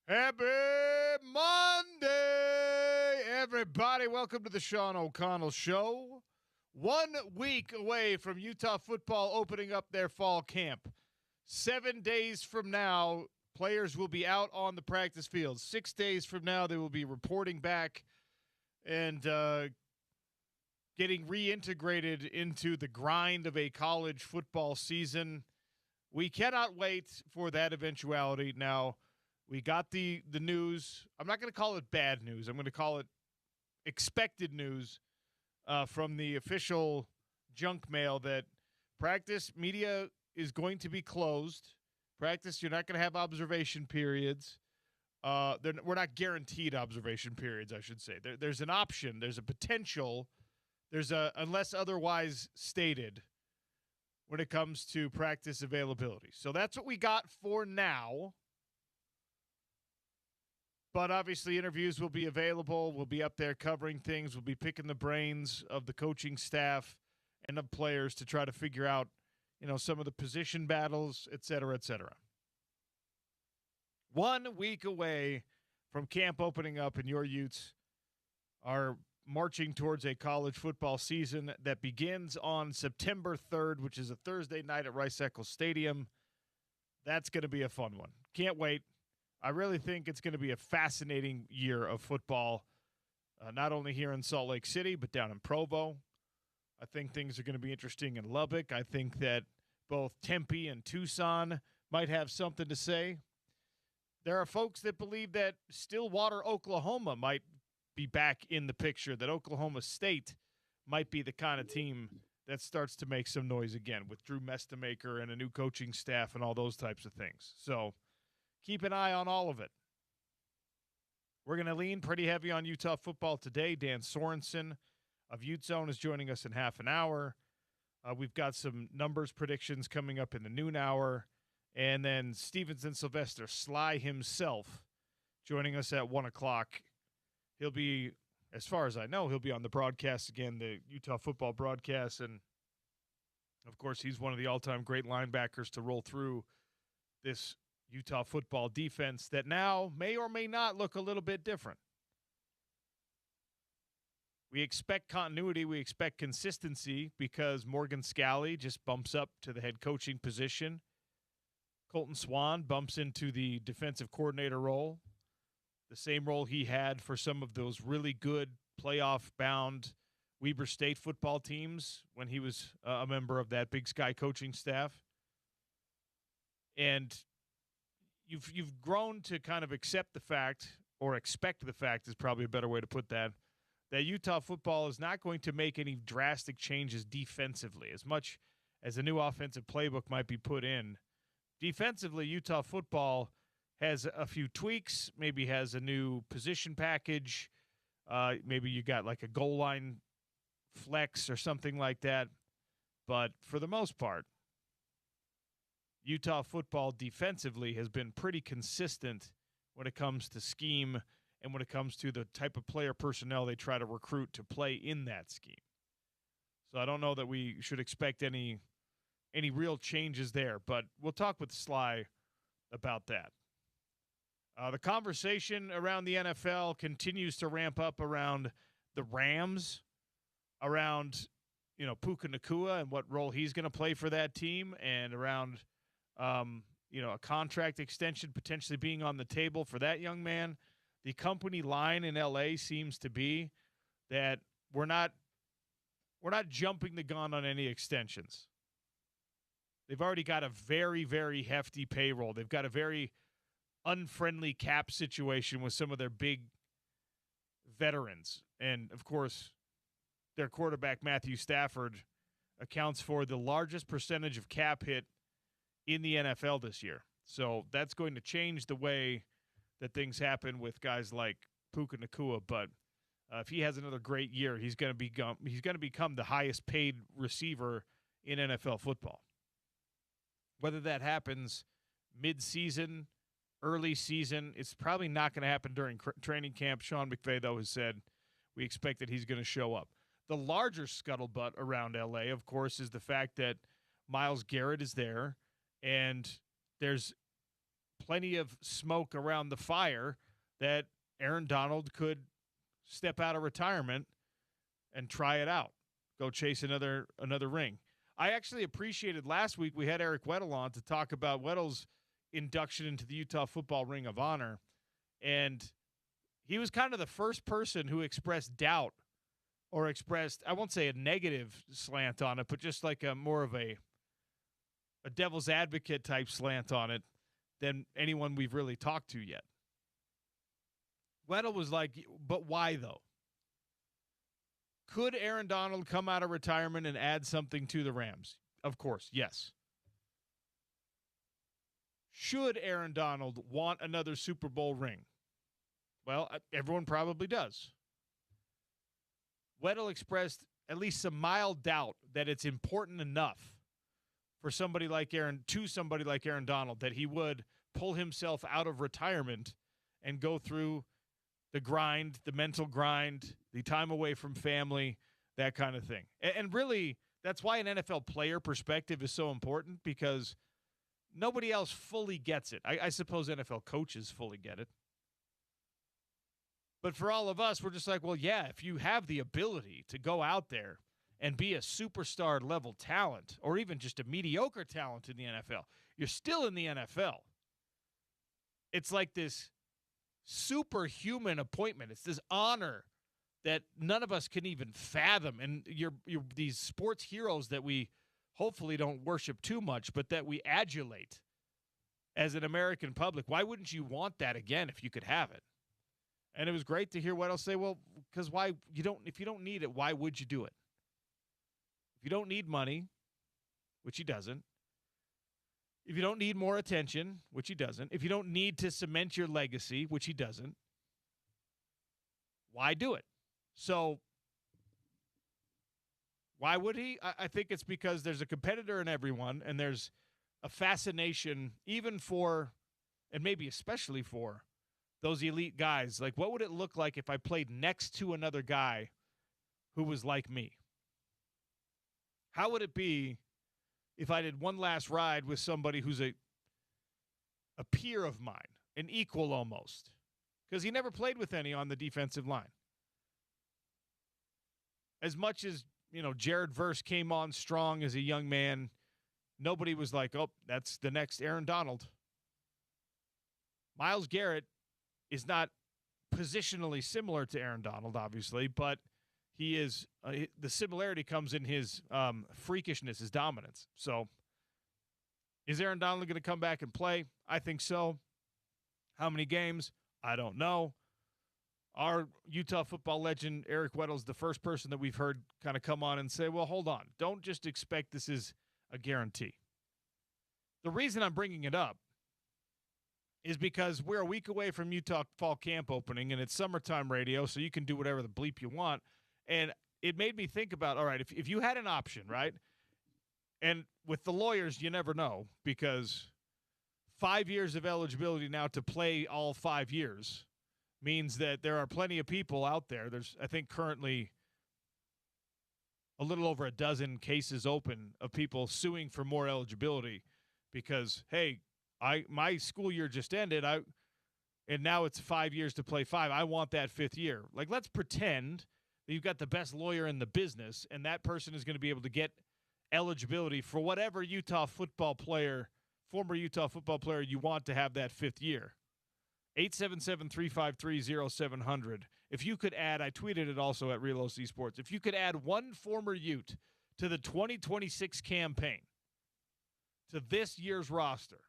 Happy Monday, everybody. Welcome to the Sean O'Connell Show. 1 week away from Utah football opening up their fall camp. 7 days from now, players will be out on the practice field. 6 days from now, they will be reporting back and getting reintegrated into the grind of a college football season. We cannot wait for that eventuality. Now, we got the news. I'm not going to call it bad news. I'm going to call it expected news from the official junk mail that practice media is going to be closed. Practice, you're not going to have observation periods. We're not guaranteed observation periods, I should say. There's an option. There's a potential. There's a unless otherwise stated when it comes to practice availability. So that's what we got for now. But obviously interviews will be available. We'll be up there covering things. We'll be picking the brains of the coaching staff and of players to try to figure out, some of the position battles, et cetera, et cetera. 1 week away from camp opening up, and your Utes are marching towards a college football season that begins on September 3rd, which is a Thursday night at Rice-Eccles Stadium. That's going to be a fun one. Can't wait. I really think it's going to be a fascinating year of football, not only here in Salt Lake City, but down in Provo. I think things are going to be interesting in Lubbock. I think that both Tempe and Tucson might have something to say. There are folks that believe that Stillwater, Oklahoma might be back in the picture, that Oklahoma State might be the kind of team that starts to make some noise again with Drew Mestamaker and a new coaching staff and all those types of things. So keep an eye on all of it. We're going to lean pretty heavy on Utah football today. Dan Sorensen of Ute Zone is joining us in half an hour. We've got some numbers predictions coming up in the noon hour. And then Stevenson Sylvester, Sly himself, joining us at 1 o'clock. He'll be, as far as I know, he'll be on the broadcast again, the Utah football broadcast. And, of course, he's one of the all-time great linebackers to roll through this Utah football defense that now may or may not look a little bit different. We expect continuity. We expect consistency because Morgan Scalley just bumps up to the head coaching position. Colton Swan bumps into the defensive coordinator role, the same role he had for some of those really good playoff-bound Weber State football teams when he was a member of that Big Sky coaching staff. And you've grown to kind of accept the fact, or expect the fact is probably a better way to put that Utah football is not going to make any drastic changes defensively. As much as a new offensive playbook might be put in, defensively, Utah football has a few tweaks, maybe has a new position package. Maybe you got like a goal line flex or something like that. But for the most part, Utah football defensively has been pretty consistent when it comes to scheme and when it comes to the type of player personnel they try to recruit to play in that scheme. So I don't know that we should expect any real changes there, but we'll talk with Sly about that. The conversation around the NFL continues to ramp up around the Rams, around Puka Nacua and what role he's going to play for that team, and around a contract extension potentially being on the table for that young man. The company line in LA seems to be that we're not jumping the gun on any extensions. They've already got a very, very hefty payroll. They've got a very unfriendly cap situation with some of their big veterans. And, of course, their quarterback, Matthew Stafford, accounts for the largest percentage of cap hit in the NFL this year. So that's going to change the way that things happen with guys like Puka Nacua. But if he has another great year, he's going to become the highest paid receiver in NFL football. Whether that happens mid-season, early season, it's probably not going to happen during training camp. Sean McVay, though, has said we expect that he's going to show up. The larger scuttlebutt around L.A., of course, is the fact that Myles Garrett is there, and there's plenty of smoke around the fire that Aaron Donald could step out of retirement and try it out, go chase another ring. I actually appreciated last week we had Eric Weddle on to talk about Weddle's induction into the Utah Football Ring of Honor, and he was kind of the first person who expressed doubt or expressed, I won't say a negative slant on it, but just like a more of a devil's advocate type slant on it than anyone we've really talked to yet. Weddle was like, but why though? Could Aaron Donald come out of retirement and add something to the Rams? Of course, yes. Should Aaron Donald want another Super Bowl ring? Well, everyone probably does. Weddle expressed at least some mild doubt that it's important enough for somebody like Aaron Donald that he would pull himself out of retirement and go through the grind, the mental grind, the time away from family, that kind of thing. And really, that's why an NFL player perspective is so important, because nobody else fully gets it. I suppose NFL coaches fully get it. But for all of us, we're just like, well, yeah, if you have the ability to go out there and be a superstar level talent or even just a mediocre talent in the NFL, you're still in the NFL. It's like this superhuman appointment. It's this honor that none of us can even fathom. And you're these sports heroes that we hopefully don't worship too much, but that we adulate as an American public. Why wouldn't you want that again if you could have it? And it was great to hear Weddle say, well, because if you don't need it, why would you do it? If you don't need money, which he doesn't, if you don't need more attention, which he doesn't, if you don't need to cement your legacy, which he doesn't, why do it? So why would he? I think it's because there's a competitor in everyone, and there's a fascination even for, and maybe especially for, those elite guys. Like, what would it look like if I played next to another guy who was like me? How would it be if I did one last ride with somebody who's a peer of mine, an equal almost? Because he never played with any on the defensive line. As much as, Jared Verse came on strong as a young man, nobody was like, oh, that's the next Aaron Donald. Myles Garrett is not positionally similar to Aaron Donald, obviously, but he is the similarity comes in his freakishness, his dominance. So is Aaron Donald going to come back and play? I think so. How many games? I don't know. Our Utah football legend, Eric Weddle, is the first person that we've heard kind of come on and say, well, hold on. Don't just expect this is a guarantee. The reason I'm bringing it up is because we're a week away from Utah fall camp opening, and it's summertime radio, so you can do whatever the bleep you want. And it made me think about, all right, if you had an option, right? And with the lawyers, you never know, because 5 years of eligibility now to play all 5 years means that there are plenty of people out there. There's, I think, currently a little over a dozen cases open of people suing for more eligibility because, hey, my school year just ended, and now it's 5 years to play 5. I want that 5th year. Like, let's pretend that you've got the best lawyer in the business, and that person is going to be able to get eligibility for whatever former Utah football player you want to have that 5th year. 877-353-0700. If you could add, I tweeted it also at Real OC Sports, if you could add one former Ute to the 2026 campaign, to this year's roster,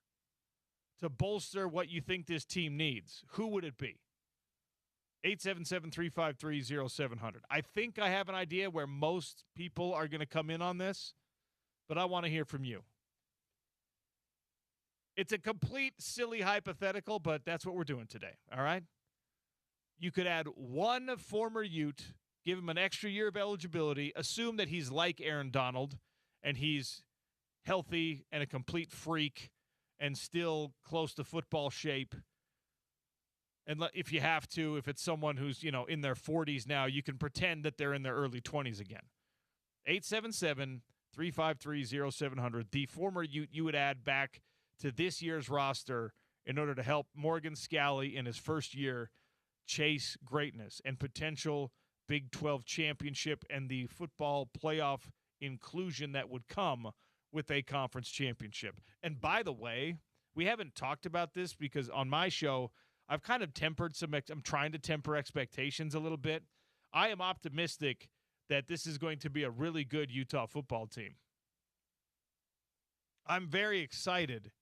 to bolster what you think this team needs, who would it be? 877-353-0700. I think I have an idea where most people are going to come in on this, but I want to hear from you. It's a complete silly hypothetical, but that's what we're doing today, all right? You could add one former Ute, give him an extra year of eligibility, assume that he's like Aaron Donald, and he's healthy and a complete freak and still close to football shape. And if you have to, if it's someone who's, in their 40s now, you can pretend that they're in their early 20s again. 877-353-0700. The former Ute you would add back to this year's roster in order to help Morgan Scalley in his first year chase greatness and potential Big 12 championship and the football playoff inclusion that would come with a conference championship. And by the way, we haven't talked about this because on my show, I've kind of tempered I'm trying to temper expectations a little bit. I am optimistic that this is going to be a really good Utah football team. I'm very excited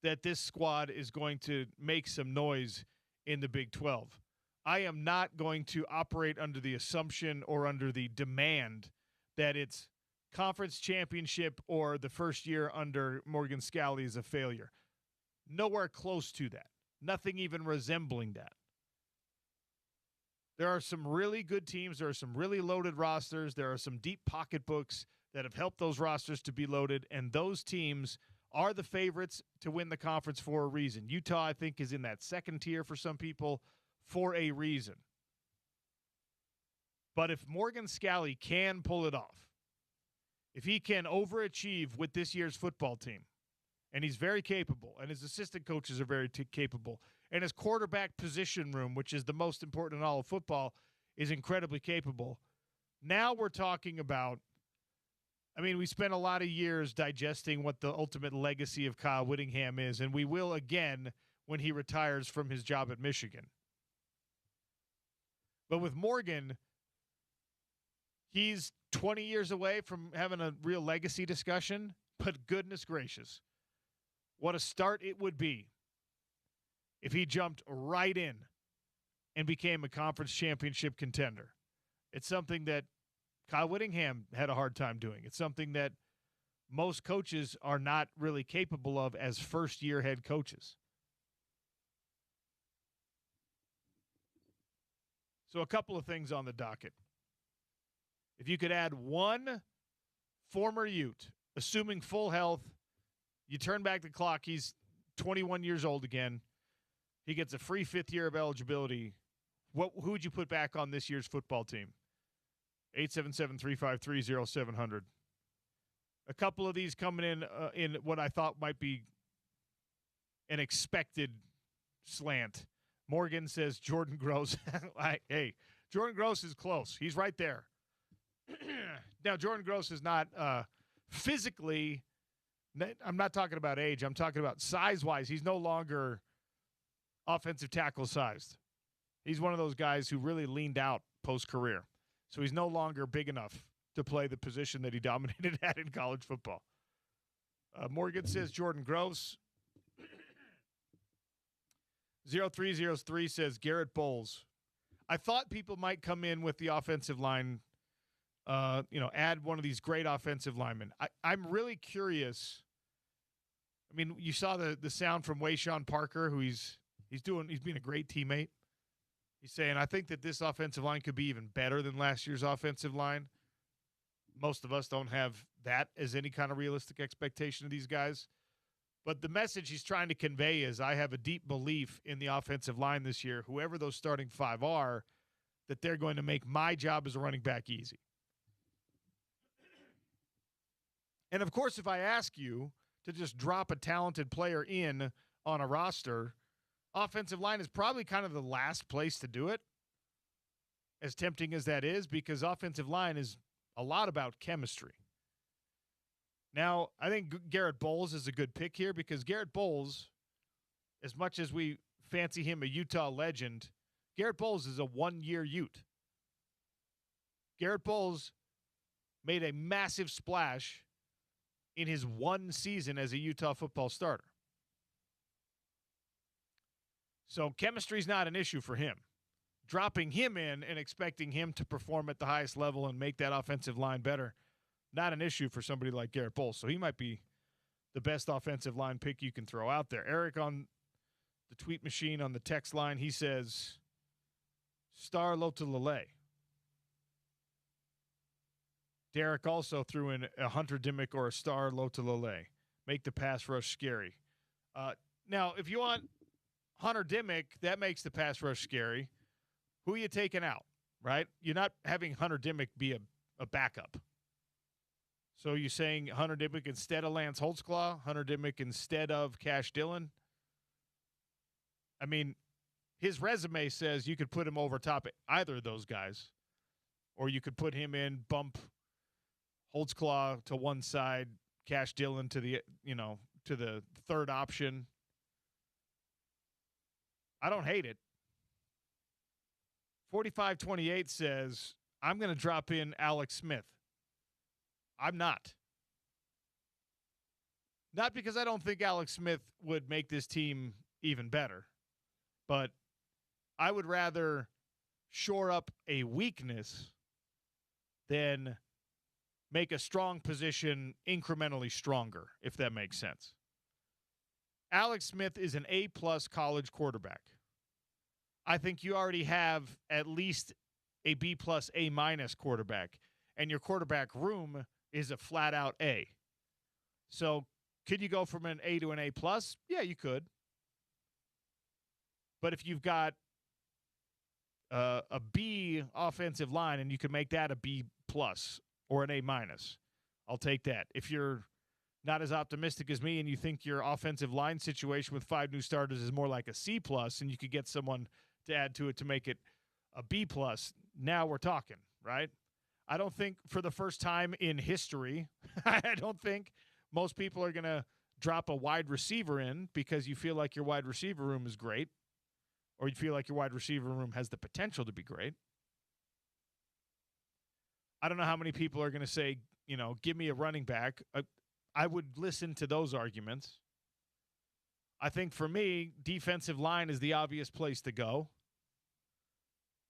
that this squad is going to make some noise in the Big 12. I am not going to operate under the assumption or under the demand that it's conference championship or the first year under Morgan Scalley is a failure. Nowhere close to that. Nothing even resembling that. There are some really good teams. There are some really loaded rosters. There are some deep pocketbooks that have helped those rosters to be loaded, and those teams are the favorites to win the conference for a reason. Utah, I think, is in that second tier for some people for a reason. But if Morgan Scalley can pull it off, if he can overachieve with this year's football team, and he's very capable, and his assistant coaches are very capable, and his quarterback position room, which is the most important in all of football, is incredibly capable. Now we're talking about, we spent a lot of years digesting what the ultimate legacy of Kyle Whittingham is, and we will again when he retires from his job at Michigan. But with Morgan, he's 20 years away from having a real legacy discussion, but goodness gracious, what a start it would be if he jumped right in and became a conference championship contender. It's something that Kyle Whittingham had a hard time doing. It's something that most coaches are not really capable of as first-year head coaches. So a couple of things on the docket. If you could add one former Ute, assuming full health, you turn back the clock, he's 21 years old again. He gets a free fifth year of eligibility. Who would you put back on this year's football team? 877-353-0700. A couple of these coming in what I thought might be an expected slant. Morgan says Jordan Gross. Hey, Jordan Gross is close. He's right there. Now, Jordan Gross is not physically, I'm not talking about age. I'm talking about size-wise. He's no longer offensive tackle sized. He's one of those guys who really leaned out post-career. So he's no longer big enough to play the position that he dominated at in college football. Morgan says Jordan Gross. 0303 says Garrett Bowles. I thought people might come in with the offensive line, add one of these great offensive linemen. I'm really curious. You saw the sound from Wayshawn Parker, who he's being a great teammate. He's saying, I think that this offensive line could be even better than last year's offensive line. Most of us don't have that as any kind of realistic expectation of these guys. But the message he's trying to convey is I have a deep belief in the offensive line this year, whoever those starting five are, that they're going to make my job as a running back easy. And, of course, if I ask you to just drop a talented player in on a roster, offensive line is probably kind of the last place to do it, as tempting as that is, because offensive line is a lot about chemistry. Now, I think Garrett Bowles is a good pick here because Garrett Bowles, as much as we fancy him a Utah legend, Garrett Bowles is a one-year Ute. Garrett Bowles made a massive splash in his one season as a Utah football starter. So chemistry is not an issue for him. Dropping him in and expecting him to perform at the highest level and make that offensive line better, not an issue for somebody like Garrett Bowles. So he might be the best offensive line pick you can throw out there. Eric on the tweet machine on the text line, he says, Star Lotulelei. Derek also threw in a Hunter Dimmick or a Star Lotulelei. Make the pass rush scary. Now, if you want Hunter Dimmick, that makes the pass rush scary. Who are you taking out, right? You're not having Hunter Dimmick be a backup. So you're saying Hunter Dimmick instead of Lance Holtzclaw, Hunter Dimmick instead of Cash Dillon? I mean, his resume says you could put him over top of either of those guys, or you could put him in, bump Holtzclaw to one side, Cash Dillon to the third option. I don't hate it. 4528 says, I'm going to drop in Alex Smith. I'm not. Not because I don't think Alex Smith would make this team even better, but I would rather shore up a weakness than make a strong position incrementally stronger, if that makes sense. Alex Smith is an A-plus college quarterback. I think you already have at least a B-plus, A-minus quarterback, and your quarterback room is a flat-out A. So could you go from an A to an A-plus? Yeah, you could. But if you've got a B offensive line and you can make that a B-plus or an A-minus, I'll take that. If you're not as optimistic as me and you think your offensive line situation with 5 new starters is more like a C-plus and you could get someone to add to it to make it a B-plus, now we're talking, right? I don't think for the first time in history, I don't think most people are going to drop a wide receiver in because you feel like your wide receiver room is great, or you feel like your wide receiver room has the potential to be great. I don't know how many people are going to say, give me a running back. I would listen to those arguments. I think for me, defensive line is the obvious place to go.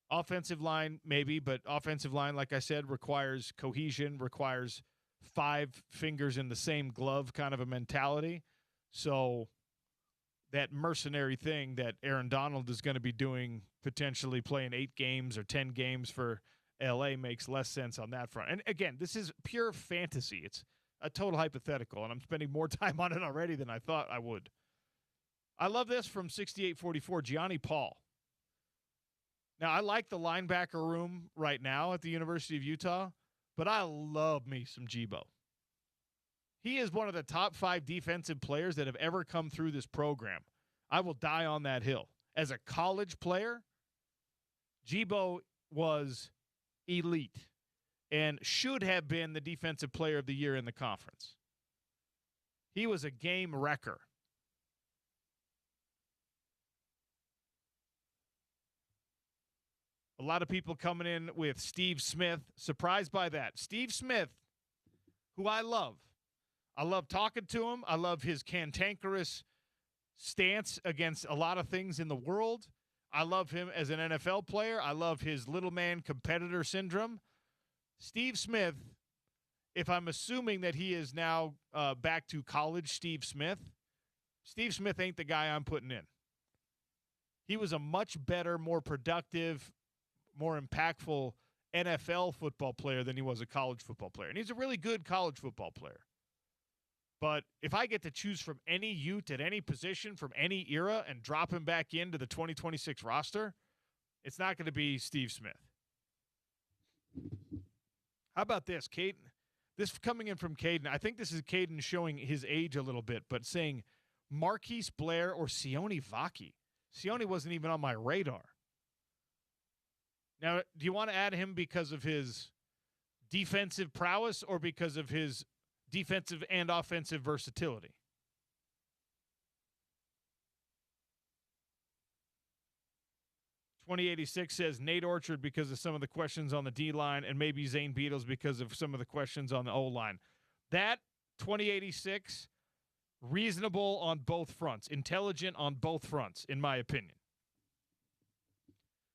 Offensive line, maybe, but offensive line, like I said, requires cohesion, requires 5 fingers in the same glove kind of a mentality. So that mercenary thing that Aaron Donald is going to be doing, potentially playing 8 games or 10 games for LA, makes less sense on that front. And again, this is pure fantasy. It's a total hypothetical, and I'm spending more time on it already than I thought I would. I love this from 6844, Gianni Paul. Now, I like the linebacker room right now at the University of Utah, but I love me some Gbo. He is one of the top 5 defensive players that have ever come through this program. I will die on that hill. As a college player, Gbo was elite and should have been the defensive player of the year in the conference. He was a game wrecker. A lot of people coming in with Steve Smith. Surprised by that. Steve Smith, who I love. I love talking to him. I love his cantankerous stance against a lot of things in the world. I love him as an NFL player. I love his little man competitor syndrome. Steve Smith, if I'm assuming that he is now back to college Steve Smith ain't the guy I'm putting in. He was a much better, more productive, more impactful NFL football player than he was a college football player. And he's a really good college football player. But if I get to choose from any Ute at any position from any era and drop him back into the 2026 roster, it's not going to be Steve Smith. How about this, Caden? This coming in from Caden. I think this is Caden showing his age a little bit, but saying Marquise Blair or Sione Vaki. Sione wasn't even on my radar. Now, do you want to add him because of his defensive prowess or because of his defensive and offensive versatility? $2086 says Nate Orchard because of some of the questions on the D-line and maybe Zane Beatles because of some of the questions on the O-line. That, 2086, reasonable on both fronts, intelligent on both fronts, in my opinion.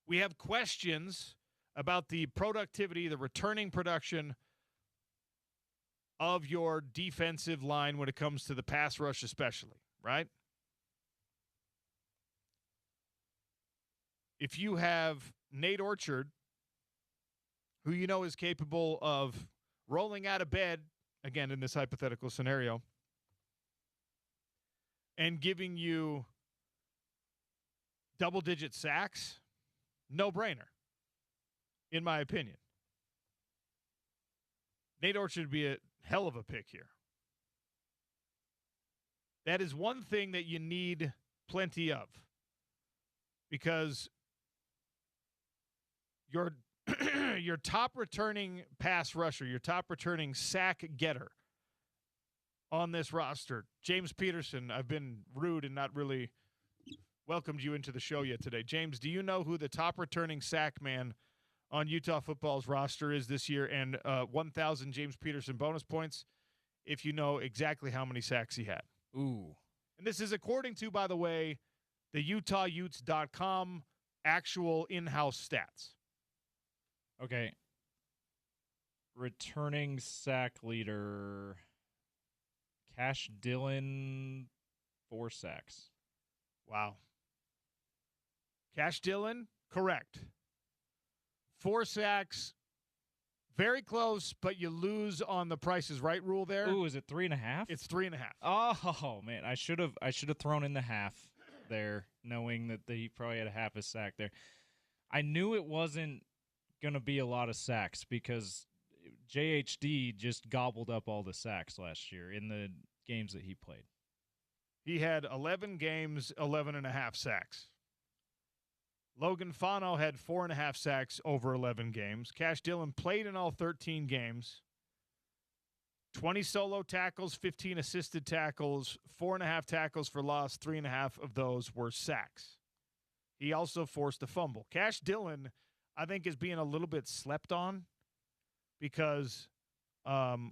We have questions about the productivity, the returning production of your defensive line when it comes to the pass rush especially, right? If you have Nate Orchard, who you know is capable of rolling out of bed, again in this hypothetical scenario, and giving you double-digit sacks, no-brainer, in my opinion. Nate Orchard would be a hell of a pick here. That is one thing that you need plenty of. because your your top returning pass rusher, your top returning sack getter on this roster, James Peterson. I've been rude and not really welcomed you into the show yet today. James, do you know who the top returning sack man on Utah football's roster is this year? And 1,000 James Peterson bonus points if you know exactly how many sacks he had. Ooh. And this is according to, by the way, the UtahUtes.com actual in-house stats. Okay. Returning sack leader, Cash Dillon, 4 sacks. Wow. Cash Dillon, correct. 4 sacks, very close, but you lose on the Price is Right rule there. Ooh, is it 3.5? It's 3.5. Oh man, I should have thrown in the half there, knowing that he probably had a half a sack there. I knew it wasn't gonna be a lot of sacks because JHD just gobbled up all the sacks last year in the games that he played. He had 11 games, 11.5 sacks. Logan Fano had 4.5 sacks over 11 games. Cash Dillon played in all 13 games. 20 solo tackles, 15 assisted tackles, 4.5 tackles for loss. 3.5 of those were sacks. He also forced a fumble. Cash Dillon, I think, is being a little bit slept on because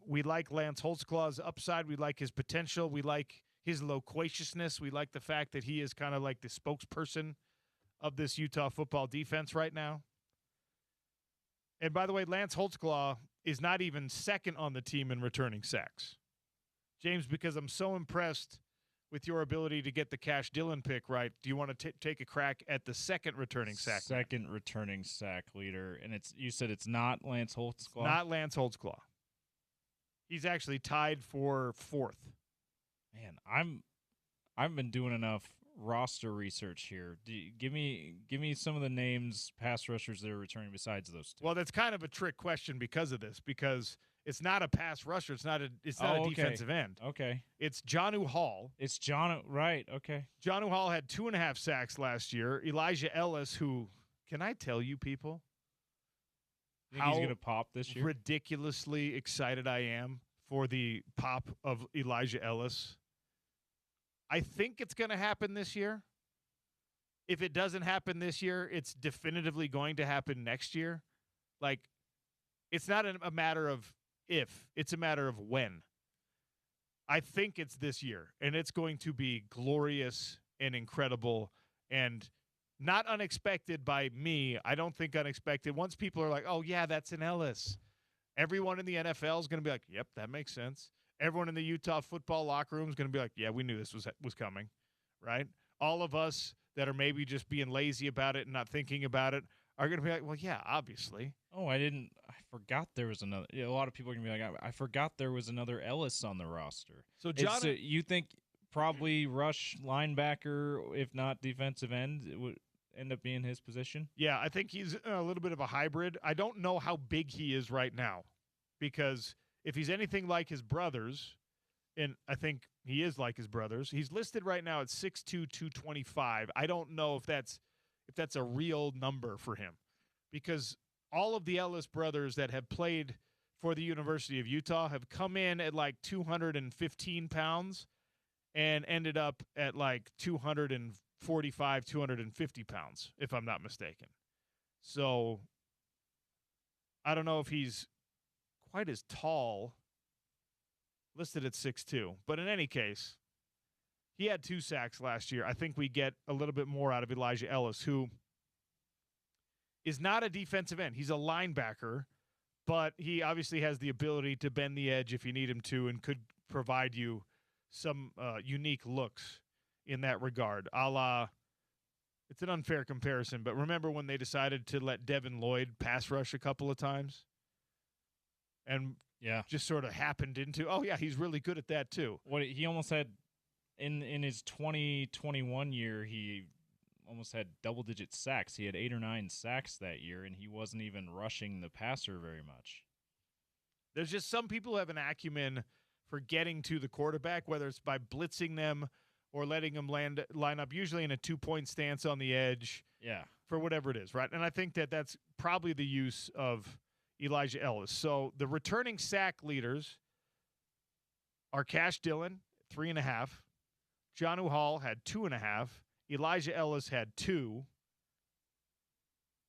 we like Lance Holtzclaw's upside. We like his potential. We like his loquaciousness. We like the fact that he is kind of like the spokesperson of this Utah football defense right now. And by the way, Lance Holtzclaw is not even second on the team in returning sacks. James, because I'm so impressed with your ability to get the Cash Dillon pick right, do you want to take a crack at the second returning sack? Second returning sack leader, and you said it's not Lance Holtzclaw? Not Lance Holtzclaw. He's actually tied for 4th. Man, I've been doing enough roster research here. Give me some of the names, pass rushers that are returning besides those 2. Well, that's kind of a trick question because of this, because it's not a pass rusher. It's not a defensive end. Okay. It's Jonnu Hall. It's John. Right. Okay. Jonnu Hall had 2.5 sacks last year. Elijah Ellis, who, can I tell you, people, think he's going to pop this year? Ridiculously excited I am for the pop of Elijah Ellis. I think it's going to happen this year. If it doesn't happen this year, it's definitively going to happen next year. Like, it's not a matter of if, it's a matter of when. I think it's this year, and it's going to be glorious and incredible and not unexpected by me. I don't think unexpected. Once people are like, oh, yeah, that's an Ellis, everyone in the NFL is going to be like, yep, that makes sense. Everyone in the Utah football locker room is going to be like, yeah, we knew this was coming, right? All of us that are maybe just being lazy about it and not thinking about it are going to be like, well, yeah, obviously. Oh, I forgot there was another. A lot of people are going to be like, I forgot there was another Ellis on the roster. So, John, you think probably rush linebacker, if not defensive end, it would end up being his position? Yeah, I think he's a little bit of a hybrid. I don't know how big he is right now because if he's anything like his brothers, and I think he is like his brothers, he's listed right now at 6'2", 225. I don't know if that's a real number for him because all of the Ellis brothers that have played for the University of Utah have come in at like 215 pounds and ended up at like 245, 250 pounds, if I'm not mistaken. So I don't know if he's quite as tall, listed at 6'2". But in any case, he had 2 sacks last year. I think we get a little bit more out of Elijah Ellis, who is not a defensive end. He's a linebacker, but he obviously has the ability to bend the edge if you need him to and could provide you some unique looks in that regard. A la, it's an unfair comparison, but remember when they decided to let Devin Lloyd pass rush a couple of times? And just sort of happened into, oh, yeah, he's really good at that too. What he almost had in his 2021 year, he almost had double-digit sacks. He had 8 or 9 sacks that year, and he wasn't even rushing the passer very much. There's just some people who have an acumen for getting to the quarterback, whether it's by blitzing them or letting him line up usually in a 2-point stance on the edge. Yeah. For whatever it is, right? And I think that that's probably the use of Elijah Ellis. So the returning sack leaders are Cash Dillon, 3.5. Jonnu Hall had 2.5. Elijah Ellis had 2.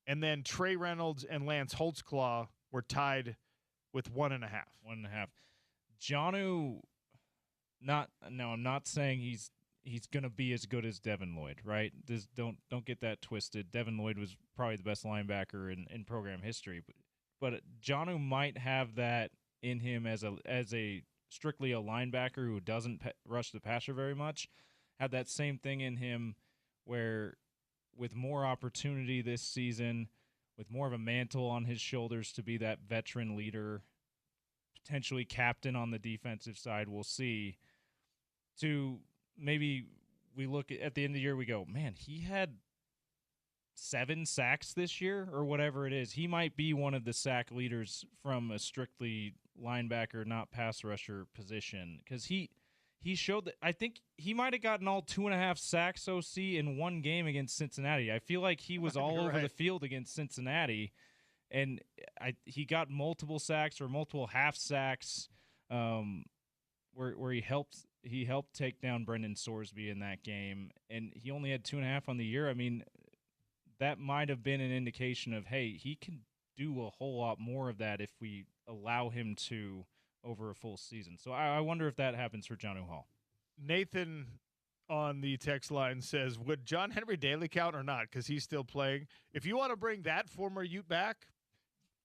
And then Trey Reynolds and Lance Holtzclaw were tied with 1.5. 1.5. Jonnu, I'm not saying he's going to be as good as Devin Lloyd, right? Don't get that twisted. Devin Lloyd was probably the best linebacker in program history, but Jonnu might have that in him as a strictly a linebacker who doesn't rush the passer very much. Have that same thing in him where with more opportunity this season, with more of a mantle on his shoulders to be that veteran leader, potentially captain on the defensive side, we'll see, to maybe we look at the end of the year, we go, man, he had 7 sacks this year or whatever it is. He might be one of the sack leaders from a strictly linebacker, not pass rusher position, because he showed that. I think he might have gotten all 2.5 sacks OC in one game against Cincinnati. I feel like he was all over the field against Cincinnati, and he got multiple sacks or multiple half sacks where he helped take down Brendan Sorsby in that game, and he only had 2.5 on the year. I mean, that might have been an indication of, hey, he can do a whole lot more of that if we allow him to over a full season. So I wonder if that happens for Jonnu Hall. Nathan on the text line says, would John Henry Daly count or not? Because he's still playing. If you want to bring that former Ute back,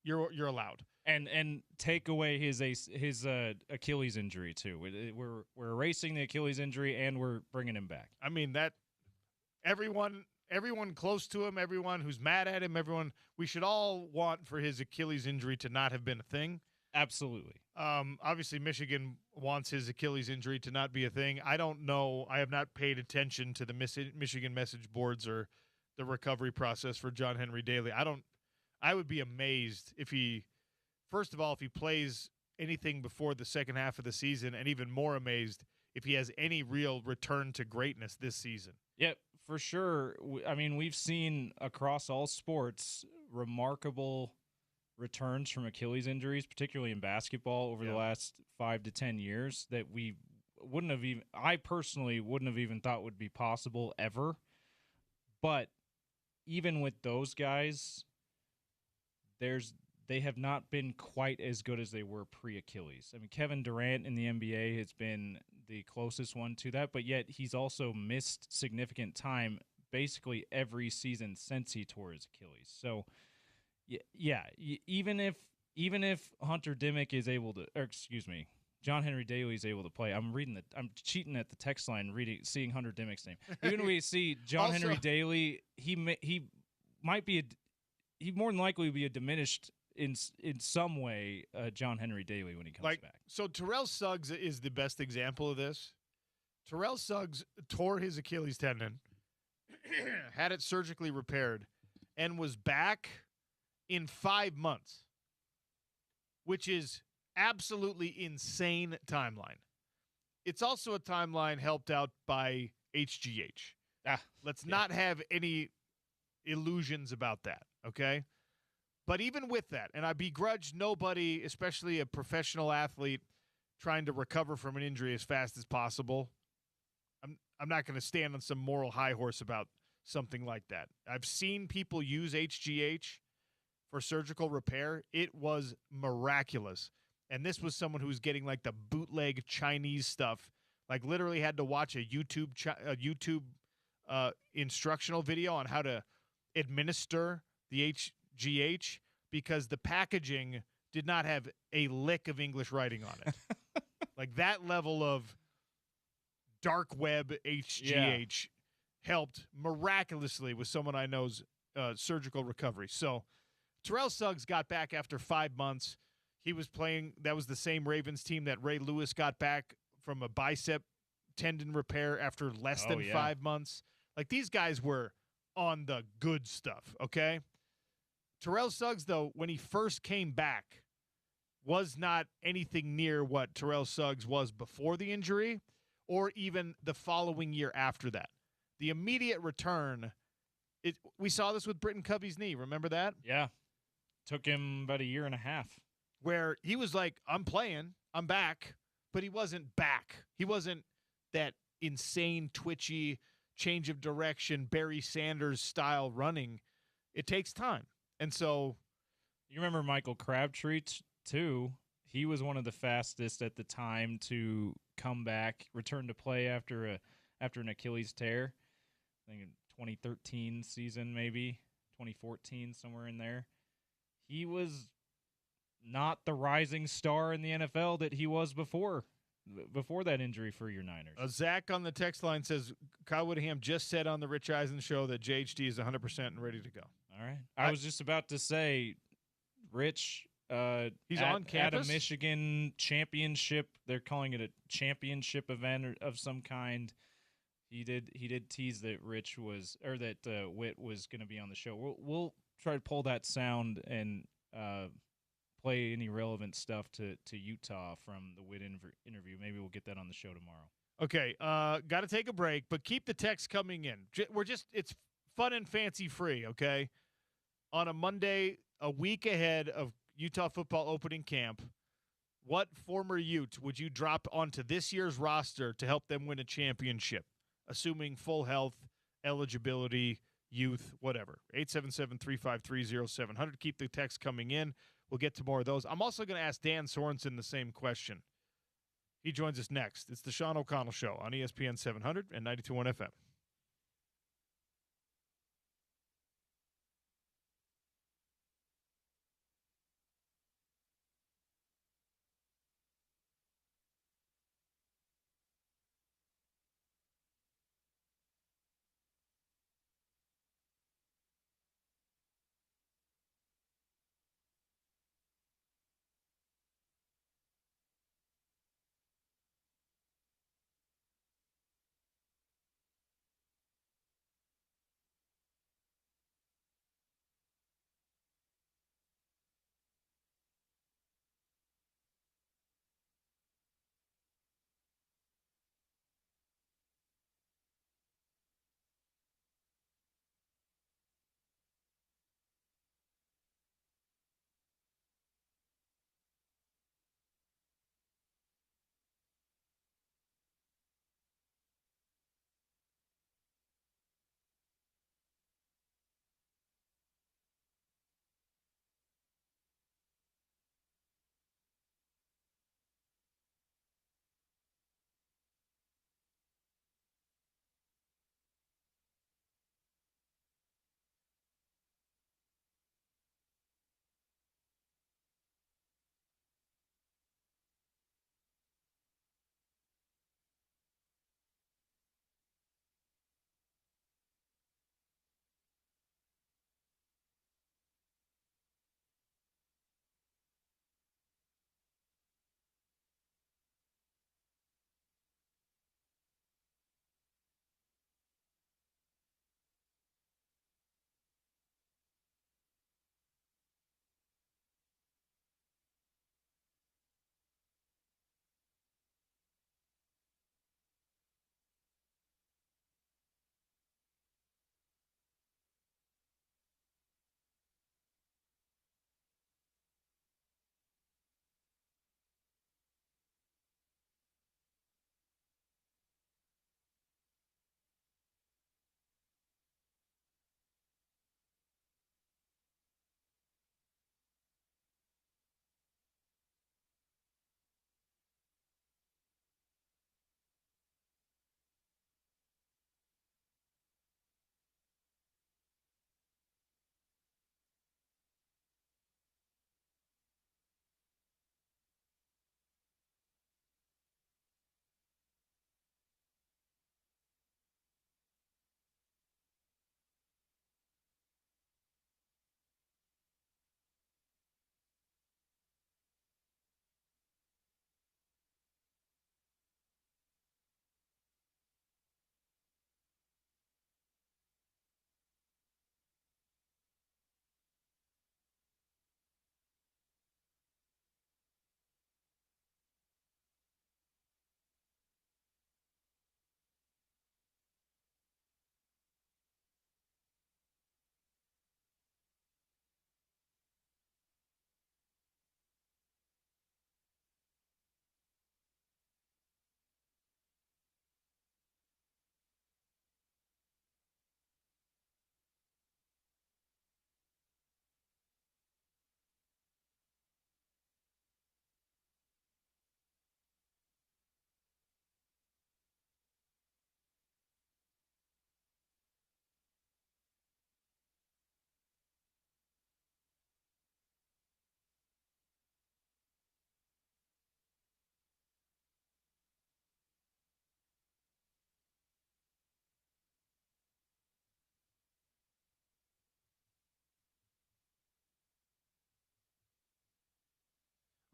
you're allowed. And take away his Achilles injury too. We're erasing the Achilles injury and we're bringing him back. I mean, that everyone close to him, everyone who's mad at him, we should all want for his Achilles injury to not have been a thing. Absolutely. Obviously, Michigan wants his Achilles injury to not be a thing. I don't know. I have not paid attention to the Michigan message boards or the recovery process for John Henry Daly. I would be amazed if he, first of all, if he plays anything before the second half of the season, and even more amazed if he has any real return to greatness this season. Yep, for sure. I mean, we've seen across all sports remarkable returns from Achilles injuries, particularly in basketball over the last 5 to 10 years that I personally wouldn't have even thought would be possible ever. But even with those guys, they have not been quite as good as they were pre-Achilles. I mean, Kevin Durant in the NBA has been the closest one to that, but yet he's also missed significant time basically every season since he tore his Achilles. So yeah, even if Hunter Dimick is able to, or excuse me, John Henry Daly is able to play. I'm cheating at the text line, seeing Hunter Dimick's name. Even when we see John Henry Daly, he more than likely will be a diminished in some way John Henry Daly when he comes back. So Terrell Suggs is the best example of this. Terrell Suggs tore his Achilles tendon, had it surgically repaired, and was back in 5 months, which is absolutely insane timeline. It's also a timeline helped out by HGH. Let's not have any illusions about that, okay? But even with that, and I begrudge nobody, especially a professional athlete, trying to recover from an injury as fast as possible. I'm not going to stand on some moral high horse about something like that. I've seen people use HGH for surgical repair. It was miraculous. And this was someone who was getting like the bootleg Chinese stuff, like literally had to watch a YouTube instructional video on how to administer the HGH because the packaging did not have a lick of English writing on it. Like that level of dark web HGH helped miraculously with someone I know's surgical recovery. So Terrell Suggs got back after 5 months. He was playing. That was the same Ravens team that Ray Lewis got back from a bicep tendon repair after less than 5 months. Like these guys were on the good stuff, okay? Terrell Suggs, though, when he first came back, was not anything near what Terrell Suggs was before the injury or even the following year after that. The immediate return, we saw this with Britton Covey's knee. Remember that? Yeah. Took him about a year and a half. Where he was like, I'm playing, I'm back, but he wasn't back. He wasn't that insane, twitchy, change of direction, Barry Sanders style running. It takes time. And so. You remember Michael Crabtree, too. He was one of the fastest at the time to come back, return to play after an Achilles tear. I think in 2013 season, maybe 2014, somewhere in there. He was not the rising star in the NFL that he was before that injury for your Niners. Zach on the text line says Kyle Whittingham just said on the Rich Eisen show that JHD is 100% and ready to go. All right. I was just about to say, Rich, he's on campus at a Michigan championship. They're calling it a championship event of some kind. He did tease that Rich was, or that Whit was going to be on the show. We'll try to pull that sound and play any relevant stuff to Utah from the Whit interview. Maybe we'll get that on the show tomorrow. Okay, got to take a break, but keep the text coming in. It's fun and fancy free, okay? On a Monday, a week ahead of Utah football opening camp, what former Ute would you drop onto this year's roster to help them win a championship, assuming full health, eligibility, youth, whatever? 877-353-0700. Keep the text coming in. We'll get to more of those. I'm also going to ask Dan Sorensen the same question. He joins us next. It's the Sean O'Connell Show on ESPN 700 and 92.1 FM.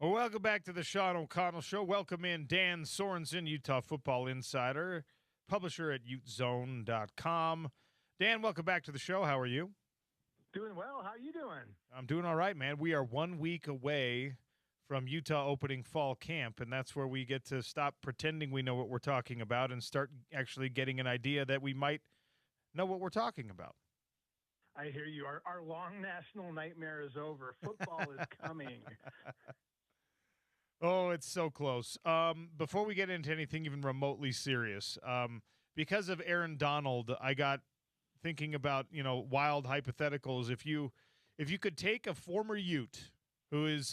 Well, welcome back to the Sean O'Connell Show. Welcome in Dan Sorensen, Utah Football Insider, publisher at utezone.com. Dan, welcome back to the show. How are you? Doing well. How are you doing? I'm doing all right, man. We are 1 week away from Utah opening fall camp, and that's where we get to stop pretending we know what we're talking about and start actually getting an idea that we might know what we're talking about. I hear you. Our long national nightmare is over. Football is coming. Oh, it's so close. Before we get into anything even remotely serious, because of Aaron Donald, I got thinking about, wild hypotheticals. If you could take a former Ute who is,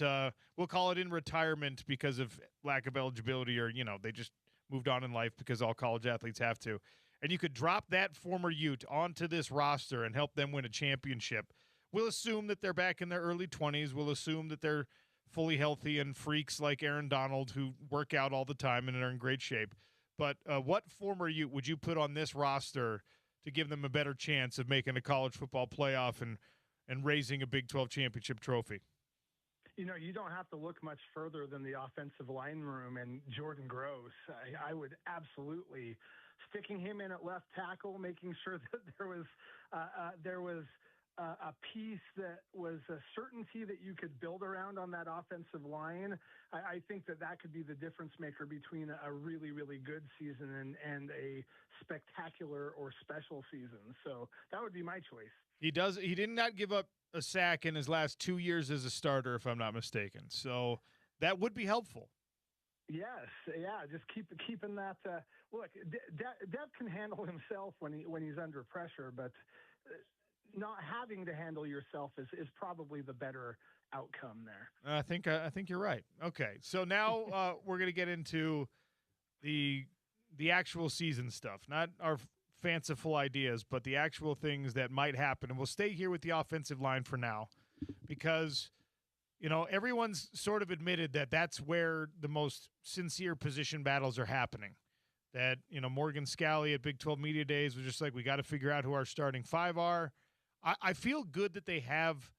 we'll call it in retirement because of lack of eligibility, or, they just moved on in life because all college athletes have to, and you could drop that former Ute onto this roster and help them win a championship. We'll assume that they're back in their early 20s. We'll assume that they're fully healthy and freaks like Aaron Donald who work out all the time and are in great shape. But what former Ute would you put on this roster to give them a better chance of making a college football playoff and raising a Big 12 championship trophy? You don't have to look much further than the offensive line room and Jordan Gross. I would absolutely sticking him in at left tackle, making sure that there was a piece that was a certainty that you could build around on that offensive line. I think that could be the difference maker between a really, really good season and a spectacular or special season. So that would be my choice. He did not give up a sack in his last 2 years as a starter, if I'm not mistaken. So that would be helpful. Yes, yeah, just keeping that. Look, Dev can handle himself when he's under pressure, but not having to handle yourself is probably the better outcome there. I think you're right. Okay, so now we're going to get into the actual season stuff, not our fanciful ideas, but the actual things that might happen. And we'll stay here with the offensive line for now because, everyone's sort of admitted that that's where the most sincere position battles are happening. That, Morgan Scalley at Big 12 Media Days was just like, we got to figure out who our starting five are. I feel good that they have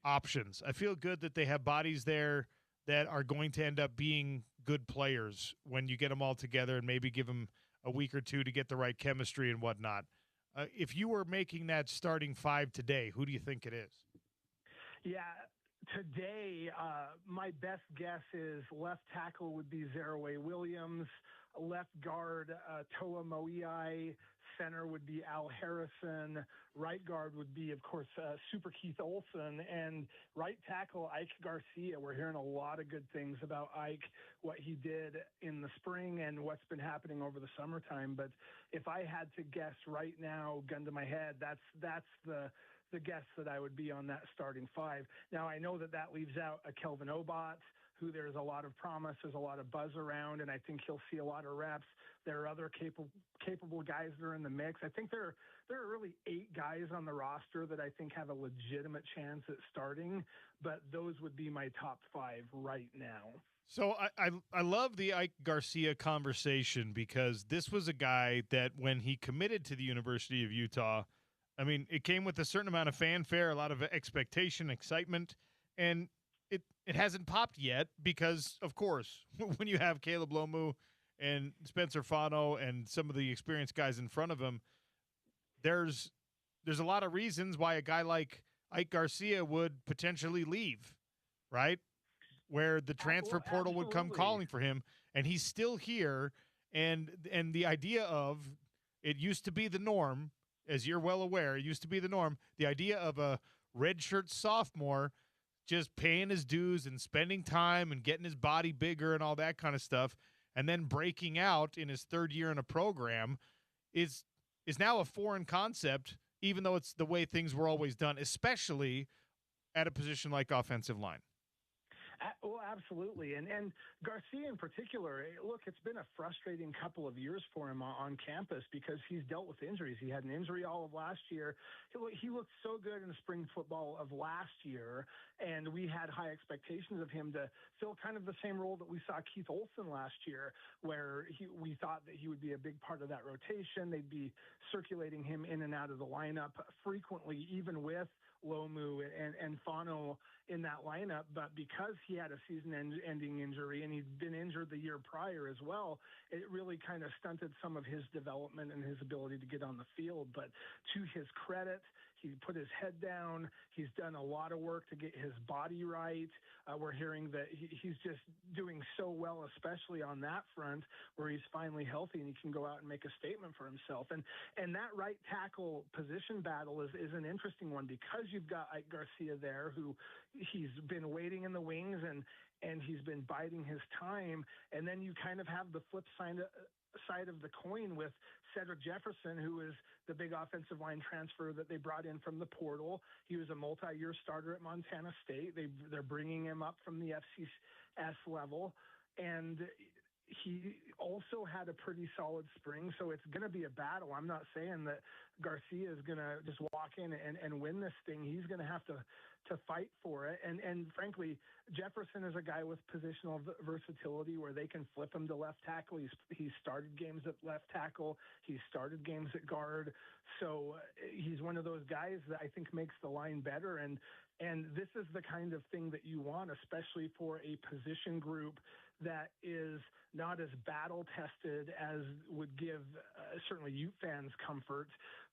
options. I feel good that they have bodies there that are going to end up being good players when you get them all together and maybe give them a week or two to get the right chemistry and whatnot. If you were making that starting five today, who do you think it is? Yeah, today, my best guess is left tackle would be Zaraway Williams, left guard Toa Moiai, center would be Al Harrison, right guard would be, of course, Super Keith Olson, and right tackle Ike Garcia. We're hearing a lot of good things about Ike, what he did in the spring and what's been happening over the summertime. But if I had to guess right now, gun to my head, that's the guess that I would be on that starting five. Now, I know that leaves out a Kelvin Obot, who there's a lot of promise, there's a lot of buzz around, and I think he'll see a lot of reps. There are other capable guys that are in the mix. I think there are really 8 guys on the roster that I think have a legitimate chance at starting, but those would be my top 5 right now. So I love the Ike Garcia conversation because this was a guy that when he committed to the University of Utah, I mean, it came with a certain amount of fanfare, a lot of expectation, excitement, and it hasn't popped yet because, of course, when you have Caleb Lomu and Spencer Fano and some of the experienced guys in front of him, there's a lot of reasons why a guy like Ike Garcia would potentially leave, right? Where the transfer portal would come calling for him, and he's still here, and the idea of it used to be the norm, as you're well aware, it used to be the norm, the idea of a redshirt sophomore just paying his dues and spending time and getting his body bigger and all that kind of stuff, and then breaking out in his third year in a program is now a foreign concept, even though it's the way things were always done, especially at a position like offensive line. Well, absolutely. And Garcia in particular, look, it's been a frustrating couple of years for him on campus because he's dealt with injuries. He had an injury all of last year. He looked so good in the spring football of last year, and we had high expectations of him to fill kind of the same role that we saw Keith Olson last year, where we thought that he would be a big part of that rotation. They'd be circulating him in and out of the lineup frequently, even with Lomu and Fano in that lineup, but because he had a season-ending injury and he'd been injured the year prior as well, it really kind of stunted some of his development and his ability to get on the field. But to his credit, he put his head down. He's done a lot of work to get his body right. We're hearing that he's just doing so well, especially on that front, where he's finally healthy and he can go out and make a statement for himself. And that right tackle position battle is an interesting one, because you've got Ike Garcia there, who he's been waiting in the wings and he's been biding his time. And then you kind of have the flip side of the coin with Cedric Jefferson, who is the big offensive line transfer that they brought in from the portal. He was a multi-year starter at Montana State. They're bringing him up from the FCS level, and he also had a pretty solid spring, so it's going to be a battle. I'm not saying that Garcia is going to just walk in and win this thing. He's going to have to fight for it. And frankly, Jefferson is a guy with positional versatility where they can flip him to left tackle. He's started games at left tackle. He's started games at guard. So he's one of those guys that I think makes the line better. And this is the kind of thing that you want, especially for a position group that is not as battle tested as would give certainly Ute fans comfort.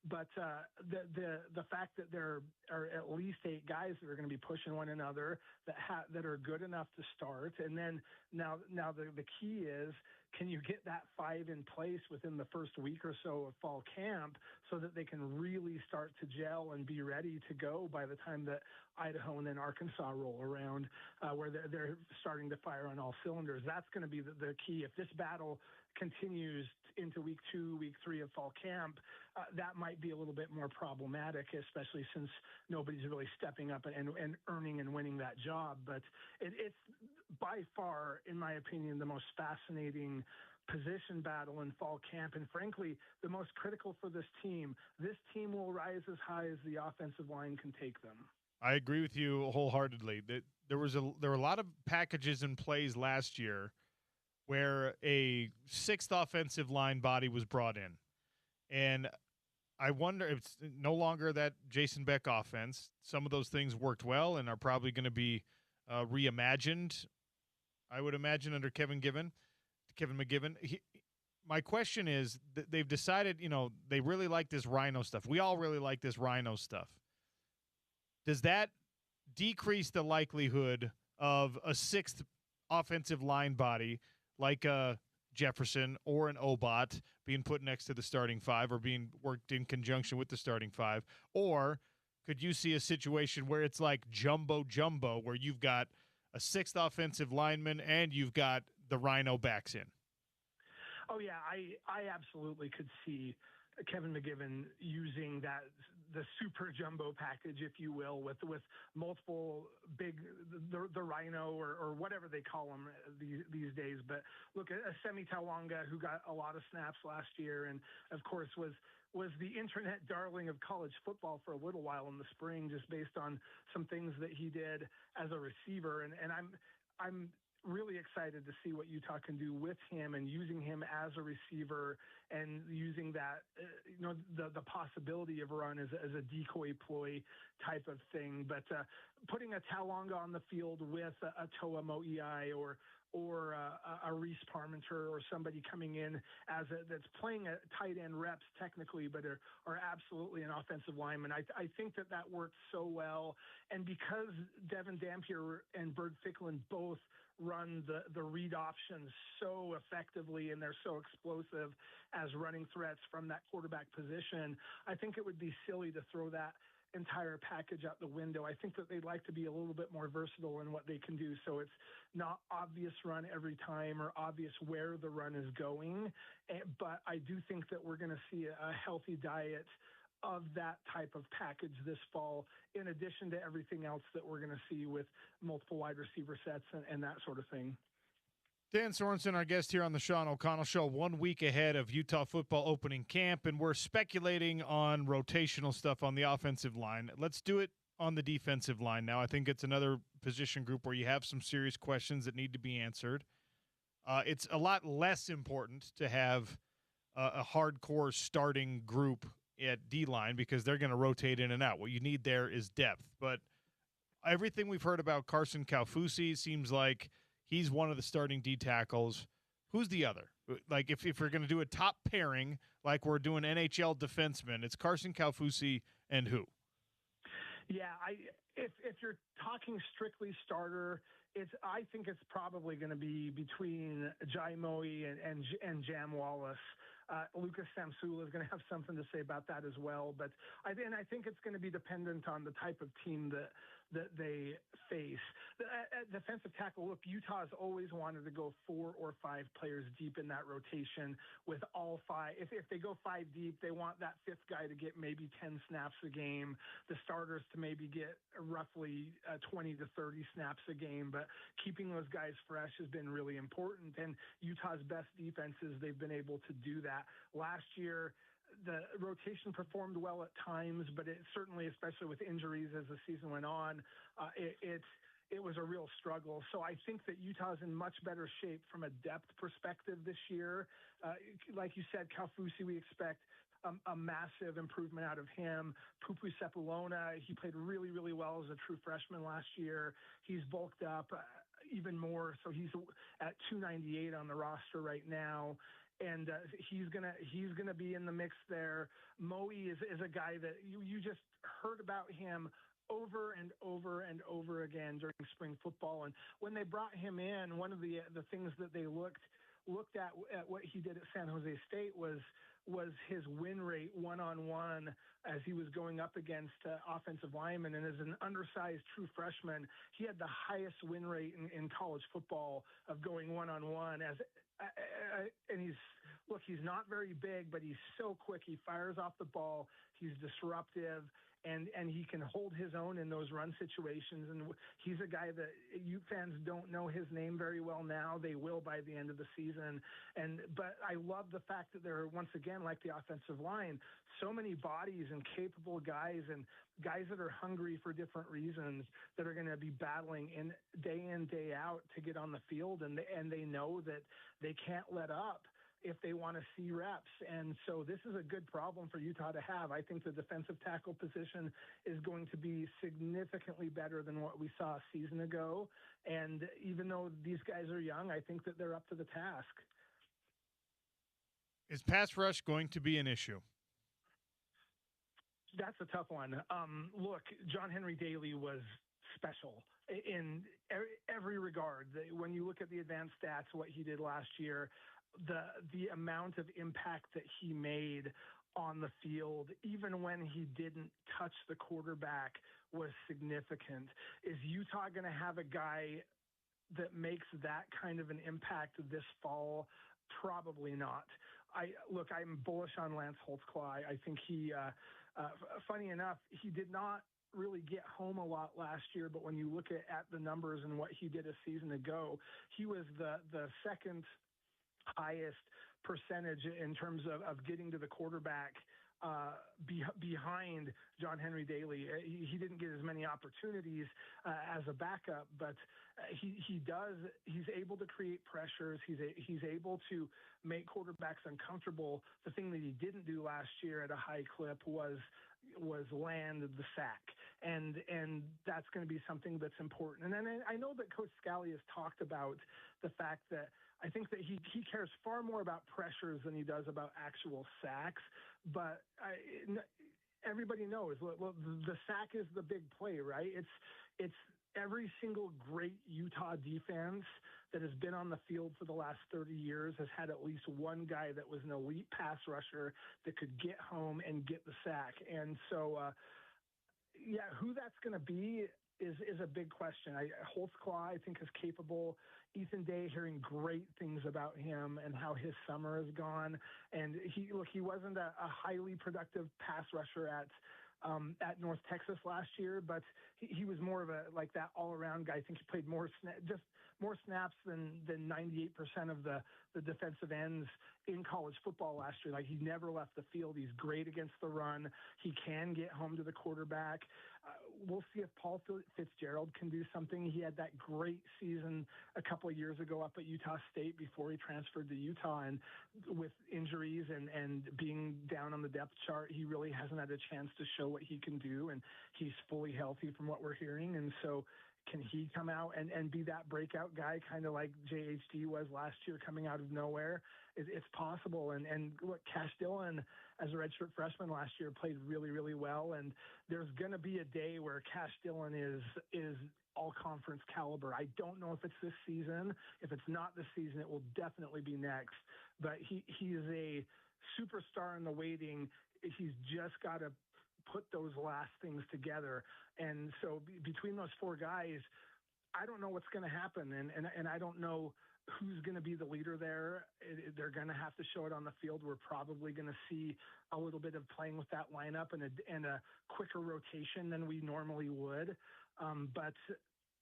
But the fact that there are at least 8 guys that are going to be pushing one another that are good enough to start, and then now the key is, can you get that 5 in place within the first week or so of fall camp so that they can really start to gel and be ready to go by the time that Idaho and then Arkansas roll around, where they're starting to fire on all cylinders. That's going to be the key. If this battle continues into week 2, week 3 of fall camp, that might be a little bit more problematic, especially since nobody's really stepping up and earning and winning that job. But it's by far, in my opinion, the most fascinating position battle in fall camp, and frankly, the most critical for this team. This team will rise as high as the offensive line can take them. I agree with you wholeheartedly. There were a lot of packages and plays last year where a 6th offensive line body was brought in, and I wonder if it's no longer that Jason Beck offense. Some of those things worked well and are probably going to be reimagined, I would imagine, under Kevin McGiven. My question is, they've decided, they really like this rhino stuff. We all really like this rhino stuff. Does that decrease the likelihood of a 6th offensive line body like a Jefferson or an Obot being put next to the starting 5 or being worked in conjunction with the starting 5? Or could you see a situation where it's like jumbo, where you've got a 6th offensive lineman and you've got the rhino backs in? Oh, yeah, I absolutely could see Kevin McGiven using the super jumbo package, if you will, with multiple big, the rhino or whatever they call them these days. But look, a Semi Tawanga, who got a lot of snaps last year and of course was the internet darling of college football for a little while in the spring, just based on some things that he did as a receiver. And I'm really excited to see what Utah can do with him and using him as a receiver and using that, the possibility of a run as a decoy ploy type of thing. But putting a Tawanga on the field with a Toa Moiai or a Reese Parmenter or somebody coming in that's playing a tight end reps technically, but are absolutely an offensive lineman. I think that works so well. And because Devin Dampier and Bird Ficklin both run the read options so effectively and they're so explosive as running threats from that quarterback position, I think it would be silly to throw that entire package out the window. I think that they'd like to be a little bit more versatile in what they can do, so it's not obvious run every time or obvious where the run is going. But I do think that we're going to see a healthy diet of that type of package this fall, in addition to everything else that we're going to see with multiple wide receiver sets and that sort of thing. Dan Sorensen, our guest here on the Sean O'Connell Show, 1 week ahead of Utah football opening camp, and we're speculating on rotational stuff on the offensive line. Let's do it on the defensive line now. I think it's another position group where you have some serious questions that need to be answered. It's a lot less important to have a hardcore starting group at D-line because they're going to rotate in and out. What you need there is depth. But everything we've heard about Carson Kaufusi seems like he's one of the starting D tackles. Who's the other? Like if we're going to do a top pairing like we're doing NHL defensemen, it's Carson Kaufusi and who? Yeah, if you're talking strictly starter, I think it's probably going to be between Jai Moe and Jam Wallace. Lucas Samsula is going to have something to say about that as well. But I think it's going to be dependent on the type of team that they face. At defensive tackle, look, Utah's always wanted to go 4 or 5 players deep in that rotation with all 5. If they go 5 deep, they want that 5th guy to get maybe 10 snaps a game, the starters to maybe get roughly 20 to 30 snaps a game. But keeping those guys fresh has been really important. And Utah's best defenses, they've been able to do that. Last year, the rotation performed well at times, but it certainly, especially with injuries as the season went on, it was a real struggle. So I think that Utah's in much better shape from a depth perspective this year. Like you said, Kaufusi, we expect a massive improvement out of him. Pupu Sepulona, he played really, really well as a true freshman last year. He's bulked up even more, so he's at 298 on the roster right now. And he's gonna be in the mix there. Moe is a guy that you just heard about him over and over and over again during spring football. And when they brought him in, one of the things that they looked at what he did at San Jose State was his win rate one-on-one as he was going up against offensive linemen. And as an undersized true freshman, he had the highest win rate in college football of going one-on-one. And he's not very big, but he's so quick. He fires off the ball. He's disruptive. And he can hold his own in those run situations. And he's a guy that Ute fans don't know his name very well now. They will by the end of the season. But I love the fact that there are, once again, like the offensive line, so many bodies and capable guys and guys that are hungry for different reasons that are going to be battling in, day out to get on the field. And they know that they can't let up if they want to see reps. And so this is a good problem for Utah to have. I think the defensive tackle position is going to be significantly better than what we saw a season ago. And even though these guys are young, I think that they're up to the task. Is pass rush going to be an issue? That's a tough one. Look, John Henry Daly was special in every regard. When you look at the advanced stats, what he did last year, the amount of impact that he made on the field, even when he didn't touch the quarterback, was significant. Is Utah going to have a guy that makes that kind of an impact this fall? Probably not. I'm bullish on Lance Holtzclaw. I think he, funny enough, he did not really get home a lot last year, but when you look at the numbers and what he did a season ago, he was the second highest percentage in terms of getting to the quarterback behind John Henry Daly. He didn't get as many opportunities as a backup, but he's able to create pressures. He's able to make quarterbacks uncomfortable. The thing that he didn't do last year at a high clip was land the sack. And that's going to be something that's important. And then I know that Coach Scally has talked about the fact that I think that he cares far more about pressures than he does about actual sacks. But everybody knows, well, the sack is the big play, right? It's every single great Utah defense that has been on the field for the last 30 years has had at least one guy that was an elite pass rusher that could get home and get the sack. And so, who that's going to be is a big question. Holtzclaw, I think, is capable. Ethan Day, hearing great things about him and how his summer has gone. And he wasn't a highly productive pass rusher at North Texas last year, but he was more of that all-around guy. I think he played more snaps than 98% of the defensive ends in college football last year. Like, he never left the field. He's great against the run. He can get home to the quarterback. we'll see if Paul Fitzgerald can do something. He had that great season a couple of years ago up at Utah State before he transferred to Utah, and with injuries and being down on the depth chart, he really hasn't had a chance to show what he can do, and he's fully healthy from what we're hearing. And so can he come out and be that breakout guy, kind of like JHD was last year, coming out of nowhere? It's possible. And look, Cash Dillon, as a redshirt freshman last year, played really, really well. And there's going to be a day where Cash Dillon is all-conference caliber. I don't know if it's this season. If it's not this season, it will definitely be next. But he is a superstar in the waiting. He's just got to put those last things together. And so between those four guys, I don't know what's going to happen. And I don't know who's going to be the leader there. They're going to have to show it on the field. We're probably going to see a little bit of playing with that lineup and a quicker rotation than we normally would. But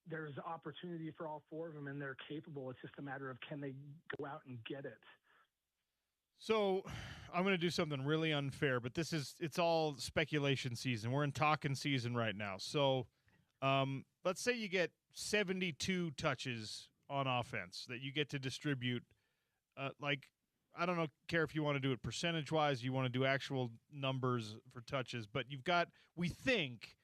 there's opportunity for all four of them, and they're capable. It's just a matter of, can they go out and get it? So I'm going to do something really unfair, but it's all speculation season. We're in talking season right now. So let's say you get 72 touches on offense that you get to distribute. I don't care if you want to do it percentage-wise, you want to do actual numbers for touches, but we think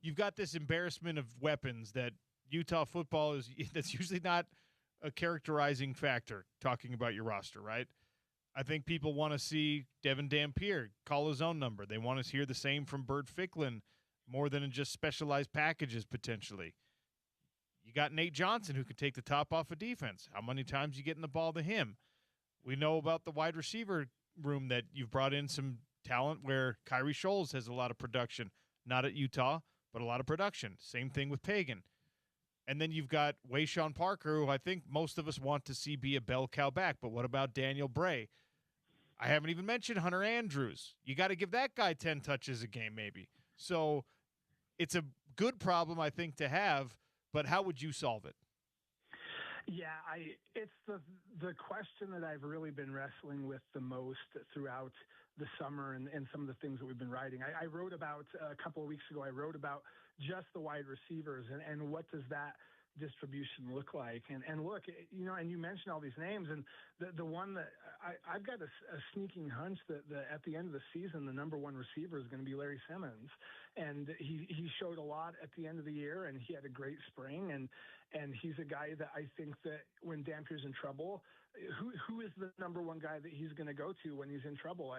you've got this embarrassment of weapons that Utah football that's usually not a characterizing factor talking about your roster, right? I think people want to see Devin Dampier call his own number. They want to hear the same from Bert Ficklin, more than in just specialized packages potentially. You got Nate Johnson, who can take the top off of defense. How many times you getting the ball to him? We know about the wide receiver room that you've brought in some talent where Kyrie Scholes has a lot of production, not at Utah, but a lot of production. Same thing with Pagan. And then you've got Wayshawn Parker, who I think most of us want to see be a bell cow back. But what about Daniel Bray? I haven't even mentioned Hunter Andrews. You got to give that guy 10 touches a game maybe. So it's a good problem, I think, to have, but how would you solve it? Yeah, it's the question that I've really been wrestling with the most throughout the summer and some of the things that we've been writing. I wrote about a couple of weeks ago, I wrote about just the wide receivers and what does that distribution look like? And look, and you mentioned all these names, and the one that I've got a sneaking hunch that at the end of the season, the number one receiver is going to be Larry Simmons. And he showed a lot at the end of the year, and he had a great spring. And he's a guy that I think that when Dampier's in trouble, who is the number one guy that he's going to go to when he's in trouble?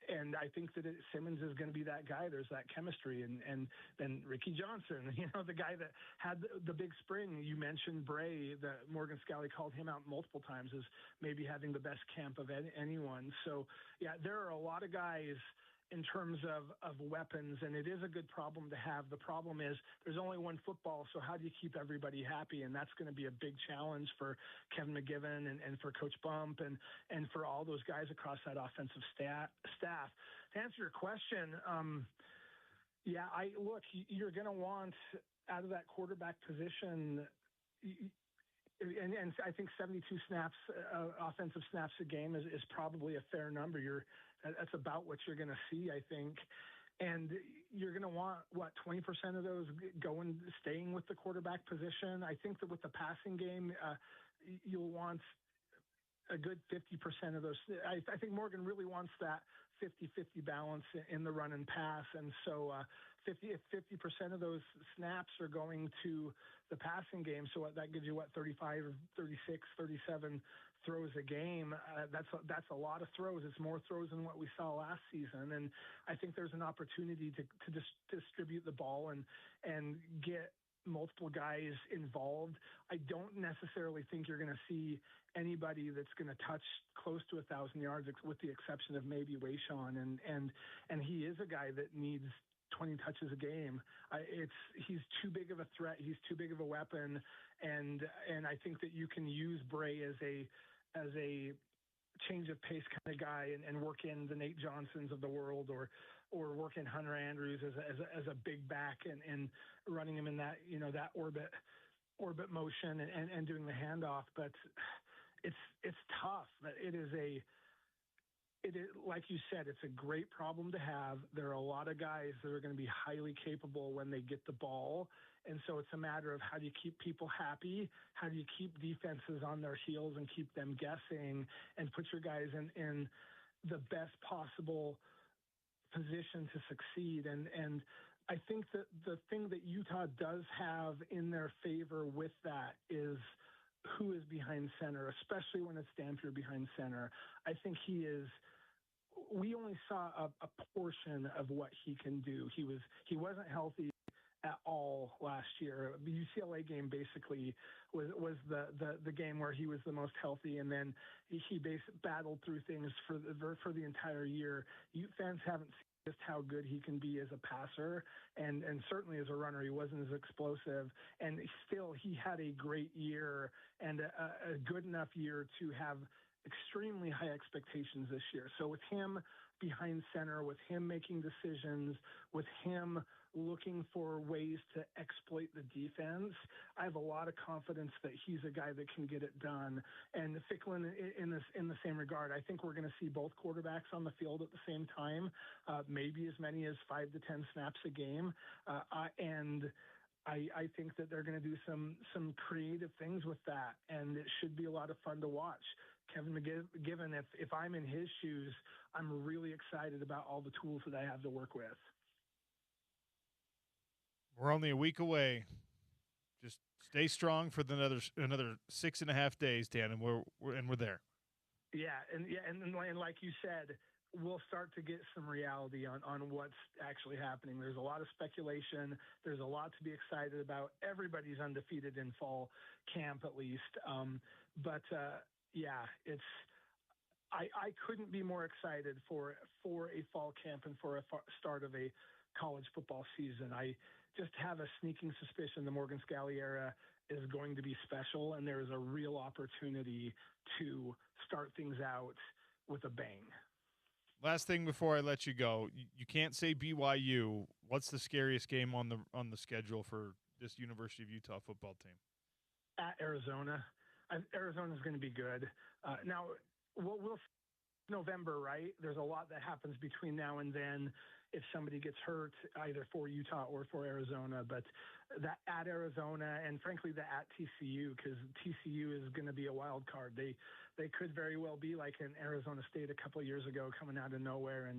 And I think that Simmons is going to be that guy. There's that chemistry. And then Ricky Johnson, the guy that had the big spring. You mentioned Bray, that Morgan Scalley called him out multiple times as maybe having the best camp of anyone. So, yeah, there are a lot of guys in terms of weapons, and it is a good problem to have. The problem is there's only one football, so how do you keep everybody happy? And that's going to be a big challenge for Kevin McGivern and for Coach Bump and for all those guys across that offensive staff. To answer your question, you're going to want out of that quarterback position, and I think 72 snaps, offensive snaps a game is probably a fair number. That's about what you're going to see, I think. And you're going to want, 20% of those staying with the quarterback position. I think that with the passing game, you'll want a good 50% of those. I think Morgan really wants that 50-50 balance in the run and pass. And so 50% of those snaps are going to the passing game. So that gives you 35, 36, 37 throws a game. That's a lot of throws. It's more throws than what we saw last season. And I think there's an opportunity to distribute the ball and get multiple guys involved. I don't necessarily think you're going to see anybody that's going to touch close to 1,000 yards, with the exception of maybe Wayshawn. And he is a guy that needs 20 touches a game. He's too big of a threat. He's too big of a weapon. And I think that you can use Bray as a change of pace kind of guy and work in the Nate Johnsons of the world, or work in Hunter Andrews as a big back and running him in that that orbit motion and doing the handoff. But it's tough. It is It is, like you said, it's a great problem to have. There are a lot of guys that are going to be highly capable when they get the ball. And so it's a matter of how do you keep people happy? How do you keep defenses on their heels and keep them guessing and put your guys in the best possible position to succeed? And I think that the thing that Utah does have in their favor with that is who is behind center, especially when it's Dampier behind center. I think he is. We only saw a portion of what he can do. He wasn't healthy at all last year. The UCLA game basically was the game where he was the most healthy, and then he battled through things for the entire year. Ute fans haven't seen just how good he can be as a passer, and certainly as a runner. He wasn't as explosive, and still he had a great year and a good enough year to have extremely high expectations this year. So with him behind center, with him making decisions, with him looking for ways to exploit the defense, I have a lot of confidence that he's a guy that can get it done. And Ficklin, in the same regard, I think we're going to see both quarterbacks on the field at the same time, maybe as many as 5 to 10 snaps a game. And I think that they're going to do some creative things with that, and it should be a lot of fun to watch. Kevin McGiven, if I'm in his shoes, I'm really excited about all the tools that I have to work with. We're only a week away. Just stay strong for another 6.5 days, Dan, and we're there. Yeah, and like you said, we'll start to get some reality on what's actually happening. There's a lot of speculation. There's a lot to be excited about. Everybody's undefeated in fall camp, at least. Yeah, I couldn't be more excited for a fall camp and for a start of a college football season. I just have a sneaking suspicion the Morgan Scalley era is going to be special, and there is a real opportunity to start things out with a bang. Last thing before I let you go, you can't say BYU. What's the scariest game on the schedule for this University of Utah football team? At Arizona. Arizona's going to be good. Now, we'll see November, right? There's a lot that happens between now and then if somebody gets hurt, either for Utah or for Arizona. But that at Arizona and, frankly, the at TCU, because TCU is going to be a wild card. They could very well be like an Arizona State a couple of years ago, coming out of nowhere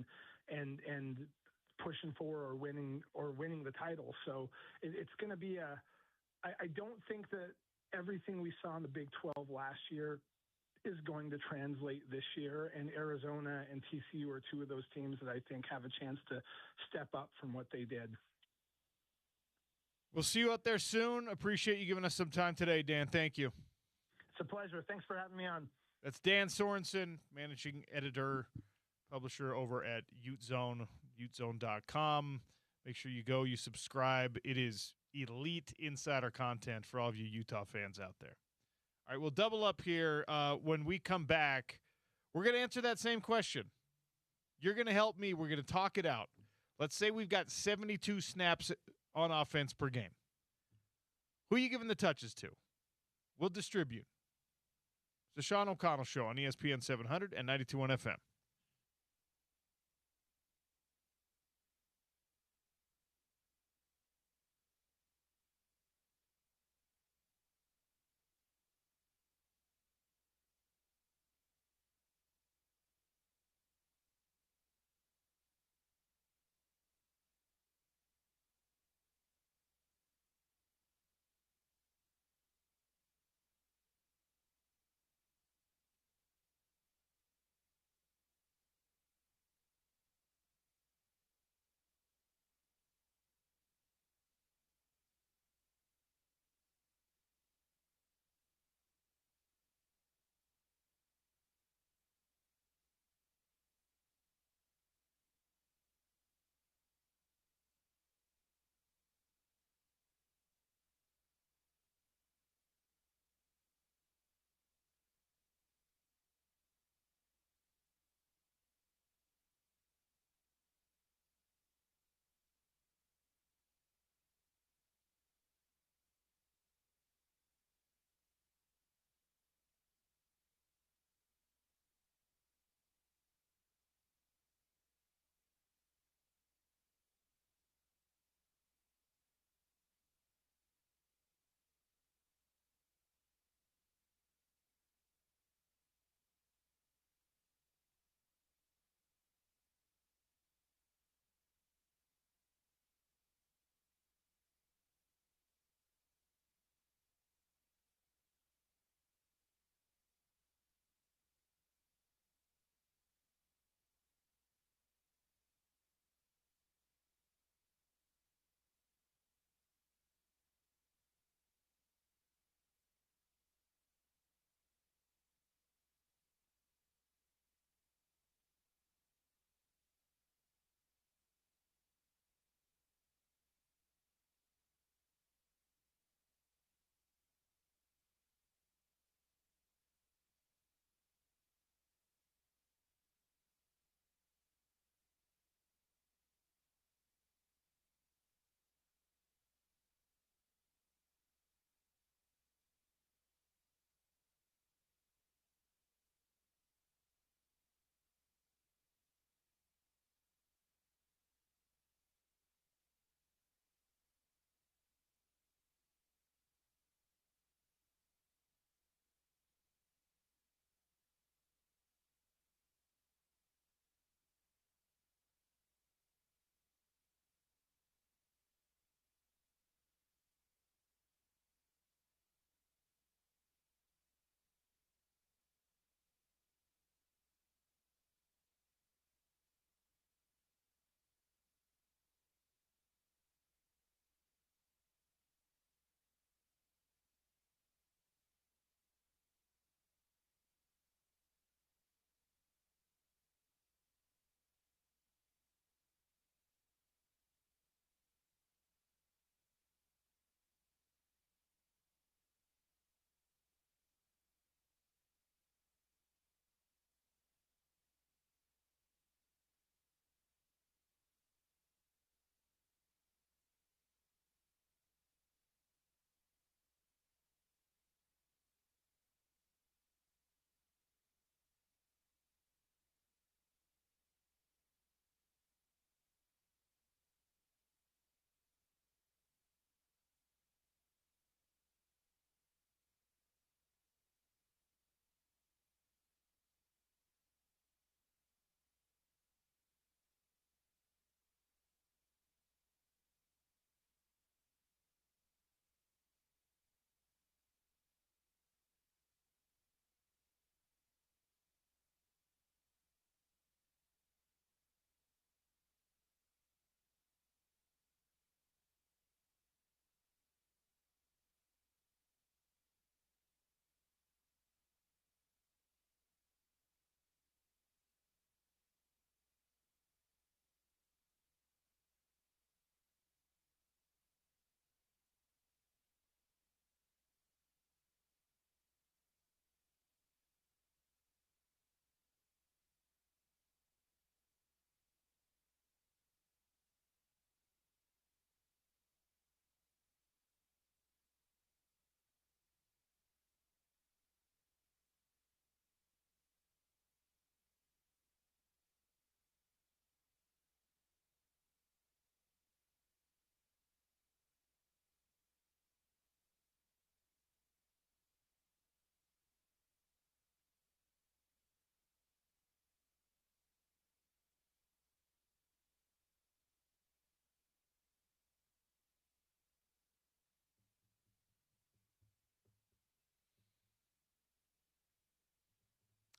and pushing for or winning the title. So it's going to be I don't think that everything we saw in the Big 12 last year is going to translate this year, and Arizona and TCU are two of those teams that I think have a chance to step up from what they did. We'll see you out there soon. Appreciate you giving us some time today, Dan. Thank you. It's a pleasure. Thanks for having me on. That's Dan Sorensen, managing editor, publisher over at UteZone, utezone.com. Make sure you go, you subscribe. It is elite insider content for all of you Utah fans out there. All right, we'll double up here. When we come back, we're going to answer that same question. You're going to help me. We're going to talk it out. Let's say we've got 72 snaps on offense per game. Who are you giving the touches to? We'll distribute. It's the Sean O'Connell Show on ESPN 700 and 92.1 FM.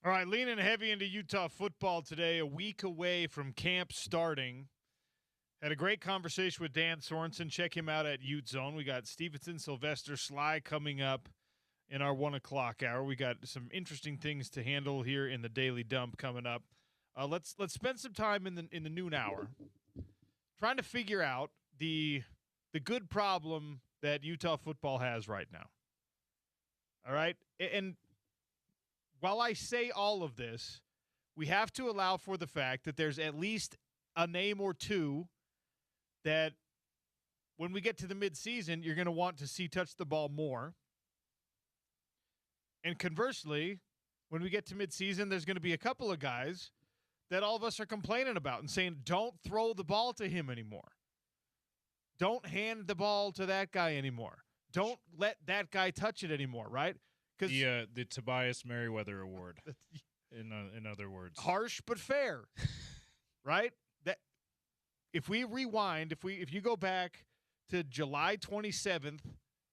All right, leaning heavy into Utah football today, a week away from camp starting. Had a great conversation with Dan Sorensen. Check him out at Ute Zone. We got Stevenson, Sylvester, Sly coming up in our 1 o'clock hour. We got some interesting things to handle here in the Daily Dump coming up. Let's spend some time in the noon hour trying to figure out the good problem that Utah football has right now. All right? And while I say all of this, we have to allow for the fact that there's at least a name or two that when we get to the midseason, you're going to want to see touch the ball more. And conversely, when we get to midseason, there's going to be a couple of guys that all of us are complaining about and saying, don't throw the ball to him anymore. Don't hand the ball to that guy anymore. Don't let that guy touch it anymore, right? The Tobias Merriweather Award, in other words. Harsh but fair, right? That if we rewind, if you go back to July 27th,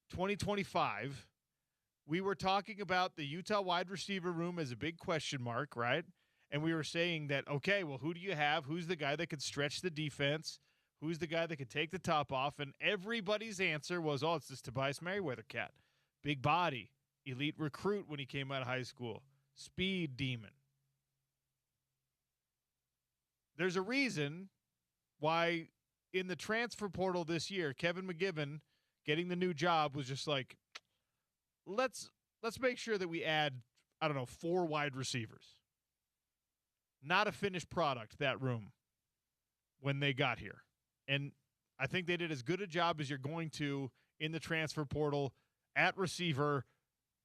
2025, we were talking about the Utah wide receiver room as a big question mark, right? And we were saying that, okay, well, who do you have? Who's the guy that could stretch the defense? Who's the guy that could take the top off? And everybody's answer was, oh, it's this Tobias Merriweather cat. Big body. Elite recruit when he came out of high school. Speed demon. There's a reason why in the transfer portal this year, Kevin McGibbon getting the new job was just like, let's make sure that we add, 4 wide receivers. Not a finished product, that room, when they got here. And I think they did as good a job as you're going to in the transfer portal at receiver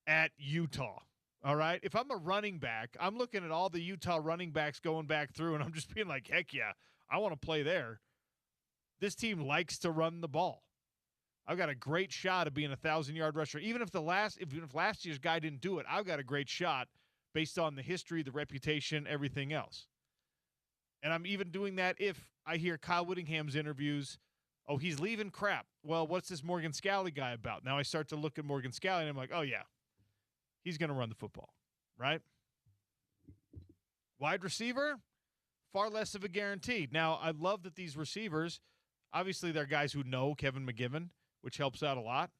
at Utah. All right? If I'm a running back, I'm looking at all the Utah running backs going back through, and I'm just being like, heck yeah, I want to play there. This team likes to run the ball. I've got a great shot of being a 1,000-yard rusher. Even if last year's guy didn't do it, I've got a great shot based on the history, the reputation, everything else. And I'm even doing that if I hear Kyle Whittingham's interviews. Oh, he's leaving crap. Well, what's this Morgan Scalley guy about? Now I start to look at Morgan Scalley, and I'm like, oh, yeah, he's going to run the football, right? Wide receiver, far less of a guarantee. Now, I love that these receivers, obviously they're guys who know Kevin McGibbon, which helps out a lot.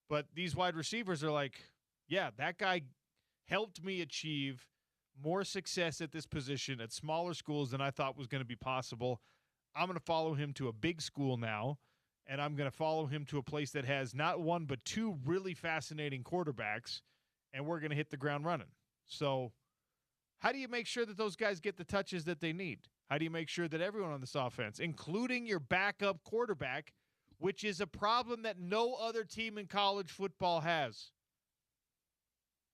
But these wide receivers are like, yeah, that guy helped me achieve more success at this position at smaller schools than I thought was going to be possible. I'm going to follow him to a big school now, and I'm going to follow him to a place that has not one but 2 really fascinating quarterbacks, and we're going to hit the ground running. So how do you make sure that those guys get the touches that they need? How do you make sure that everyone on this offense, including your backup quarterback, which is a problem that no other team in college football has?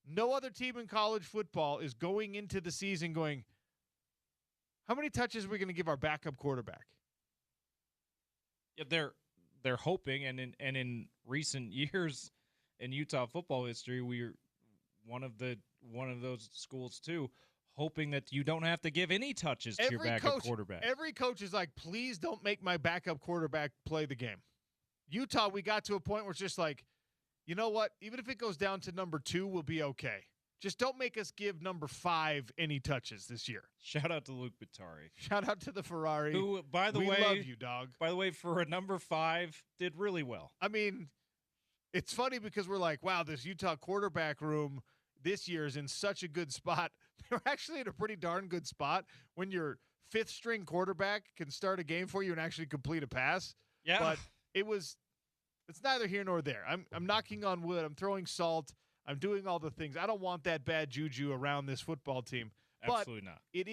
No other team in college football is going into the season going, how many touches are we going to give our backup quarterback? Yeah, they're hoping, and in recent years in Utah football history, we're one of those schools too, hoping that you don't have to give any touches to your backup quarterback. Every coach is like, please don't make my backup quarterback play the game. Utah, we got to a point where it's just like, you know what? Even if it goes down to number 2, we'll be okay. Just don't make us give number 5 any touches this year. Shout out to Luke Bittari. Shout out to the Ferrari. Who, by the way, we love you, dog. By the way, for a number 5, did really well. I mean, it's funny because we're like, wow, this Utah quarterback room this year is in such a good spot. They're actually in a pretty darn good spot when your 5th-string quarterback can start a game for you and actually complete a pass. Yeah. But it's neither here nor there. I'm knocking on wood. I'm throwing salt. I'm doing all the things. I don't want that bad juju around this football team. Absolutely not. It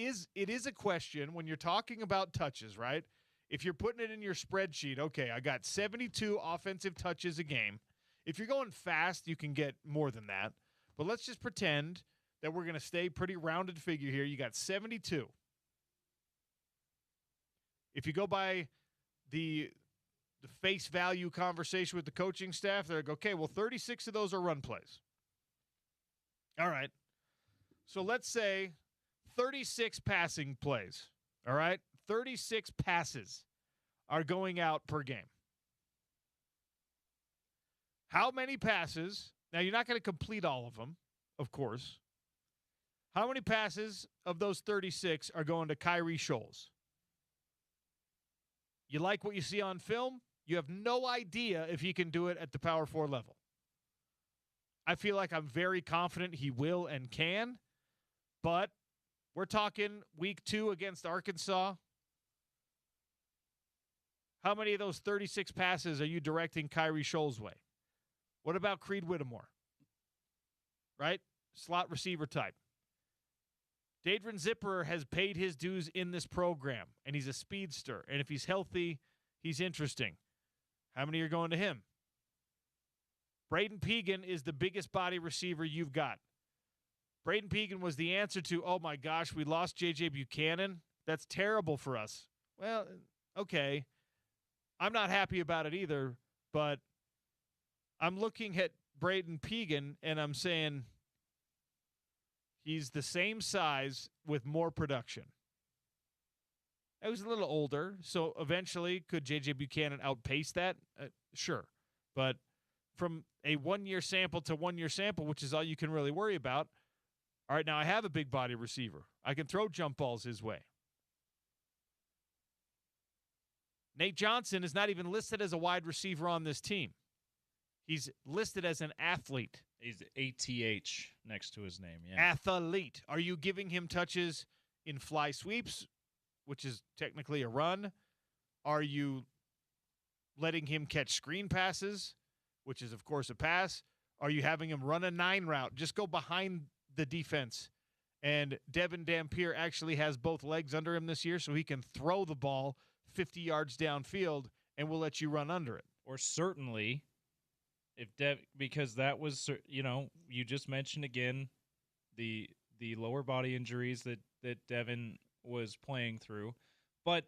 is a question when you're talking about touches, right? If you're putting it in your spreadsheet, okay, I got 72 offensive touches a game. If you're going fast, you can get more than that. But let's just pretend that we're going to stay pretty rounded figure here. You got 72. If you go by the face value conversation with the coaching staff, they're like, okay, well, 36 of those are run plays. All right. So let's say 36 passing plays. All right. 36 passes are going out per game. How many passes? Now, you're not going to complete all of them, of course. How many passes of those 36 are going to Kyrie Scholes? You like what you see on film? You have no idea if he can do it at the Power 4 level. I feel like I'm very confident he will and can, but we're talking week 2 against Arkansas. How many of those 36 passes are you directing Kyrie Scholes' way? What about Creed Whittemore? Right? Slot receiver type. Dadron Zipper has paid his dues in this program, and he's a speedster. And if he's healthy, he's interesting. How many are going to him? Braden Pegan is the biggest body receiver you've got. Braden Pegan was the answer to, oh my gosh, we lost J.J. Buchanan. That's terrible for us. Well, okay. I'm not happy about it either, but I'm looking at Braden Pegan, and I'm saying he's the same size with more production. I was a little older, so eventually could J.J. Buchanan outpace that? Sure. But from a one-year sample to one-year sample, which is all you can really worry about, all right, now I have a big body receiver. I can throw jump balls his way. Nate Johnson is not even listed as a wide receiver on this team. He's listed as an athlete. He's ATH next to his name, yeah. Athlete. Are you giving him touches in fly sweeps, which is technically a run? Are you letting him catch screen passes, which is, of course, a pass? Are you having him run a 9 route? Just go behind the defense. And Devin Dampier actually has both legs under him this year, so he can throw the ball 50 yards downfield, and we'll let you run under it. Or certainly, because that was, you just mentioned again the lower body injuries that Devin was playing through, but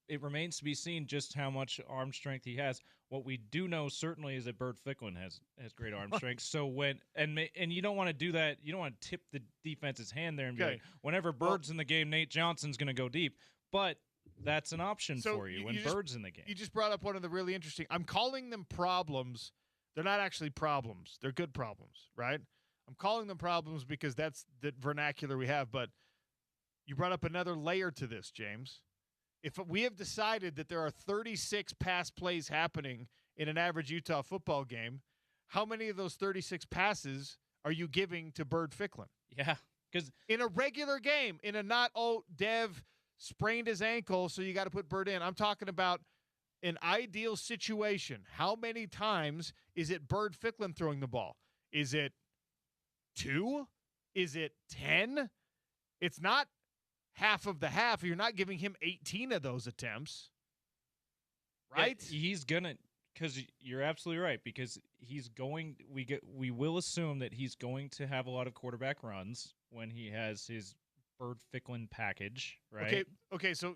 it remains to be seen just how much arm strength he has. What we do know certainly is that Bert Ficklin has great arm strength. So and you don't want to do that. You don't want to tip the defense's hand there and be like, whenever Bird's in the game, Nate Johnson's going to go deep. But that's an option for you when Bird's in the game. You just brought up one of the really interesting. I'm calling them problems. They're not actually problems. They're good problems, right? I'm calling them problems because that's the vernacular we have. But you brought up another layer to this, James. If we have decided that there are 36 pass plays happening in an average Utah football game, how many of those 36 passes are you giving to Bird Ficklin? Yeah, because in a regular game, in a not, Dev sprained his ankle, so you got to put Bird in. I'm talking about an ideal situation. How many times is it Bird Ficklin throwing the ball? Is it 2? Is it 10? It's not half of the half. You're not giving him 18 of those attempts, right? Yeah, he's gonna, because you're absolutely right, because we will assume that he's going to have a lot of quarterback runs when he has his Bird Ficklin package, right? Okay. So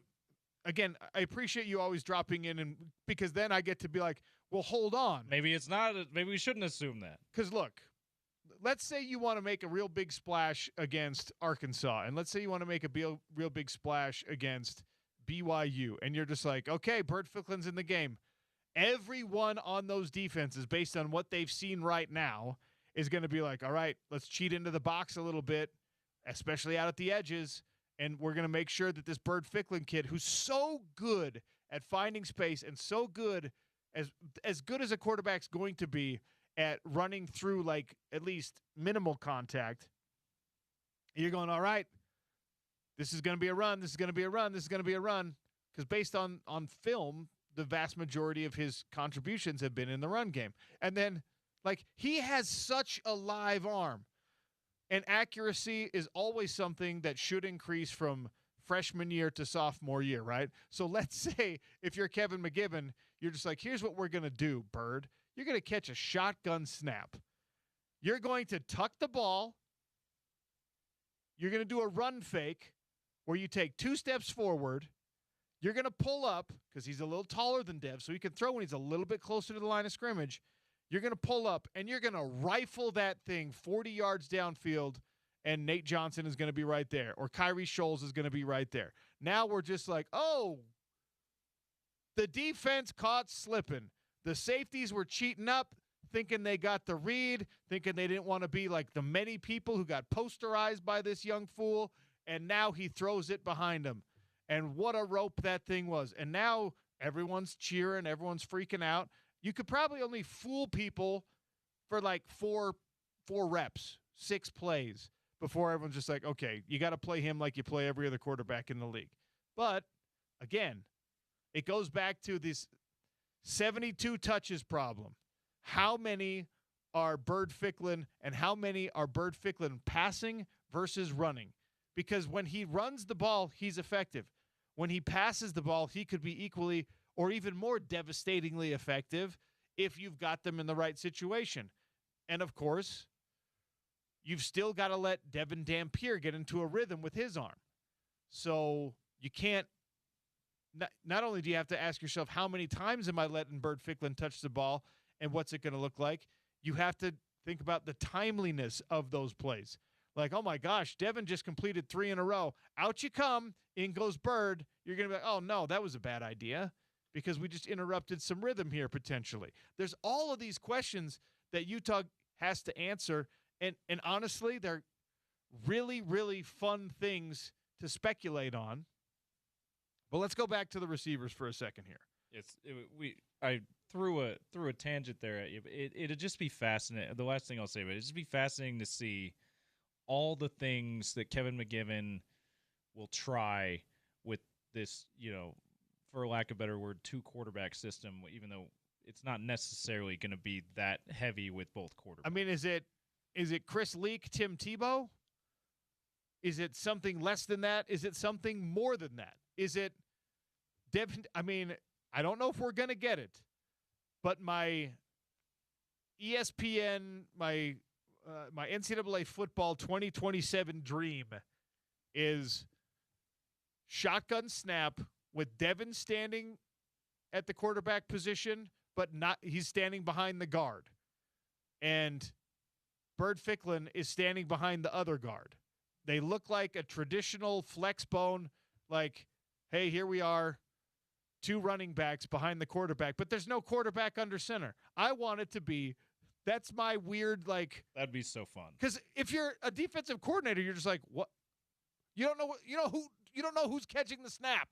again, I appreciate you always dropping in, and because then I get to be like, well, hold on. Maybe it's not. Maybe we shouldn't assume that. Because look, let's say you want to make a real big splash against Arkansas, and let's say you want to make a real big splash against BYU, and you're just like, okay, Bird Ficklin's in the game. Everyone on those defenses, based on what they've seen right now, is going to be like, all right, let's cheat into the box a little bit, especially out at the edges, and we're going to make sure that this Bird Ficklin kid, who's so good at finding space and so good as good as a quarterback's going to be at running through, like, at least minimal contact, you're going, all right, this is going to be a run, this is going to be a run, this is going to be a run, because based on film, the vast majority of his contributions have been in the run game. And then, like, he has such a live arm, and accuracy is always something that should increase from freshman year to sophomore year, right? So let's say if you're Kevin McGibbon, you're just like, here's what we're going to do, Bird. You're going to catch a shotgun snap. You're going to tuck the ball. You're going to do a run fake where you take 2 steps forward. You're going to pull up because he's a little taller than Dev, so he can throw when he's a little bit closer to the line of scrimmage. You're going to pull up, and you're going to rifle that thing 40 yards downfield, and Nate Johnson is going to be right there, or Kyrie Scholes is going to be right there. Now we're just like, oh, the defense caught slipping. The safeties were cheating up. thinking they got the read, thinking they didn't want to be like the many people who got posterized by this young fool, and now he throws it behind him. And what a rope that thing was. And now everyone's cheering, everyone's freaking out. You could probably only fool people for like four reps, 6 plays before everyone's just like, okay, you got to play him like you play every other quarterback in the league. But, again, it goes back to this 72 touches problem. How many are Bird Ficklin and how many are Bird Ficklin passing versus running? Because when he runs the ball, he's effective. When he passes the ball, he could be equally or even more devastatingly effective if you've got them in the right situation. And, of course, you've still got to let Devin Dampier get into a rhythm with his arm. So you can't not only do you have to ask yourself, how many times am I letting Bird Ficklin touch the ball and what's it going to look like? You have to think about the timeliness of those plays. Like, oh, my gosh, Devin just completed 3 in a row. Out you come. In goes Bird. You're going to be like, oh, no, that was a bad idea because we just interrupted some rhythm here potentially. There's all of these questions that Utah has to answer, and honestly, they're really, really fun things to speculate on. But let's go back to the receivers for a second here. I threw a tangent there at you, but it'd just be fascinating. The last thing I'll say, but it'd just be fascinating to see all the things that Kevin McGivern will try with this, for lack of a better word, 2-quarterback system, even though it's not necessarily going to be that heavy with both quarterbacks. I mean, is it Chris Leak, Tim Tebow? Is it something less than that? Is it something more than that? Is it Devin? I mean, I don't know if we're going to get it, but my ESPN, my NCAA football 2027 dream is shotgun snap with Devin standing at the quarterback position, but he's standing behind the guard. And Bird Ficklin is standing behind the other guard. They look like a traditional flex bone, like, hey, here we are, 2 running backs behind the quarterback, but there's no quarterback under center. I want it to be, that's my weird, like. That'd be so fun. Because if you're a defensive coordinator, you're just like, what? You don't know who's catching the snap.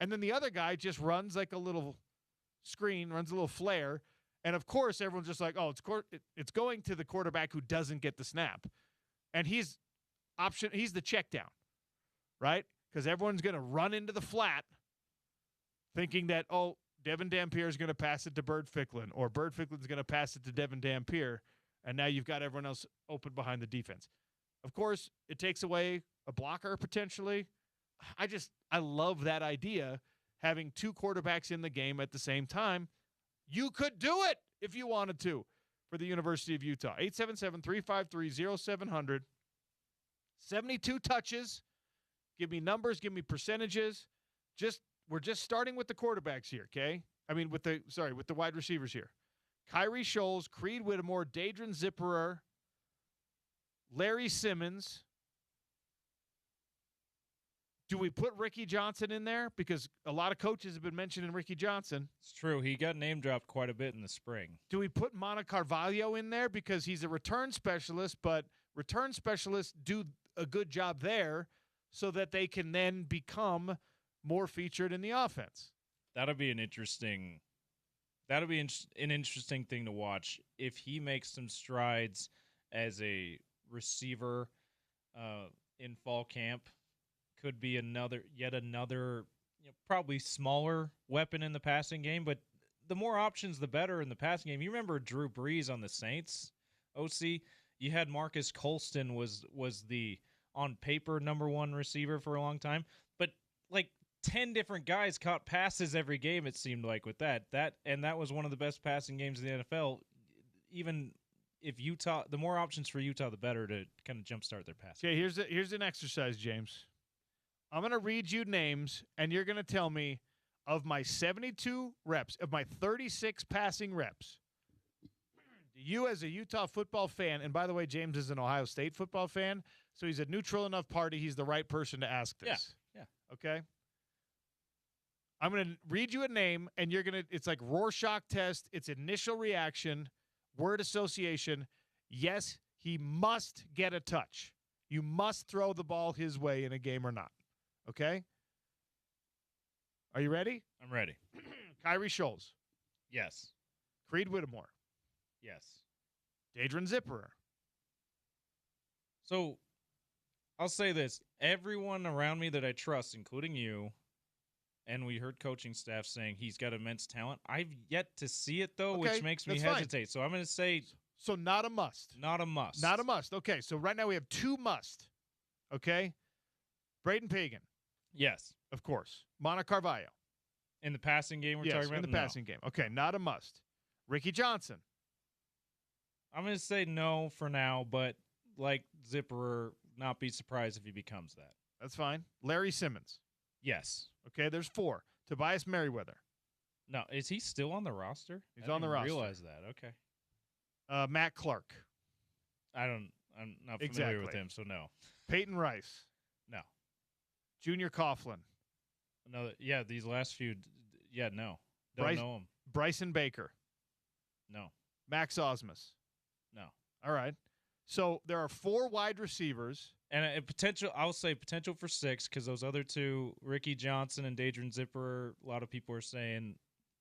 And then the other guy just runs like a little screen, runs a little flare. And, of course, everyone's just like, oh, it's going to the quarterback who doesn't get the snap. And he's the check down, right? Because everyone's going to run into the flat thinking that, oh, Devin Dampier is going to pass it to Bird Ficklin, or Bird Ficklin's going to pass it to Devin Dampier, and now you've got everyone else open behind the defense. Of course, it takes away a blocker potentially. I love that idea, having 2 quarterbacks in the game at the same time. You could do it if you wanted to for the University of Utah. 877-353-0700. 72 touches. Give me numbers. Give me percentages. We're just starting with the quarterbacks here, okay? I mean, with the wide receivers here. Kyrie Scholes, Creed Whittemore, Dadron Zipperer, Larry Simmons. Do we put Ricky Johnson in there? Because a lot of coaches have been mentioning Ricky Johnson. It's true. He got name dropped quite a bit in the spring. Do we put Mana Carvalho in there? Because he's a return specialist, but return specialists do a good job there so that they can then become more featured in the offense. That'll be an interesting thing to watch if he makes some strides as a receiver in fall camp. Could be yet another probably smaller weapon in the passing game, but the more options, the better in the passing game. You remember Drew Brees on the Saints, OC? You had Marcus Colston was the on paper number 1 receiver for a long time, but like 10 different guys caught passes every game, it seemed like, with that was one of the best passing games in the NFL. Even if Utah, the more options for Utah, the better to kind of jumpstart their passing. Okay, here's an exercise, James. I'm going to read you names, and you're going to tell me, of my 72 reps, of my 36 passing reps, do you as a Utah football fan, and by the way, James is an Ohio State football fan, so he's a neutral enough party, he's the right person to ask this. Yeah. Okay? I'm going to read you a name, and it's like Rorschach test. It's initial reaction. word association, yes, he must get a touch. You must throw the ball his way in a game or not. Okay? Are you ready? I'm ready. Kyrie Scholes. Yes. Creed Whittemore. Yes. Dadron Zipperer. So I'll say this. Everyone around me that I trust, including you, and we heard coaching staff saying he's got immense talent. I've yet to see it, though, Okay, which makes me that's fine. hesitate. So I'm going to say So not a must. not a must. Not a must. Okay, so right now we have 2 must. Okay? Braden Pagan, Yes. of course. Mana Carvalho. In the passing game we're Yes, talking about? in the No. passing game. Okay, not a must. Ricky Johnson. I'm going to say no for now, but like Zipperer, not be surprised if he becomes that. That's fine. Larry Simmons. Yes. Okay, there's 4. Tobias Merriweather. No, is he still on the roster? He's I on the didn't roster. realize that. Okay. Matt Clark. I'm not familiar Exactly. with him, so no. Peyton Rice. No. Junior Coughlin. No, yeah, these last few, no. Don't Bryce- know him. Bryson Baker. No. Max Osmus. No. All right. So there are 4 wide receivers. And I'll say potential for 6 because those other 2, Ricky Johnson and Dadron Zipperer, a lot of people are saying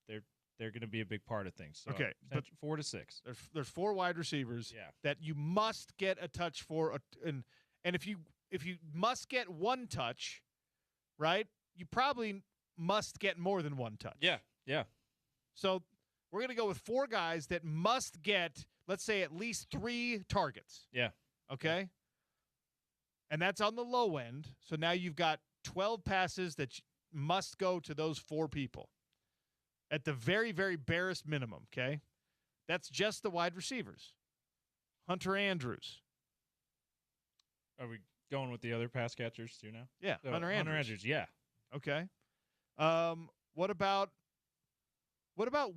they're going to be a big part of things. So Okay, but 4 to 6. There's 4 wide receivers Yeah. that you must get a touch for, and if you must get 1 touch, right? You probably must get more than 1 touch. Yeah. So we're going to go with 4 guys that must get, let's say, at least 3 targets. Yeah. Okay? And that's on the low end. So now you've got 12 passes that must go to those 4 people at the very, very barest minimum, okay? That's just the wide receivers. Hunter Andrews. Are we going with the other pass catchers too now? Yeah, So, Hunter Andrews. yeah. Okay. What about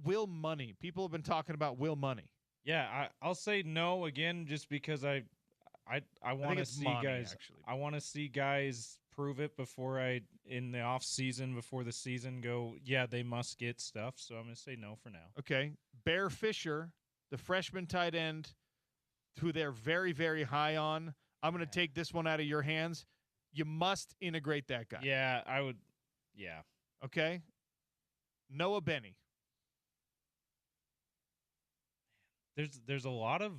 Will Money? People have been talking about Will Money. Yeah, I'll say no again just because I want to it's see Monty, guys. actually. I want to see guys prove it before in the off season before the season go. Yeah, they must get stuff. So I'm gonna say no for now. Okay. Bear Fisher, the freshman tight end, who they're very, very high on. I'm going to take this one out of your hands. You must integrate that guy. Yeah, I would. Yeah. Okay. Noah Benny. There's a lot of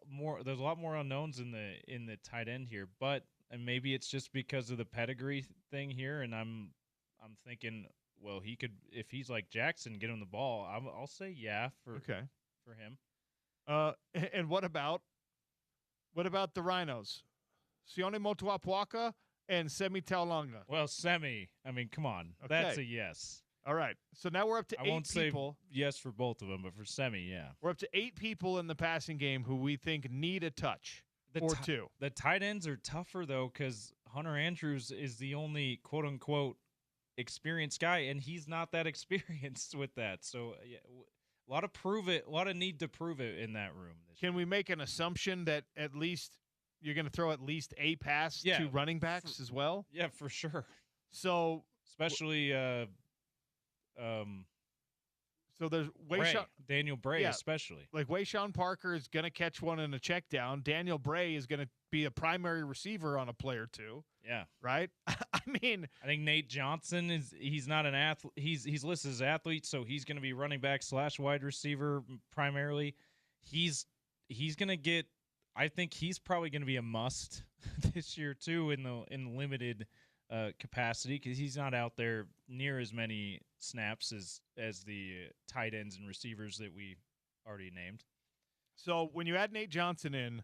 more. There's a lot more unknowns in the tight end here, but and maybe it's just because of the pedigree thing here, and I'm thinking, well, he could if he's like Jackson, get him the ball. I'll say yeah for him. And what about the Rhinos? Sione Motuapuaka and Semi Taulanga. Well, Semi. I mean, come on, that's a yes. All right. So now we're up to I 8 won't people. say yes for both of them, but for Semi, yeah. We're up to 8 people in the passing game who we think need a touch or 2. The tight ends are tougher, though, because Hunter Andrews is the only quote-unquote experienced guy, and he's not that experienced with that. So yeah, a lot of need to prove it in that room. Can we make an assumption that at least you're going to throw at least a pass to running backs as well? Yeah, for sure. So especially so there's Daniel Bray, especially. Like Wayshawn Parker is going to catch one in a check down. Daniel Bray is going to be a primary receiver on a play or 2. Yeah. Right? I mean, I think Nate Johnson he's not an athlete. He's listed as athlete, so he's going to be running back / wide receiver primarily. He's going to get. I think he's probably going to be a must this year too in the limited capacity because he's not out there near as many snaps as the tight ends and receivers that we already named. So when you add Nate Johnson in,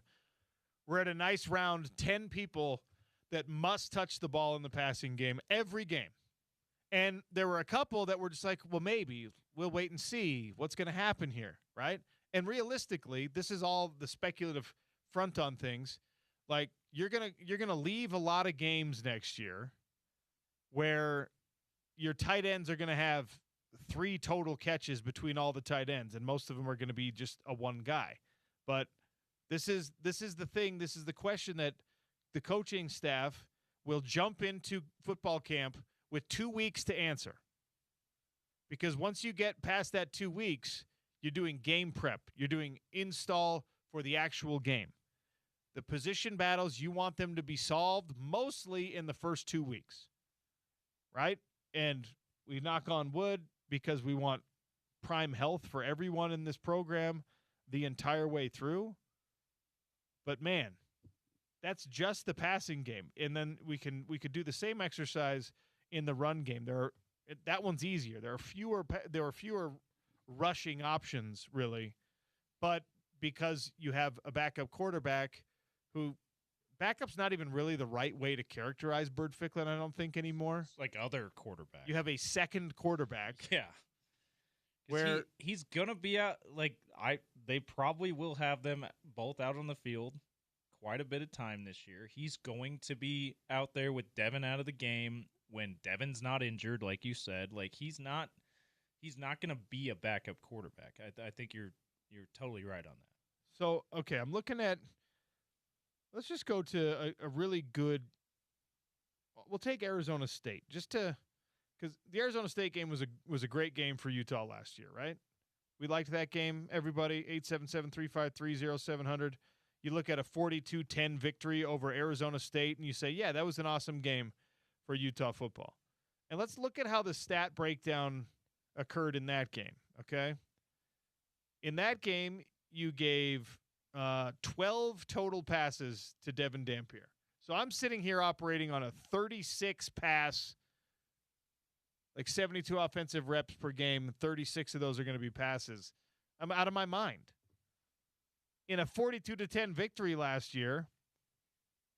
we're at a nice round 10 people that must touch the ball in the passing game every game. And there were a couple that were just like, well, maybe we'll wait and see what's going to happen here, right? And realistically, this is all the speculative front on things. Like you're gonna leave a lot of games next year where your tight ends are going to have 3 total catches between all the tight ends, and most of them are going to be just a one guy. But this is the thing. This is the question that the coaching staff will jump into football camp with 2 weeks to answer. Because once you get past that 2 weeks, You're doing game prep. You're doing install for the actual game. The position battles, you want them to be solved mostly in the first 2 weeks, right? And we knock on wood because we want prime health for everyone in this program the entire way through. But, man, that's just the passing game. And then we could do the same exercise in the run game. That one's easier. There are fewer rushing options, really. But because you have a backup quarterback who backup's not even really the right way to characterize Bird Ficklin, I don't think, anymore. It's like other quarterbacks. You have a second quarterback. Yeah. Where he's going to be out, they probably will have them both out on the field quite a bit of time this year. He's going to be out there with Devin out of the game when Devin's not injured, like you said. Like, he's not going to be a backup quarterback. I think you're totally right on that. So, okay, I'm looking at – let's just go to a really good – we'll take Arizona State just to – because the Arizona State game was a great game for Utah last year, right? We liked that game, everybody. 877-353-0700. You look at a 42-10 victory over Arizona State, and you say, yeah, that was an awesome game for Utah football. And let's look at how the stat breakdown occurred in that game, okay? In that game, you gave 12 total passes to Devin Dampier. So I'm sitting here operating on a 36-pass, like 72 offensive reps per game. 36 of those are going to be passes. I'm out of my mind. In a 42-10 victory last year,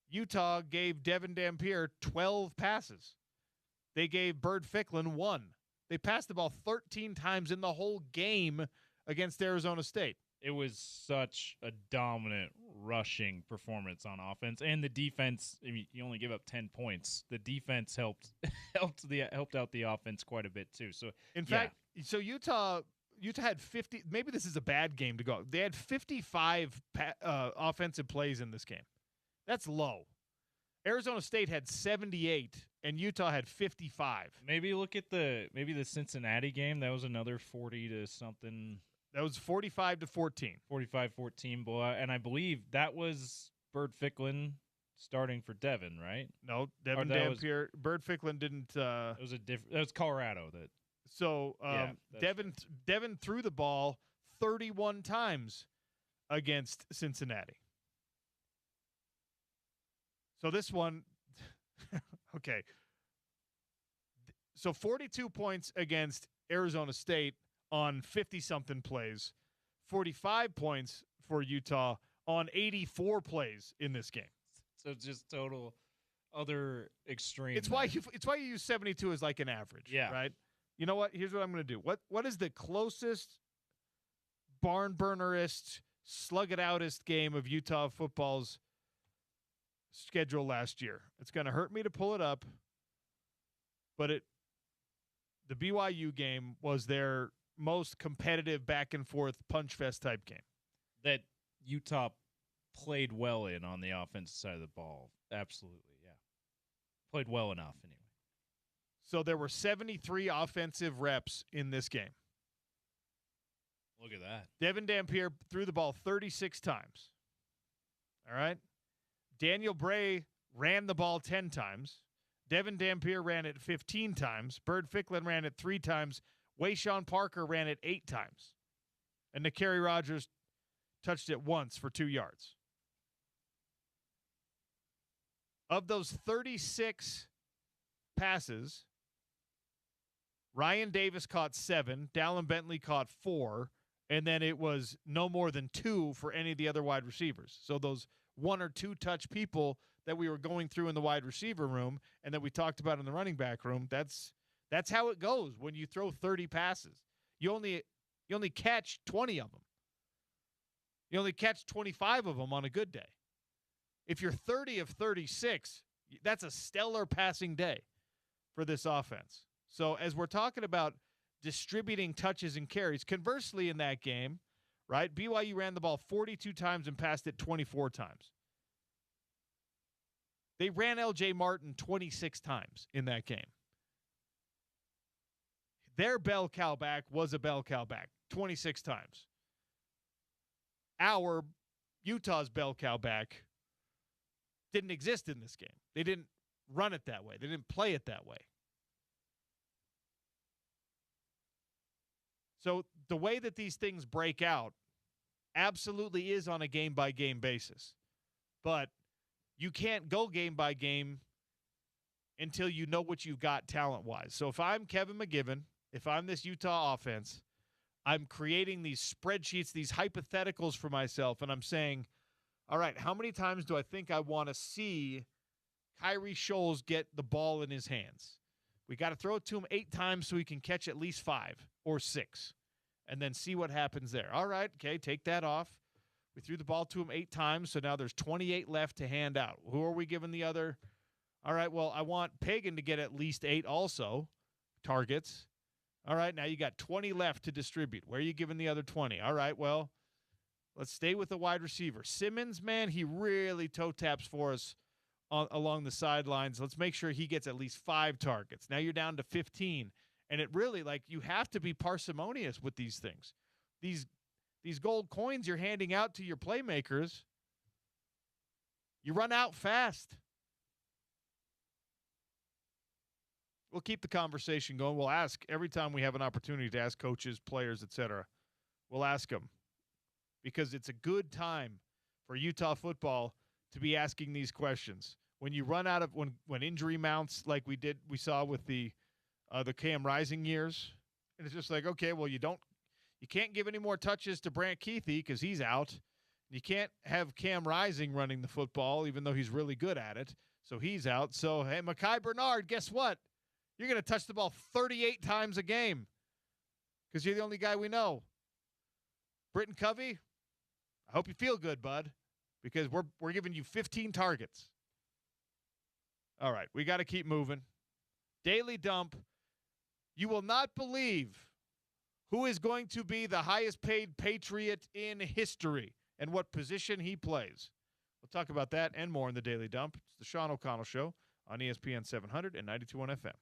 Utah gave Devin Dampier 12 passes. They gave Bird Ficklin 1. They passed the ball 13 times in the whole game against Arizona State. It was such a dominant rushing performance on offense, and the defense. I mean, you only give up 10 points. The defense helped out the offense quite a bit too. So in fact, so Utah had 50. Maybe this is a bad game to go. They had 55 offensive plays in this game. That's low. Arizona State had 78, and Utah had 55. Maybe look at the Cincinnati game. That was another 40 to something. That was 45-14. 45-14, boy. And I believe that was Bird Ficklin starting for Devin, right? No, Devin Dampier. Bird Ficklin didn't. That was Colorado. So Devin threw the ball 31 times against Cincinnati. So this one, okay. So 42 points against Arizona State on 50-something plays, 45 points for Utah on 84 plays in this game. So just total other extreme. It's why you use 72 as like an average, right? You know what? Here's what I'm going to do. What is the closest barn burnerist, slug it outest game of Utah football's schedule last year? It's going to hurt me to pull it up, but the BYU game was their most competitive back and forth punch fest type game that Utah played well in on the offensive side of the ball. Absolutely, yeah. Played well enough anyway. So there were 73 offensive reps in this game. Look at that. Devin Dampier threw the ball 36 times. All right? Daniel Bray ran the ball 10 times. Devin Dampier ran it 15 times. Bird Ficklin ran it 3 times. Wayshawn Parker ran it 8 times. And Nakari Rogers touched it once for 2 yards. Of those 36 passes, Ryan Davis caught 7, Dallin Bentley caught 4, and then it was no more than 2 for any of the other wide receivers. So those 1 or 2 touch people that we were going through in the wide receiver room and that we talked about in the running back room, that's how it goes when you throw 30 passes. You only catch 20 of them. You only catch 25 of them on a good day. If you're 30 of 36, that's a stellar passing day for this offense. So as we're talking about distributing touches and carries, conversely in that game, right, BYU ran the ball 42 times and passed it 24 times. They ran L.J. Martin 26 times in that game. Their bell cow back was a bell cow back. 26 times. Our Utah's bell cow back didn't exist in this game. They didn't run it that way. They didn't play it that way. So the way that these things break out absolutely is on a game-by-game basis. But you can't go game by game until you know what you've got talent-wise. So if I'm Kevin McGibbon, if I'm this Utah offense, I'm creating these spreadsheets, these hypotheticals for myself, and I'm saying, all right, how many times do I think I want to see Kyrie Scholes get the ball in his hands? We got to throw it to him 8 times so he can catch at least 5 or 6, and then see what happens there. All right, okay, take that off. We threw the ball to him 8 times, so now there's 28 left to hand out. Who are we giving the other? All right, well, I want Pagan to get at least 8 also targets. All right, now you got 20 left to distribute. Where are you giving the other 20? All right, well, let's stay with the wide receiver. Simmons, man, he really toe taps for us along the sidelines. Let's make sure he gets at least 5 targets. Now you're down to 15. And it really, like, you have to be parsimonious with these things. These gold coins you're handing out to your playmakers, you run out fast. We'll keep the conversation going. We'll ask every time we have an opportunity to ask coaches, players, etc. We'll ask them, because it's a good time for Utah football to be asking these questions. When you run out of when injury mounts, like we saw with the Cam Rising years, and it's just like, okay, well, you can't give any more touches to Brant Keithy because he's out. You can't have Cam Rising running the football, even though he's really good at it. So he's out. So, hey, Mekhi Bernard, guess what? You're going to touch the ball 38 times a game because you're the only guy we know. Britton Covey, I hope you feel good, bud, because we're giving you 15 targets. All right, we got to keep moving. Daily Dump. You will not believe who is going to be the highest paid Patriot in history and what position he plays. We'll talk about that and more in the Daily Dump. It's the Sean O'Connell Show on ESPN 700 and 92.1 FM.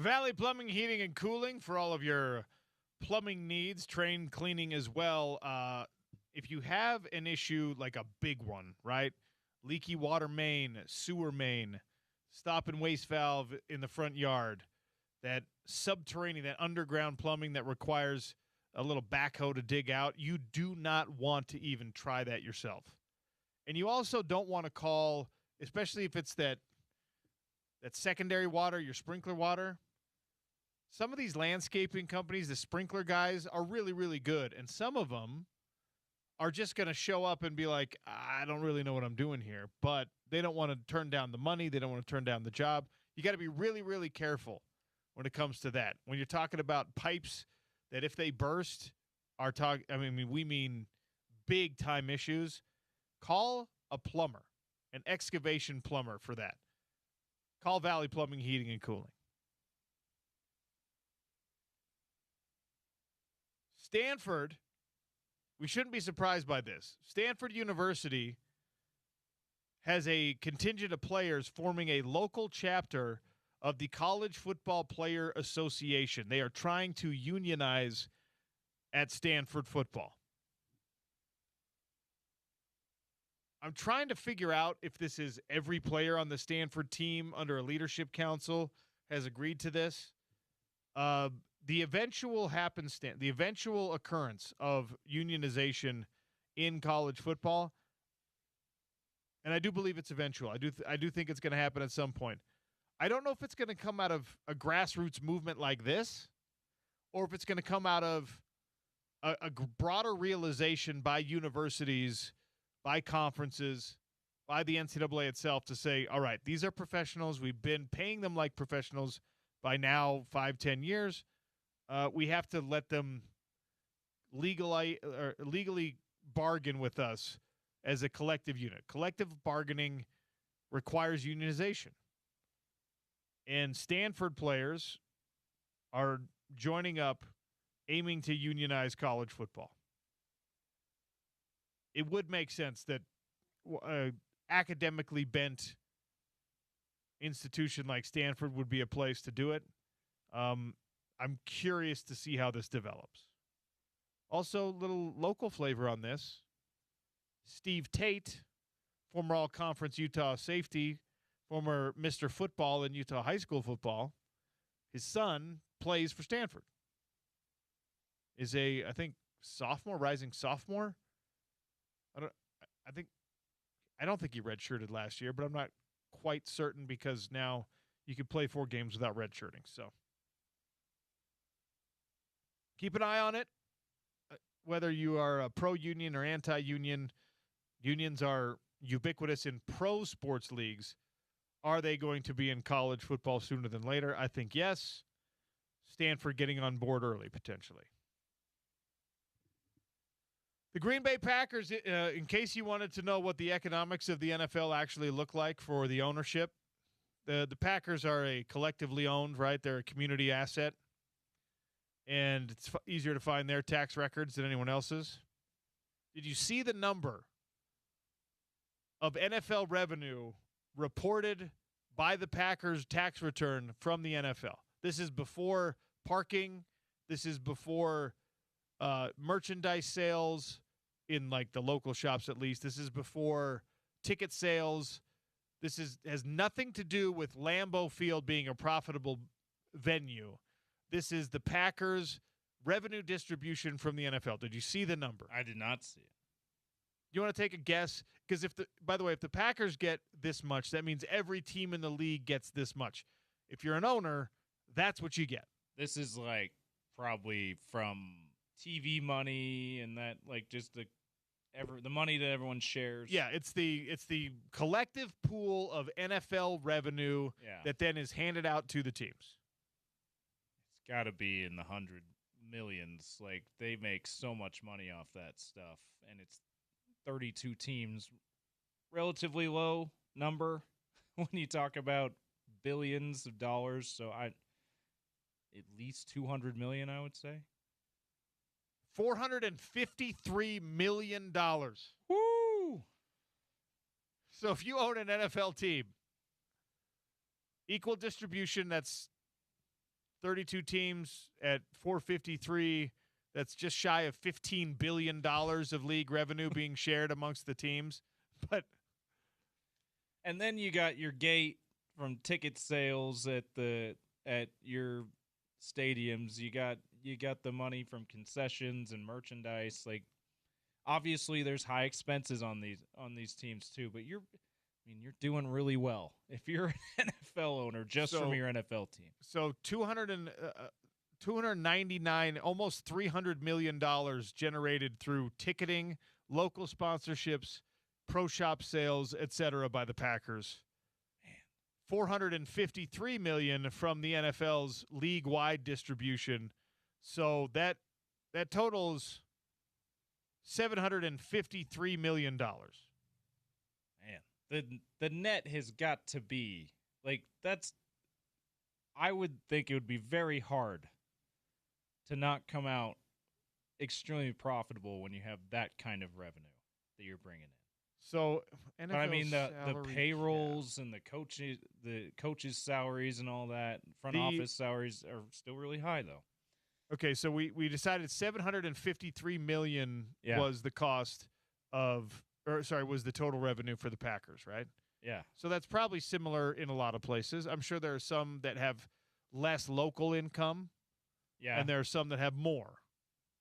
Valley Plumbing, Heating, and Cooling for all of your plumbing needs, train cleaning as well. If you have an issue like a big one, right? Leaky water main, sewer main, stop and waste valve in the front yard, that subterranean, that underground plumbing that requires a little backhoe to dig out, you do not want to even try that yourself. And you also don't want to call, especially if it's that secondary water, your sprinkler water. Some of these landscaping companies, the sprinkler guys, are really, really good. And some of them are just going to show up and be like, I don't really know what I'm doing here. But they don't want to turn down the money. They don't want to turn down the job. You got to be really, really careful when it comes to that. When you're talking about pipes that if they burst, we mean big time issues, call a plumber, an excavation plumber for that. Call Valley Plumbing, Heating, and Cooling. Stanford, we shouldn't be surprised by this. Stanford University has a contingent of players forming a local chapter of the College Football Player Association. They are trying to unionize at Stanford football. I'm trying to figure out if this is every player on the Stanford team under a leadership council has agreed to this. The eventual occurrence of unionization in college football, and I do believe it's eventual. I do think it's going to happen at some point. I don't know if it's going to come out of a grassroots movement like this, or if it's going to come out of a broader realization by universities, by conferences, by the NCAA itself to say, all right, these are professionals. We've been paying them like professionals by now 5-10 years. We have to let them legally bargain with us as a collective unit. Collective bargaining requires unionization. And Stanford players are joining up, aiming to unionize college football. It would make sense that an academically bent institution like Stanford would be a place to do it. I'm curious to see how this develops. Also, a little local flavor on this. Steve Tate, former all-conference Utah safety, former Mr. Football in Utah high school football, his son plays for Stanford. Is I think, rising sophomore. I don't think he redshirted last year, but I'm not quite certain because now you can play 4 games without redshirting. So keep an eye on it. Whether you are a pro-union or anti-union, unions are ubiquitous in pro sports leagues. Are they going to be in college football sooner than later? I think yes. Stanford getting on board early, potentially. The Green Bay Packers, in case you wanted to know what the economics of the NFL actually look like for the ownership, the Packers are a collectively owned, right? They're a community asset. And it's easier to find their tax records than anyone else's. Did you see the number of NFL revenue reported by the Packers' tax return from the NFL? This is before parking. This is before merchandise sales in like the local shops, at least. This is before ticket sales. This has nothing to do with Lambeau Field being a profitable venue. This is the Packers' revenue distribution from the NFL. Did you see the number? I did not see it. You want to take a guess? Because if the Packers get this much, that means every team in the league gets this much. If you're an owner, that's what you get. This is like probably from TV money and that, like, just the money that everyone shares. Yeah, it's the collective pool of NFL revenue that then is handed out to the teams. It's got to be in the hundred millions. Like, they make so much money off that stuff, and it's 32 teams. Relatively low number when you talk about billions of dollars. So at least 200 million, I would say. $453 million. Woo! So if you own an NFL team, equal distribution, that's 32 teams at 453. That's just shy of $15 billion of league revenue being shared amongst the teams. And then you got your gate from ticket sales at your stadiums. You got the money from concessions and merchandise. Like, obviously there's high expenses on these teams too, but you're doing really well if you're an NFL owner from your NFL team. So 299, almost $300 million generated through ticketing, local sponsorships, pro shop sales, etc. by the Packers. Man. $453 million from the NFL's league-wide distribution. So that totals $753 million. Man, the net has got to be like I would think it would be very hard to not come out extremely profitable when you have that kind of revenue that you're bringing in. So, but I mean the payrolls and the coaches' salaries and all that, front office salaries are still really high though. Okay, so we decided $753 million was the cost was the total revenue for the Packers, right? Yeah. So that's probably similar in a lot of places. I'm sure there are some that have less local income. Yeah. And there are some that have more.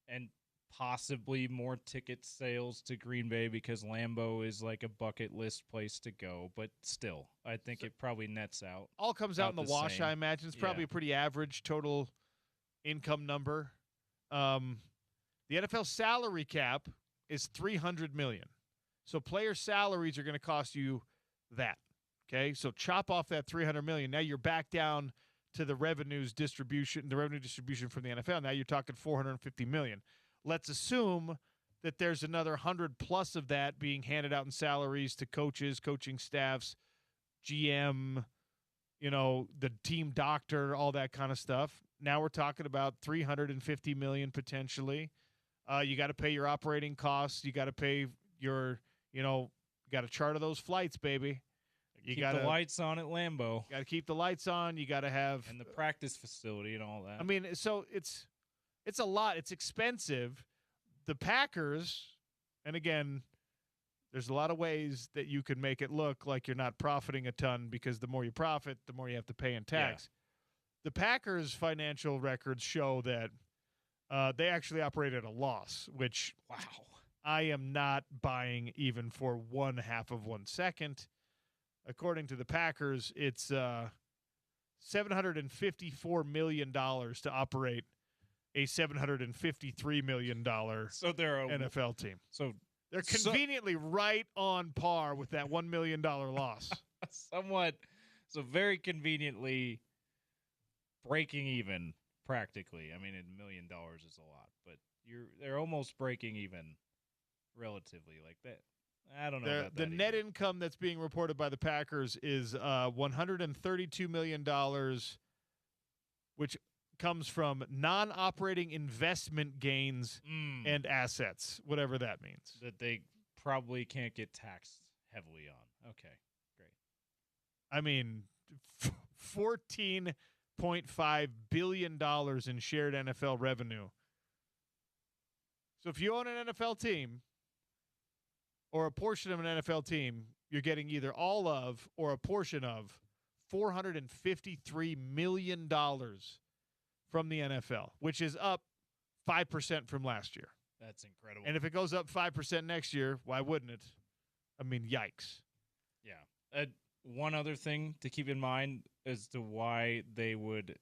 And possibly more ticket sales to Green Bay because Lambeau is like a bucket list place to go. But still, I think it probably nets out. All comes out in the wash, same. I imagine. It's probably a pretty average total income number. The NFL salary cap is $300 million. So player salaries are going to cost you that. Okay? So chop off that $300 million. Now you're back down to the revenue distribution from the NFL. Now you're talking $450 million. Let's assume that there's another 100 plus of that being handed out in salaries to coaches, coaching staffs, GM, the team doctor, all that kind of stuff. Now we're talking about $350 million potentially. You got to pay your operating costs. You got to pay your, you got to charter those flights, baby. You got the lights on at Lambeau. Got to keep the lights on. You got to have and the practice facility and all that. I mean, so it's a lot. It's expensive. The Packers, and again, there's a lot of ways that you can make it look like you're not profiting a ton because the more you profit, the more you have to pay in tax. Yeah. The Packers' financial records show that they actually operate at a loss, which I am not buying even for 1/2 of 1 second. According to the Packers, it's $754 million to operate a $753 million NFL team. So they're conveniently right on par with that $1 million loss. Somewhat. So very conveniently breaking even practically. I mean, $1 million is a lot, but they're almost breaking even relatively like that. I don't know about that. The net income that's being reported by the Packers is $132 million, which comes from non-operating investment gains and assets, whatever that means. That they probably can't get taxed heavily on. Okay, great. I mean, $14.5 billion in shared NFL revenue. So if you own an NFL team, or a portion of an NFL team, you're getting either all of or a portion of $453 million from the NFL, which is up 5% from last year. That's incredible. And if it goes up 5% next year, why wouldn't it? I mean, yikes. Yeah. One other thing to keep in mind as to why they would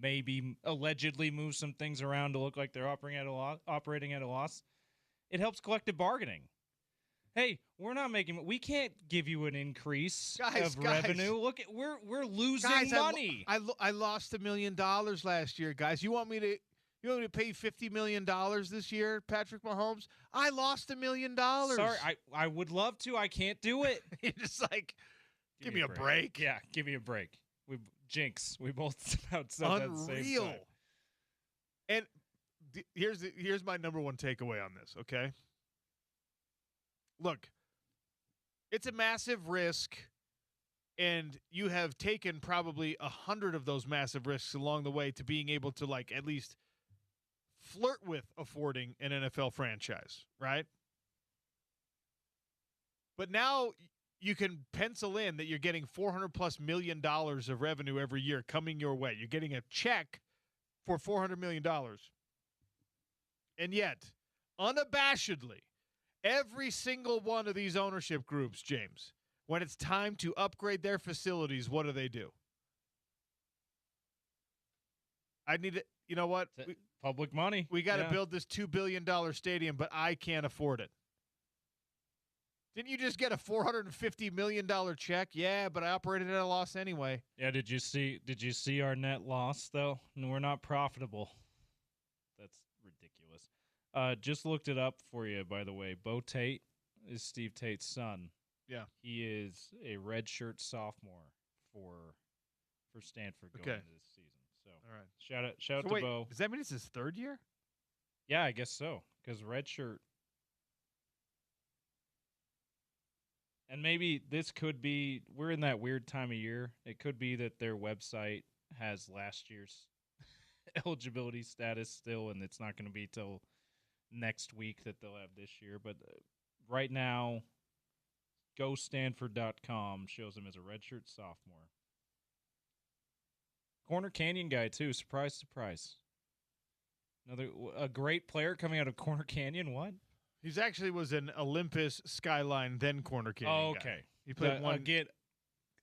maybe allegedly move some things around to look like they're operating at a loss. It helps collective bargaining. Hey, we can't give you an increase of revenue. Look, we're losing money. I lost $1 million last year, guys. You want me to pay $50 million this year, Patrick Mahomes? I lost $1 million. Sorry, I would love to. I can't do it. You're just like, give me a break. Yeah, give me a break. Jinx. We both about said that at the same time. And here's my number one takeaway on this, okay? Look, it's a massive risk And you have taken probably 100 of those massive risks along the way to being able to, like, at least flirt with affording an NFL franchise, right? But now you can pencil in that you're getting $400+ million of revenue every year coming your way. You're getting a check for $400 million. And yet, unabashedly, every single one of these ownership groups, James, when it's time to upgrade their facilities, what do? I need to, you know what? Public money. We got to build this $2 billion stadium, but I can't afford it. Didn't you just get a $450 million check? Yeah, but I operated at a loss anyway. Yeah, did you see our net loss, though? No, we're not profitable. That's ridiculous. Just looked it up for you, by the way. Bo Tate is Steve Tate's son. Yeah. He is a redshirt sophomore for Stanford going into this season. So, all right. Shout out to Bo. Does that mean it's his third year? Yeah, I guess so. Because redshirt. And maybe this could be, we're in that weird time of year. It could be that their website has last year's eligibility status still, and it's not going to be till next week that they'll have this year. But right now, GoStanford.com shows him as a redshirt sophomore. Corner Canyon guy, too. Surprise, surprise. A great player coming out of Corner Canyon. What? He's actually was an Olympus, Skyline, then Corner Canyon okay. guy. He played one. Get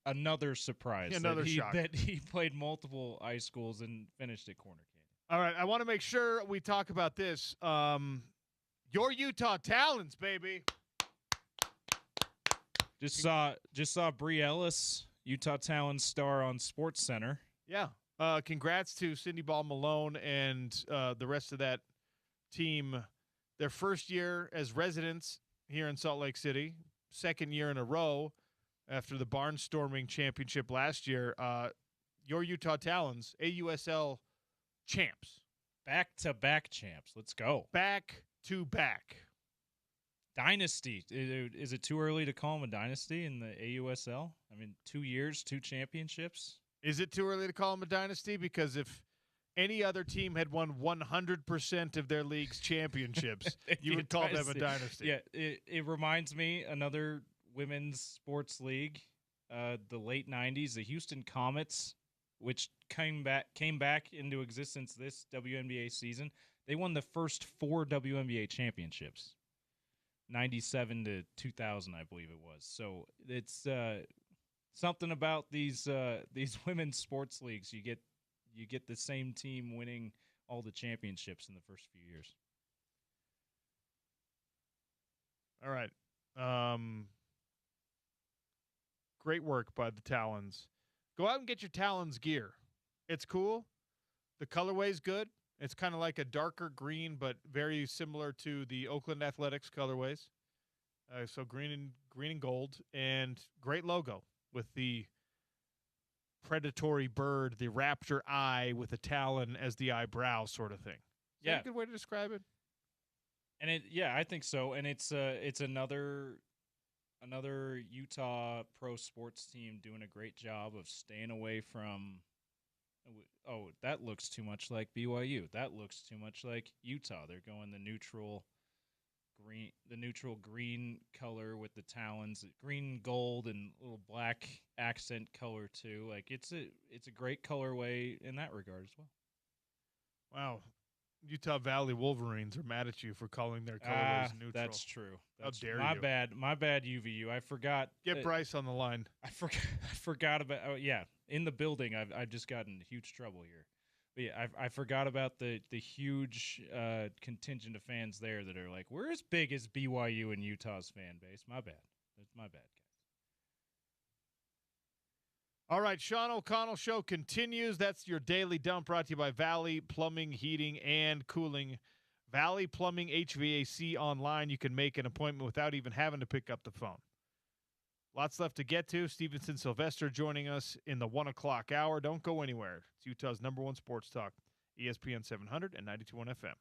another surprise. Another shock. That he played multiple high schools and finished at Corner Canyon. All right, I want to make sure we talk about this. Your Utah Talons, baby. Just saw Bree Ellis, Utah Talons star on Sports Center. Yeah. Congrats to Cindy Ball Malone and the rest of that team. Their first year as residents here in Salt Lake City, second year in a row after the barnstorming championship last year. Your Utah Talons, AUSL champs. Back-to-back champs. Let's go. Back-to-back. Dynasty. Is it too early to call them a dynasty in the AUSL? I mean, 2 years, 2 championships. Is it too early to call them a dynasty? Because if any other team had won 100% of their league's championships, you would call them a dynasty. Yeah, it reminds me, another women's sports league, the late 90s, the Houston Comets, which came back into existence this WNBA season. They won the first 4 WNBA championships, 97 to 2000, I believe it was. So it's something about these women's sports leagues. You get the same team winning all the championships in the first few years. All right. Great work by the Talons. Go out and get your Talons gear. It's cool. The colorway's good. It's kind of like a darker green, but very similar to the Oakland Athletics colorways. So green and gold, and great logo with the predatory bird, the raptor eye with a talon as the eyebrow sort of thing. Is that a good way to describe it? And I think so. And it's another Utah pro sports team doing a great job of staying away from, oh, that looks too much like BYU. That looks too much like Utah. They're going the neutral green color with the talons, green, gold, and little black accent color too. Like it's a great colorway in that regard as well. Wow. Utah Valley Wolverines are mad at you for calling their colorways neutral. That's true. How dare my you? My bad, UVU. I forgot. Get Bryce on the line. I forgot about. Oh yeah, in the building. I've just gotten huge trouble here. But yeah, I forgot about the huge contingent of fans there that are like, we're as big as BYU and Utah's fan base. My bad. That's my bad, guys. All right, Sean O'Connell Show continues. That's your daily dump brought to you by Valley Plumbing, Heating, and Cooling. Valley Plumbing HVAC online. You can make an appointment without even having to pick up the phone. Lots left to get to. Stevenson Sylvester joining us in the 1 o'clock hour. Don't go anywhere. It's Utah's #1 sports talk, ESPN 700 and 92.1 FM.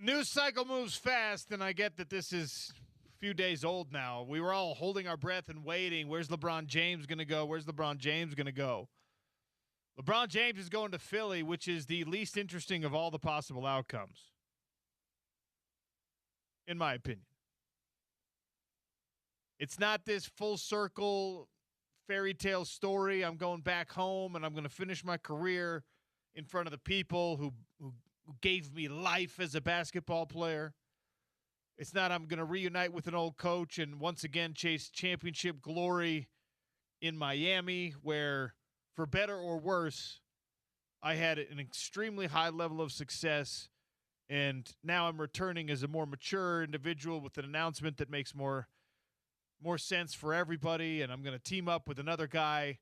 News cycle moves fast, and I get that this is a few days old now. We were all holding our breath and waiting. Where's LeBron James going to go? Where's LeBron James going to go? LeBron James is going to Philly, which is the least interesting of all the possible outcomes, in my opinion. It's not this full circle fairy tale story. I'm going back home, and I'm going to finish my career in front of the people who gave me life as a basketball player. It's not I'm going to reunite with an old coach and once again chase championship glory in Miami, where, for better or worse, I had an extremely high level of success, and now I'm returning as a more mature individual with an announcement that makes more sense for everybody, and I'm going to team up with another guy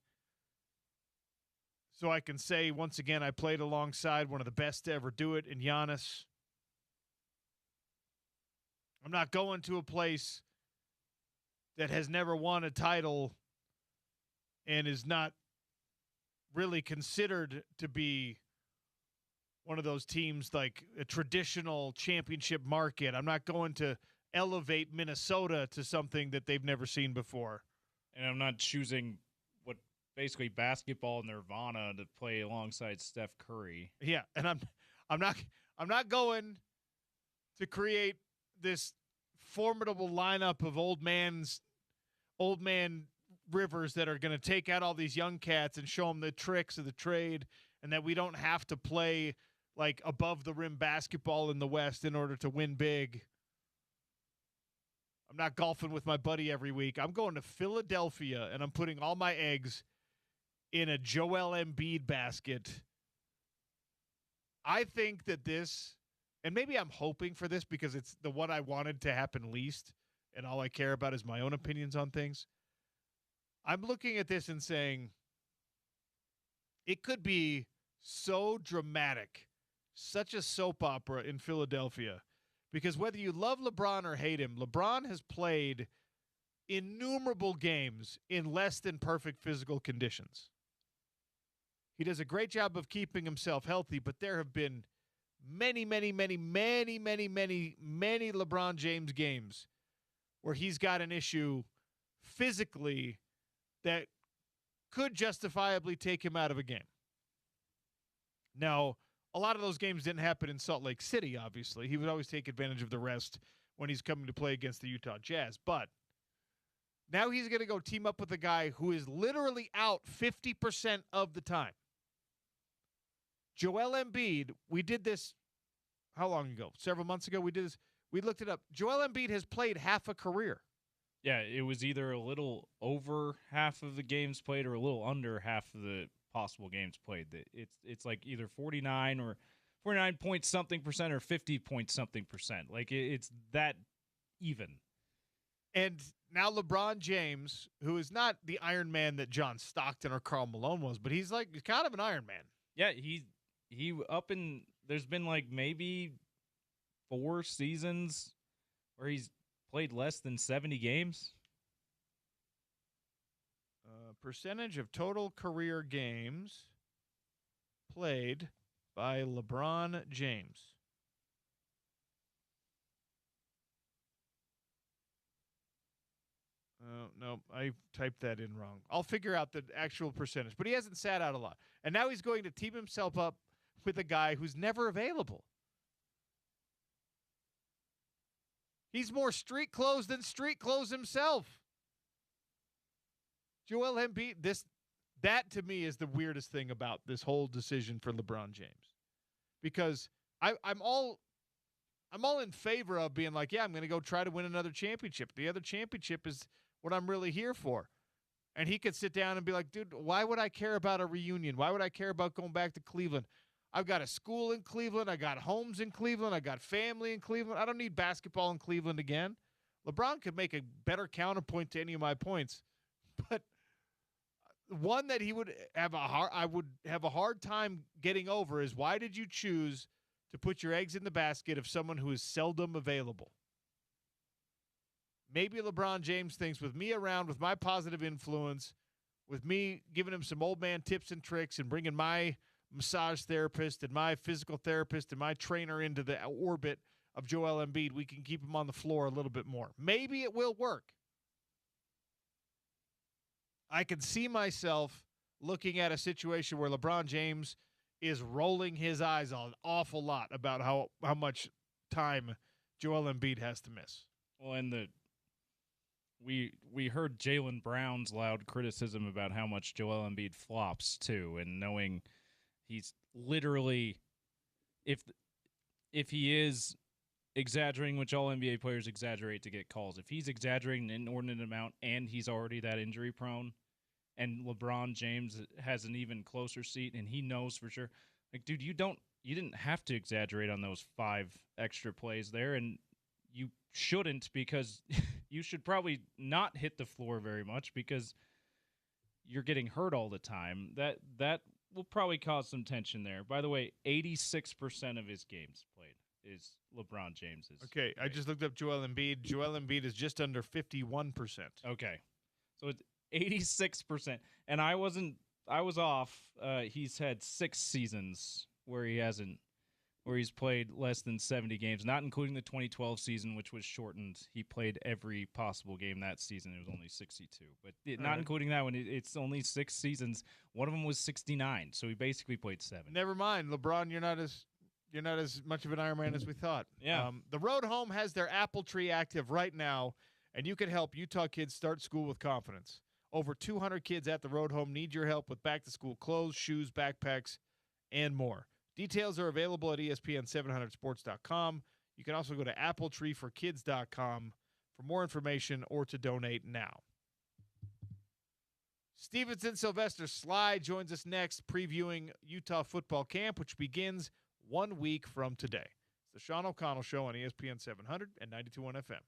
so I can say, once again, I played alongside one of the best to ever do it in Giannis. I'm not going to a place that has never won a title and is not really considered to be one of those teams like a traditional championship market. I'm not going to elevate Minnesota to something that they've never seen before. And I'm not choosing what basically basketball nirvana to play alongside Steph Curry. Yeah, and I'm not going to create this formidable lineup of old man Rivers that are going to take out all these young cats and show them the tricks of the trade, and that we don't have to play like above the rim basketball in the West in order to win big. I'm not golfing with my buddy every week. I'm going to Philadelphia, and I'm putting all my eggs in a Joel Embiid basket. I think that this, and maybe I'm hoping for this because it's the one I wanted to happen least, and all I care about is my own opinions on things. I'm looking at this and saying it could be so dramatic, such a soap opera in Philadelphia, because whether you love LeBron or hate him, LeBron has played innumerable games in less than perfect physical conditions. He does a great job of keeping himself healthy, but there have been many LeBron James games where he's got an issue physically that could justifiably take him out of a game. Now, a lot of those games didn't happen in Salt Lake City, obviously. He would always take advantage of the rest when he's coming to play against the Utah Jazz. But now he's going to go team up with a guy who is literally out 50% of the time. Joel Embiid, we did this how long ago? Several months ago we did this. We looked it up. Joel Embiid has played half a career. Yeah, it was either a little over half of the games played or a little under half of the possible games played. It's like either 49 or 49 point something percent or 50 point something percent. Like it's that even. And now LeBron James, who is not the Iron Man that John Stockton or Karl Malone was, but he's kind of an Iron Man. Yeah, he there's been like maybe 4 seasons where he's played less than 70 games. Percentage of total career games played by LeBron James. No, I typed that in wrong. I'll figure out the actual percentage. But he hasn't sat out a lot. And now he's going to team himself up with a guy who's never available. He's more street clothes than street clothes himself. Joel Embiid, that to me is the weirdest thing about this whole decision for LeBron James. Because I'm all in favor of being like, yeah, I'm going to go try to win another championship. The other championship is what I'm really here for. And he could sit down and be like, dude, why would I care about a reunion? Why would I care about going back to Cleveland? I've got a school in Cleveland. I got homes in Cleveland. I got family in Cleveland. I don't need basketball in Cleveland again. LeBron could make a better counterpoint to any of my points. But one that I would have a hard time getting over is, why did you choose to put your eggs in the basket of someone who is seldom available? Maybe LeBron James thinks with me around, with my positive influence, with me giving him some old man tips and tricks and bringing my massage therapist and my physical therapist and my trainer into the orbit of Joel Embiid, we can keep him on the floor a little bit more. Maybe it will work. I can see myself looking at a situation where LeBron James is rolling his eyes an awful lot about how much time Joel Embiid has to miss. Well, and we heard Jaylen Brown's loud criticism about how much Joel Embiid flops too, and knowing he's literally, if he is exaggerating, which all NBA players exaggerate to get calls, if he's exaggerating an inordinate amount and he's already that injury prone, and LeBron James has an even closer seat, and he knows for sure, like, dude, you didn't have to exaggerate on those 5 extra plays there, and you shouldn't, because you should probably not hit the floor very much because you're getting hurt all the time. That will probably cause some tension there. By the way, 86% of his games played is LeBron James's. Okay, I just looked up Joel Embiid. Joel Embiid is just under 51%. Okay. So it's 86%. And I was off. He's had 6 seasons where he's played less than 70 games, not including the 2012 season, which was shortened. He played every possible game that season. It was only 62. But not including that one, it's only 6 seasons. One of them was 69, so he basically played 7. Never mind, LeBron, you're not as much of an Iron Man as we thought. Yeah. The Road Home has their Apple Tree active right now, and you can help Utah kids start school with confidence. Over 200 kids at the Road Home need your help with back-to-school clothes, shoes, backpacks, and more. Details are available at ESPN700sports.com. You can also go to appletreeforkids.com for more information or to donate now. Stevenson Sylvester Sly joins us next, previewing Utah football camp, which begins 1 week from today. It's the Sean O'Connell Show on ESPN 700 and 92.1 FM.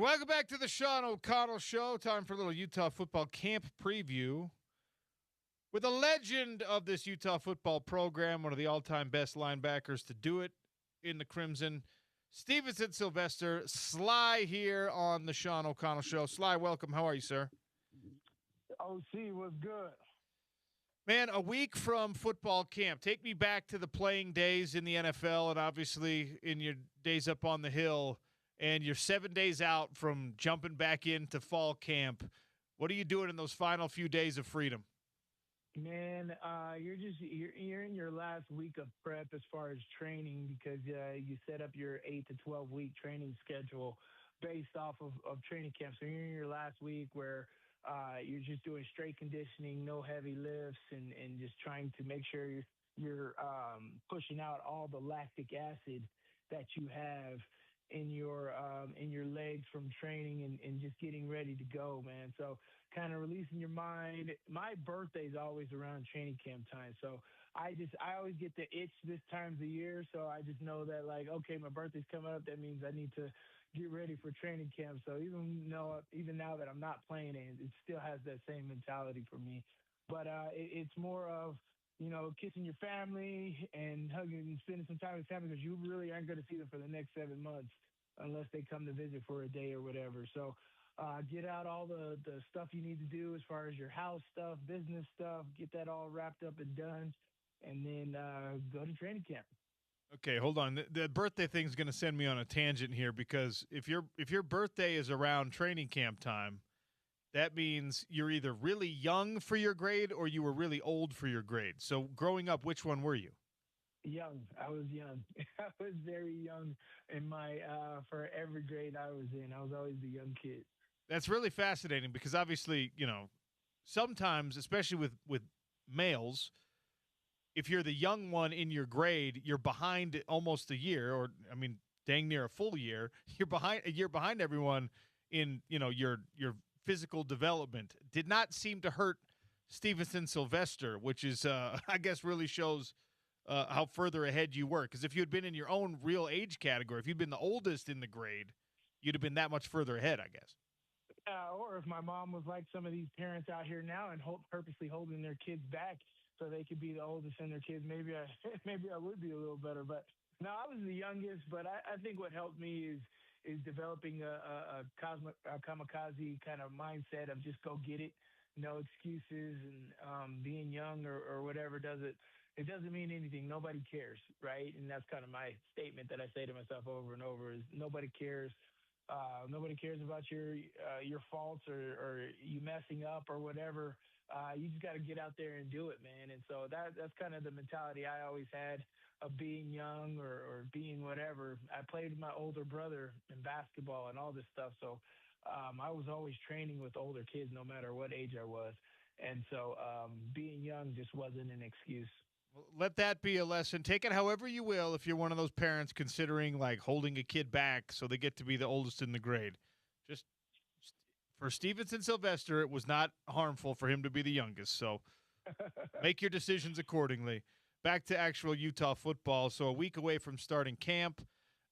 Welcome back to the Sean O'Connell Show. Time for a little Utah football camp preview with a legend of this Utah football program, one of the all-time best linebackers to do it in the Crimson, Stevenson Sylvester. Sly here on the Sean O'Connell Show. Sly, welcome. How are you, sir? OC was good. Man, a week from football camp. Take me back to the playing days in the NFL and obviously in your days up on the Hill, and you're 7 days out from jumping back into fall camp. What are you doing in those final few days of freedom? Man, you're in your last week of prep as far as training because you set up your 8 to 12 week training schedule based off of training camp. So you're in your last week where you're just doing straight conditioning, no heavy lifts, and just trying to make sure you're pushing out all the lactic acid that you have in your legs from training and just getting ready to go, man. So kind of releasing your mind. My birthday's always around training camp time. So I always get the itch this time of the year. So I just know that, like, okay, my birthday's coming up. That means I need to get ready for training camp. So even now that I'm not playing it still has that same mentality for me. But it's more of, kissing your family and hugging and spending some time with family because you really aren't going to see them for the next 7 months unless they come to visit for a day or whatever. So get out all the stuff you need to do as far as your house stuff, business stuff, get that all wrapped up and done, and then go to training camp. Okay, hold on. The birthday thing is going to send me on a tangent here because if your birthday is around training camp time, that means you're either really young for your grade or you were really old for your grade. So growing up, which one were you? Young. I was young. I was very young in my for every grade I was in. I was always the young kid. That's really fascinating because obviously, sometimes, especially with males, if you're the young one in your grade, you're behind almost a year, or I mean, dang near a full year. You're behind everyone in your physical development. Did not seem to hurt Stevenson Sylvester, which is I guess really shows how further ahead you were. Because if you had been in your own real age category, if you'd been the oldest in the grade, you'd have been that much further ahead, I guess. Or if my mom was like some of these parents out here now and purposely holding their kids back so they could be the oldest in their kids, maybe I would be a little better. But no, I was the youngest. But I think what helped me is developing a kamikaze kind of mindset of just go get it, no excuses, and being young or whatever it doesn't mean anything. Nobody cares, right? And that's kind of my statement that I say to myself over and over is nobody cares. Nobody cares about your faults or you messing up or whatever. You just got to get out there and do it, man. And so that's kind of the mentality I always had of being young or being whatever. I played with my older brother in basketball and all this stuff. So I was always training with older kids no matter what age I was. And so being young just wasn't an excuse. Well, let that be a lesson. Take it however you will if you're one of those parents considering like holding a kid back so they get to be the oldest in the grade. Just for Stevenson Sylvester, it was not harmful for him to be the youngest. So make your decisions accordingly. Back to actual Utah football. So a week away from starting camp.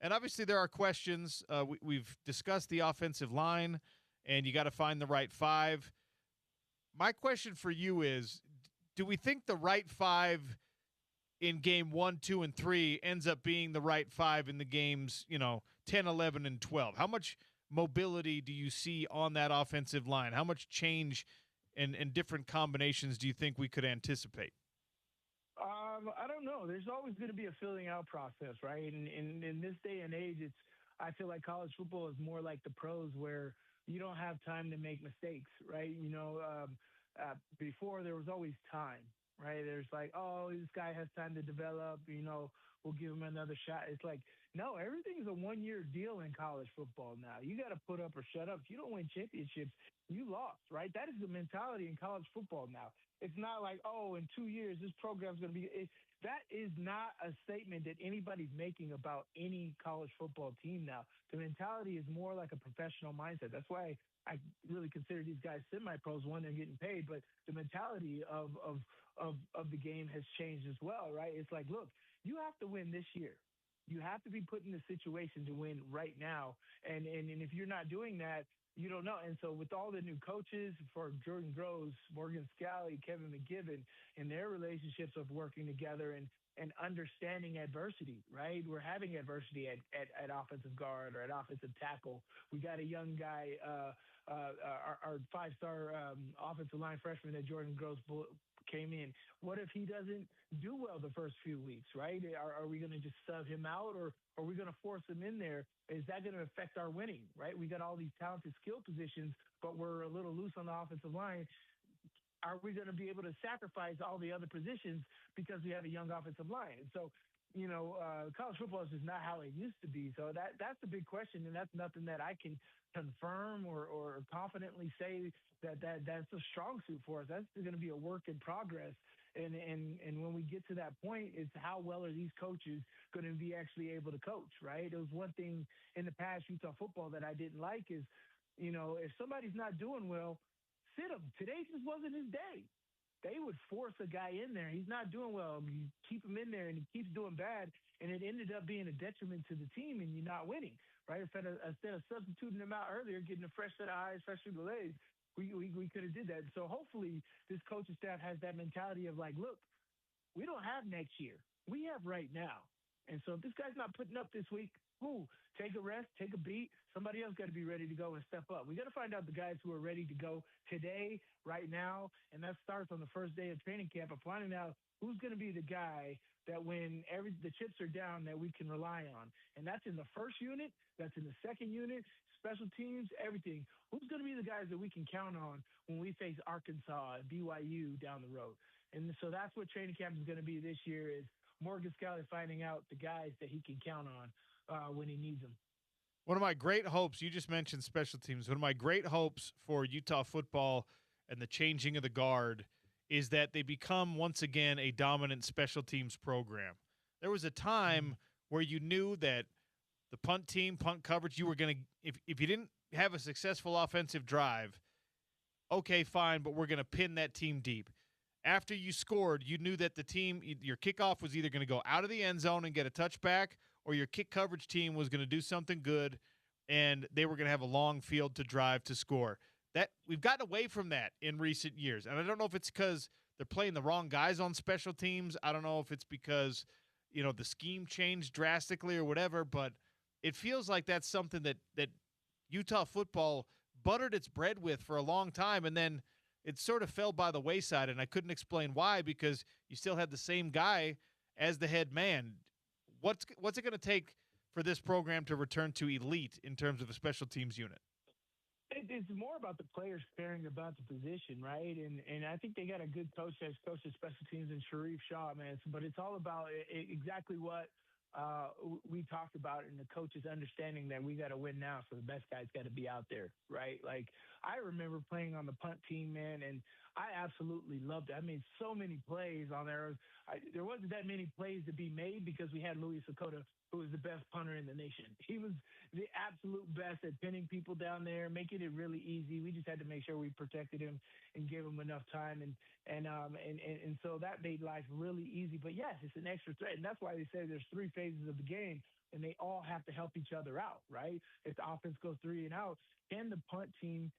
And obviously there are questions. We've discussed the offensive line, and you got to find the right five. My question for you is, do we think the right five in game 1, 2, and 3 ends up being the right five in the games, 10, 11, and 12? How much mobility do you see on that offensive line? How much change and different combinations do you think we could anticipate? I don't know. There's always going to be a filling out process, right? And in this day and age, I feel like college football is more like the pros where you don't have time to make mistakes, right? Before there was always time, right? There's like, oh, this guy has time to develop, we'll give him another shot. It's like, no, everything's a 1-year deal in college football now. You got to put up or shut up. If you don't win championships, you lost, right? That is the mentality in college football now. It's not like, oh, in 2 years, this program's going to be that is not a statement that anybody's making about any college football team now. The mentality is more like a professional mindset. That's why I really consider these guys semi-pros. One, they're getting paid, but the mentality of the game has changed as well, right? It's like, look, you have to win this year. You have to be put in a situation to win right now. And if you're not doing that, you don't know. And so with all the new coaches for Jordan Groves, Morgan Scalley, Kevin McGibbon, and their relationships of working together and understanding adversity, right? We're having adversity at offensive guard or at offensive tackle. We got a young guy, our five-star offensive line freshman that Jordan Groves came in. What if he doesn't do well the first few weeks, right? Are we going to just sub him out, or are we going to force him in there? Is that going to affect our winning, right? We got all these talented skill positions, but we're a little loose on the offensive line. Are we going to be able to sacrifice all the other positions because we have a young offensive line? And so, college football is just not how it used to be. So that's the big question, and that's nothing that I can confirm or confidently say that's a strong suit for us. That's going to be a work in progress. And when we get to that point, it's how well are these coaches going to be actually able to coach, right? It was one thing in the past Utah football that I didn't like is, if somebody's not doing well, sit him. Today just wasn't his day. They would force a guy in there. He's not doing well. You keep him in there, and he keeps doing bad, and it ended up being a detriment to the team, and you're not winning, right? Instead of substituting him out earlier, getting a fresh set of eyes, fresh through the legs, we could have did that. So hopefully this coaching staff has that mentality of like, look, we don't have next year. We have right now. And so if this guy's not putting up this week, take a rest, take a beat. Somebody else got to be ready to go and step up. We got to find out the guys who are ready to go today, right now, and that starts on the first day of training camp of finding out who's going to be the guy that when the chips are down that we can rely on. And that's in the first unit, that's in the second unit, special teams, everything. Who's going to be the guys that we can count on when we face Arkansas and BYU down the road? And so that's what training camp is going to be this year is Morgan Scalley finding out the guys that he can count on when he needs them. One of my great hopes, you just mentioned special teams, one of my great hopes for Utah football and the changing of the guard is that they become once again a dominant special teams program. There was a time where you knew that the punt team, punt coverage, you were going to, if you didn't have a successful offensive drive, okay, fine, but we're going to pin that team deep. After you scored, you knew that the team, your kickoff was either going to go out of the end zone and get a touchback, or your kick coverage team was going to do something good, and they were going to have a long field to drive to score. That we've gotten away from that in recent years, and I don't know if it's because they're playing the wrong guys on special teams. I don't know if it's because the scheme changed drastically or whatever, but it feels like that's something that Utah football buttered its bread with for a long time, and then it sort of fell by the wayside, and I couldn't explain why because you still had the same guy as the head man. What's it going to take for this program to return to elite in terms of a special teams unit? It's more about the players caring about the position, right? And I think they got a good coach that's coached special teams in Sharif Shaw, man. But it's all about exactly what we talked about, and the coaches understanding that we got to win now, so the best guys got to be out there, right? Like I remember playing on the punt team, man, and I absolutely loved it. I made so many plays on there. There wasn't that many plays to be made because we had Louis Sakota, who was the best punter in the nation. He was the absolute best at pinning people down there, making it really easy. We just had to make sure we protected him and gave him enough time, and so that made life really easy. But yes, it's an extra threat, and that's why they say there's three phases of the game, and they all have to help each other out, right? If the offense goes 3 and out, can the punt team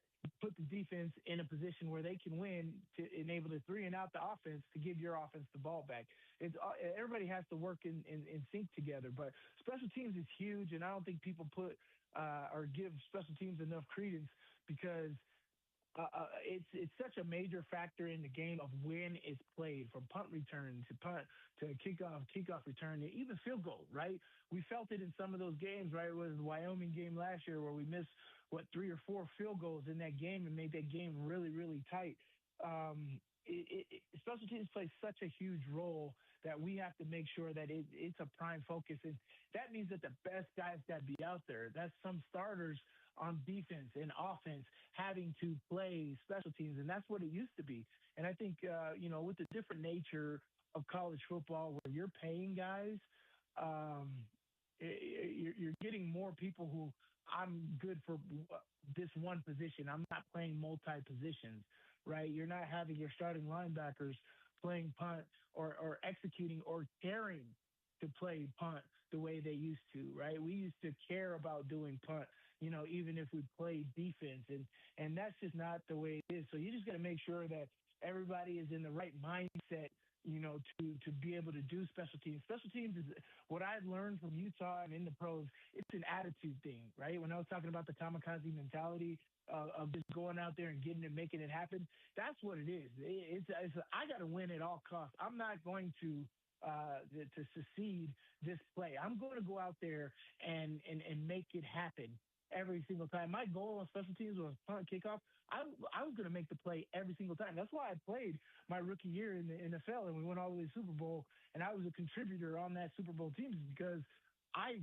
put the defense in a position where they can win to enable the 3 and out the offense to give your offense the ball back? It's everybody has to work in sync together. But special teams is huge, and I don't think people put or give special teams enough credence because it's such a major factor in the game of when it's played, from punt return to punt to kickoff return, to even field goal, right? We felt it in some of those games, right? It was the Wyoming game last year where we missed 3 or 4 field goals in that game and made that game really, really tight. Special teams play such a huge role that we have to make sure that it's a prime focus. And that means that the best guys got to be out there. That's some starters on defense and offense having to play special teams. And that's what it used to be. And I think, with the different nature of college football where you're paying guys, you're getting more people who I'm good for this one position. I'm not playing multi-positions, right? You're not having your starting linebackers playing punt or executing or caring to play punt the way they used to, right? We used to care about doing punt, even if we played defense, and that's just not the way it is. So you just got to make sure that everybody is in the right mindset, to be able to do special teams. Special teams is what I learned from Utah and in the pros. It's an attitude thing, right? When I was talking about the kamikaze mentality of just going out there and getting it, making it happen, that's what it is. It's I got to win at all costs. I'm not going to succeed this play. I'm going to go out there and make it happen every single time. My goal on special teams was punt kickoff. I was going to make the play every single time. That's why I played my rookie year in the NFL, and we went all the way to the Super Bowl, and I was a contributor on that Super Bowl team because I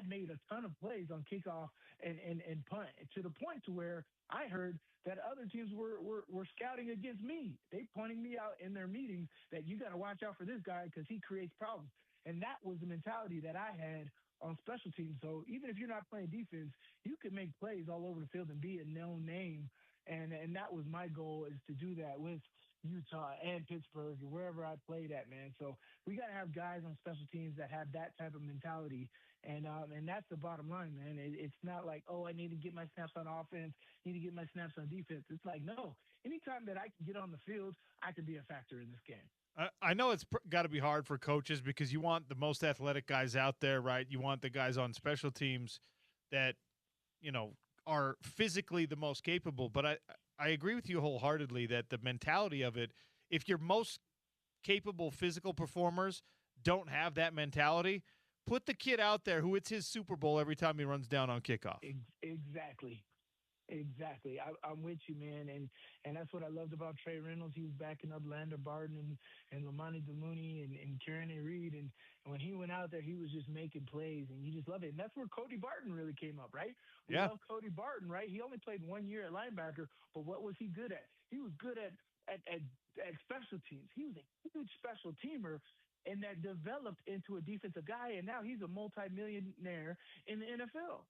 made a ton of plays on kickoff and punt, to the point to where I heard that other teams were scouting against me. They pointing me out in their meetings that you got to watch out for this guy because he creates problems. And that was the mentality that I had on special teams. So even if you're not playing defense, you can make plays all over the field and be a known name. And that was my goal, is to do that with Utah and Pittsburgh and wherever I played at, man. So we got to have guys on special teams that have that type of mentality. And that's the bottom line, man. It's not like, oh, I need to get my snaps on offense, need to get my snaps on defense. It's like, no, anytime that I can get on the field, I can be a factor in this game. I know it's got to be hard for coaches because you want the most athletic guys out there, right? You want the guys on special teams that, are physically the most capable. But I agree with you wholeheartedly that the mentality of it, if your most capable physical performers don't have that mentality, put the kid out there who it's his Super Bowl every time he runs down on kickoff. Exactly. I'm with you, man. And that's what I loved about Trey Reynolds. He was backing up Lander Barton and Lamani Delooney and Kieran Reed. And when he went out there, he was just making plays, and you just love it. And that's where Cody Barton really came up, right? We love Cody Barton, right? He only played 1 year at linebacker, but what was he good at? He was good at special teams. He was a huge special teamer, and that developed into a defensive guy, and now he's a multimillionaire in the NFL.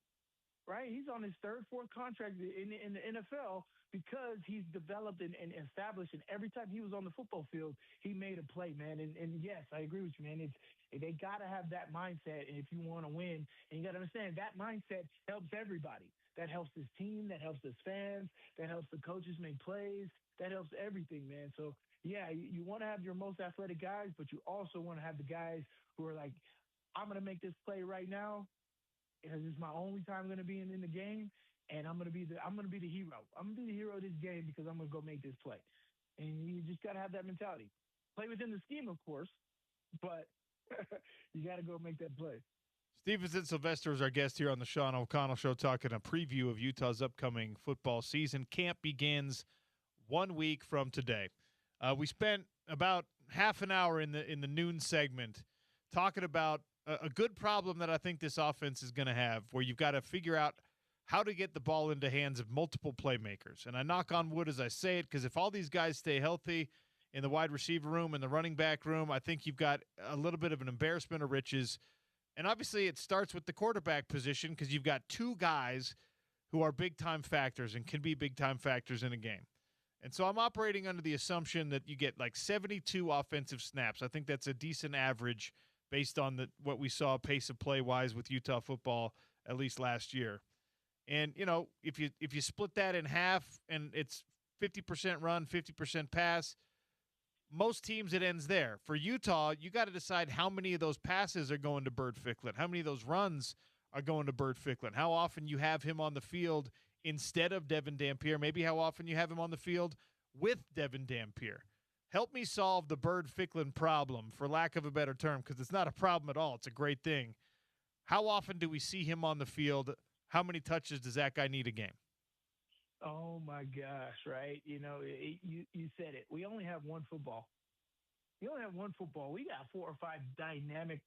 Right? He's on his third, fourth contract in the NFL because he's developed and established. And every time he was on the football field, he made a play, man. And yes, I agree with you, man. They got to have that mindset if you want to win. And you got to understand that mindset helps everybody. That helps his team. That helps his fans. That helps the coaches make plays. That helps everything, man. So, yeah, you want to have your most athletic guys, but you also want to have the guys who are like, I'm going to make this play right now, because it's my only time going to be in the game, and I'm going to be the hero. I'm going to be the hero of this game because I'm going to go make this play. And you just got to have that mentality. Play within the scheme, of course, but you got to go make that play. Stevenson Sylvester is our guest here on the Sean O'Connell Show, talking a preview of Utah's upcoming football season. Camp begins 1 week from today. We spent about half an hour in the noon segment talking about a good problem that I think this offense is going to have, where you've got to figure out how to get the ball into hands of multiple playmakers. And I knock on wood as I say it, because if all these guys stay healthy in the wide receiver room and the running back room, I think you've got a little bit of an embarrassment of riches. And obviously it starts with the quarterback position, because you've got two guys who are big-time factors and can be big-time factors in a game. And so I'm operating under the assumption that you get like 72 offensive snaps. I think that's a decent average based on what we saw pace of play-wise with Utah football, at least last year. And, if you split that in half and it's 50% run, 50% pass, most teams it ends there. For Utah, you got to decide how many of those passes are going to Bird Ficklin, how many of those runs are going to Bird Ficklin, how often you have him on the field instead of Devin Dampier, maybe how often you have him on the field with Devin Dampier. Help me solve the Bird Ficklin problem, for lack of a better term, because it's not a problem at all. It's a great thing. How often do we see him on the field? How many touches does that guy need a game? Oh, my gosh, right? You said it. We only have one football. We only have one football. We got 4 or 5 dynamic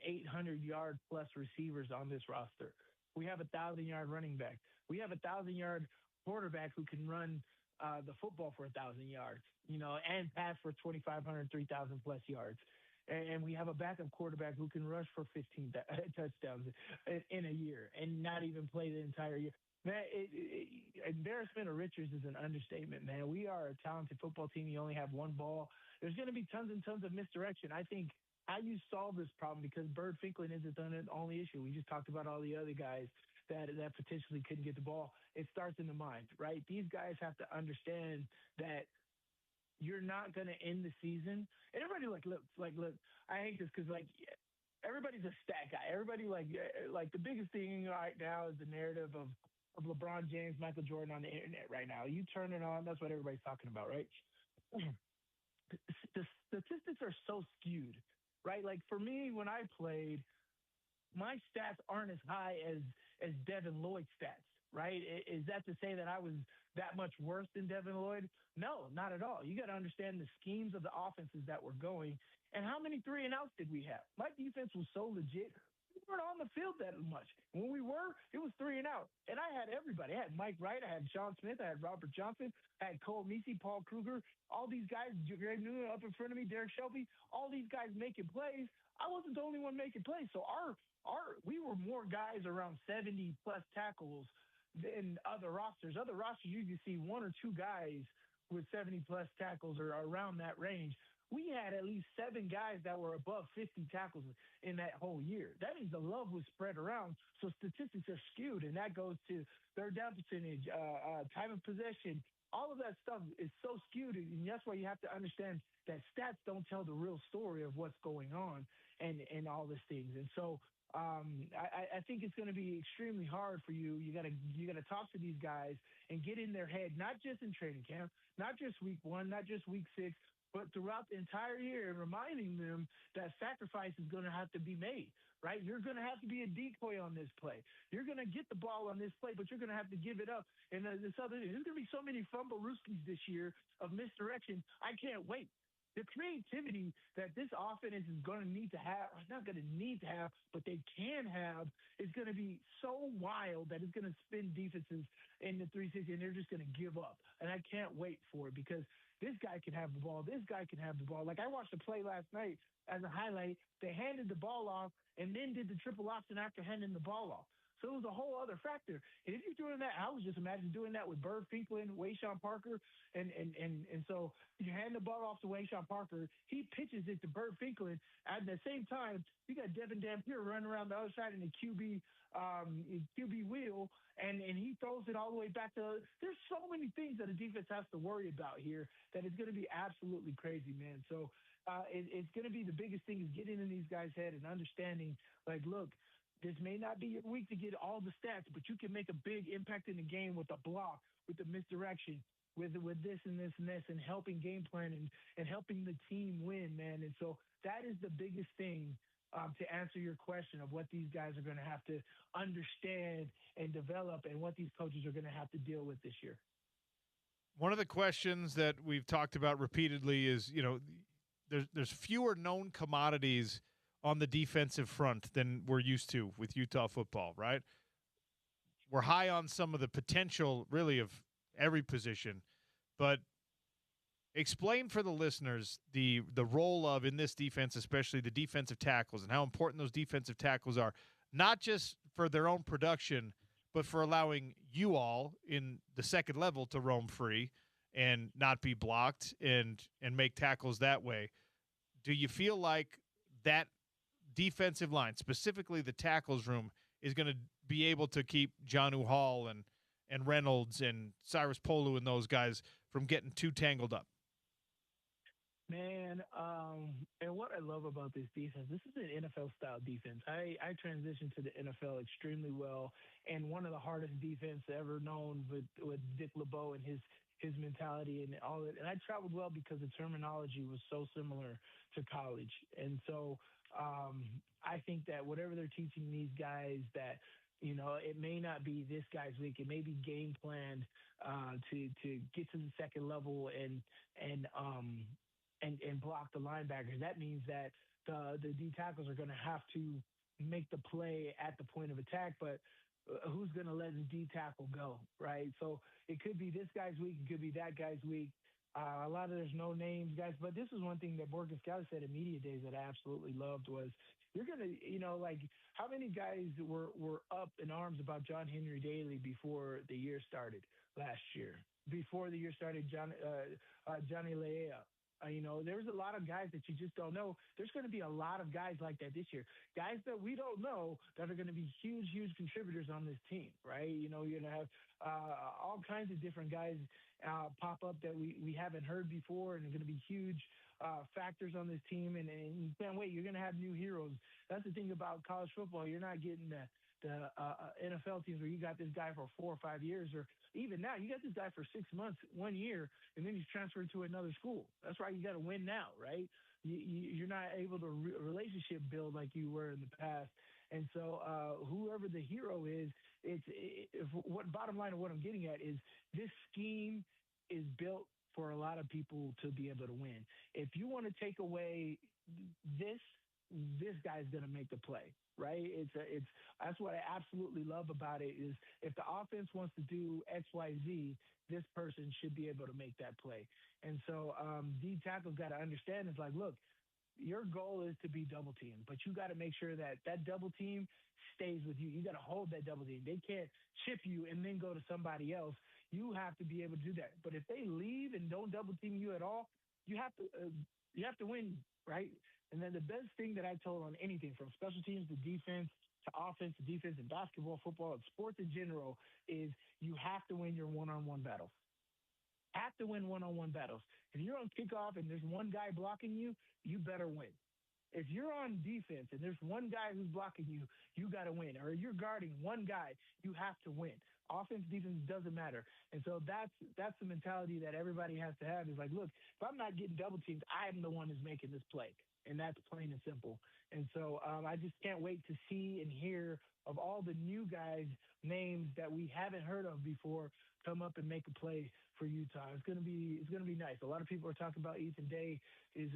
800-yard-plus receivers on this roster. We have a 1,000-yard running back. We have a 1,000-yard quarterback who can run the football for 1,000 yards, and pass for 2,500, 3,000-plus yards. And we have a backup quarterback who can rush for 15 touchdowns in a year and not even play the entire year. Man, embarrassment of riches is an understatement, man. We are a talented football team. You only have one ball. There's going to be tons and tons of misdirection. I think how you solve this problem, because Bird Finklin isn't the only issue. We just talked about all the other guys that potentially couldn't get the ball. It starts in the mind, right? These guys have to understand that you're not going to end the season. And everybody look. I hate this because everybody's a stat guy. Everybody like the biggest thing right now is the narrative of LeBron James, Michael Jordan on the internet right now. You turn it on, that's what everybody's talking about, right? The statistics are so skewed, right? Like for me, when I played, my stats aren't as high as Devin Lloyd's stats, right? Is that to say that I was that much worse than Devin Lloyd? No, not at all. You got to understand the schemes of the offenses that were going and how many 3 and outs did we have. My defense was so legit. We weren't on the field that much. When we were, it was 3 and out. And I had everybody. I had Mike Wright. I had Sean Smith. I had Robert Johnson. I had Cole Meese, Paul Kruger. All these guys, Greg Newman up in front of me, Derek Shelby, all these guys making plays. I wasn't the only one making plays. So we were more guys around 70 plus tackles than other rosters. Other rosters, you can see 1 or 2 guys with 70 plus tackles or around that range. We had at least 7 guys that were above 50 tackles in that whole year. That means the love was spread around. So statistics are skewed, and that goes to third down percentage, time of possession. All of that stuff is so skewed, and that's why you have to understand that stats don't tell the real story of what's going on and all these things. And so I think it's going to be extremely hard for you. You gotta talk to these guys and get in their head, not just in training camp, not just week 1, not just week 6, but throughout the entire year, and reminding them that sacrifice is going to have to be made, right? You're going to have to be a decoy on this play. You're going to get the ball on this play, but you're going to have to give it up. And there's going to be so many fumble rooskies this year of misdirection. I can't wait. The creativity that this offense is going to need to have, or not going to need to have, but they can have, is going to be so wild that it's going to spin defenses in the 360, and they're just going to give up. And I can't wait for it, because this guy can have the ball. This guy can have the ball. Like I watched a play last night as a highlight. They handed the ball off and then did the triple option after handing the ball off. So it was a whole other factor. And if you're doing that, I was just imagining doing that with Bird Finklin, Wayshawn Parker, and so you hand the ball off to Wayshawn Parker. He pitches it to Bird Finklin. At the same time, you got Devin Dampier running around the other side in the QB wheel, and he throws it all the way back to. There's so many things that a defense has to worry about here that it's going to be absolutely crazy, man. So it's going to be the biggest thing is getting in these guys' head and understanding, like, look, this may not be your week to get all the stats, but you can make a big impact in the game with a block, with the misdirection, with this and this and this, and helping game plan and helping the team win, man. And so that is the biggest thing to answer your question of what these guys are going to have to understand and develop, and what these coaches are going to have to deal with this year. One of the questions that we've talked about repeatedly is, there's fewer known commodities on the defensive front than we're used to with Utah football, right? We're high on some of the potential, really, of every position, but explain for the listeners the role of, in this defense, especially the defensive tackles, and how important those defensive tackles are, not just for their own production, but for allowing you all in the second level to roam free and not be blocked and make tackles that way. Do you feel like that defensive line, specifically the tackles room, is going to be able to keep Jonnu Hall and Reynolds and Cyrus Polu and those guys from getting too tangled up? Man, and what I love about this defense, this is an NFL-style defense. I transitioned to the NFL extremely well, and one of the hardest defense ever known with Dick LeBeau and his mentality and all that. And I traveled well because the terminology was so similar to college. And so I think that whatever they're teaching these guys, that it may not be this guy's week. It may be game planned to get to the second level and block the linebackers. That means that the D tackles are going to have to make the play at the point of attack, but who's going to let the D tackle go, right? So it could be this guy's week. It could be that guy's week. A lot of there's no names, guys, but this is one thing that Morgan Scott said at media days that I absolutely loved was you're going to, like how many guys were up in arms about John Henry Daly before the year started last year? Before the year started, Johnny Leia, There's a lot of guys that you just don't know. There's going to be a lot of guys like that this year. Guys that we don't know that are going to be huge, huge contributors on this team, right? You're going to have all kinds of different guys pop up that we haven't heard before, and they're going to be huge factors on this team. And you can't wait. You're going to have new heroes. That's the thing about college football. You're not getting the NFL teams where you got this guy for 4 or 5 years, or even now you got this guy for 6 months, 1 year, and then he's transferred to another school. That's why you got to win now, right? You're not able to relationship build like you were in the past. And so whoever the hero is, what bottom line of what I'm getting at is this scheme is built for a lot of people to be able to win. If you want to take away this guy's going to make the play, right? That's what I absolutely love about it is if the offense wants to do X, Y, Z, this person should be able to make that play. And so D tackle's got to understand it's like, look, your goal is to be double teamed, but you got to make sure that double team stays with you. You got to hold that double team. They can't chip you and then go to somebody else. You have to be able to do that. But if they leave and don't double team you at all, you have to win, right? And then the best thing that I told on anything from special teams to defense to offense to defense in basketball, football, and sports in general is you have to win your one-on-one battles. Have to win one-on-one battles. If you're on kickoff and there's one guy blocking you, you better win. If you're on defense and there's one guy who's blocking you, you got to win. Or you're guarding one guy, you have to win. Offense, defense doesn't matter. And so that's the mentality that everybody has to have is like, look, if I'm not getting double teamed, I'm the one who's making this play. And that's plain and simple. And so I just can't wait to see and hear of all the new guys' names that we haven't heard of before come up and make a play for Utah. It's gonna be nice. A lot of people are talking about Ethan Day is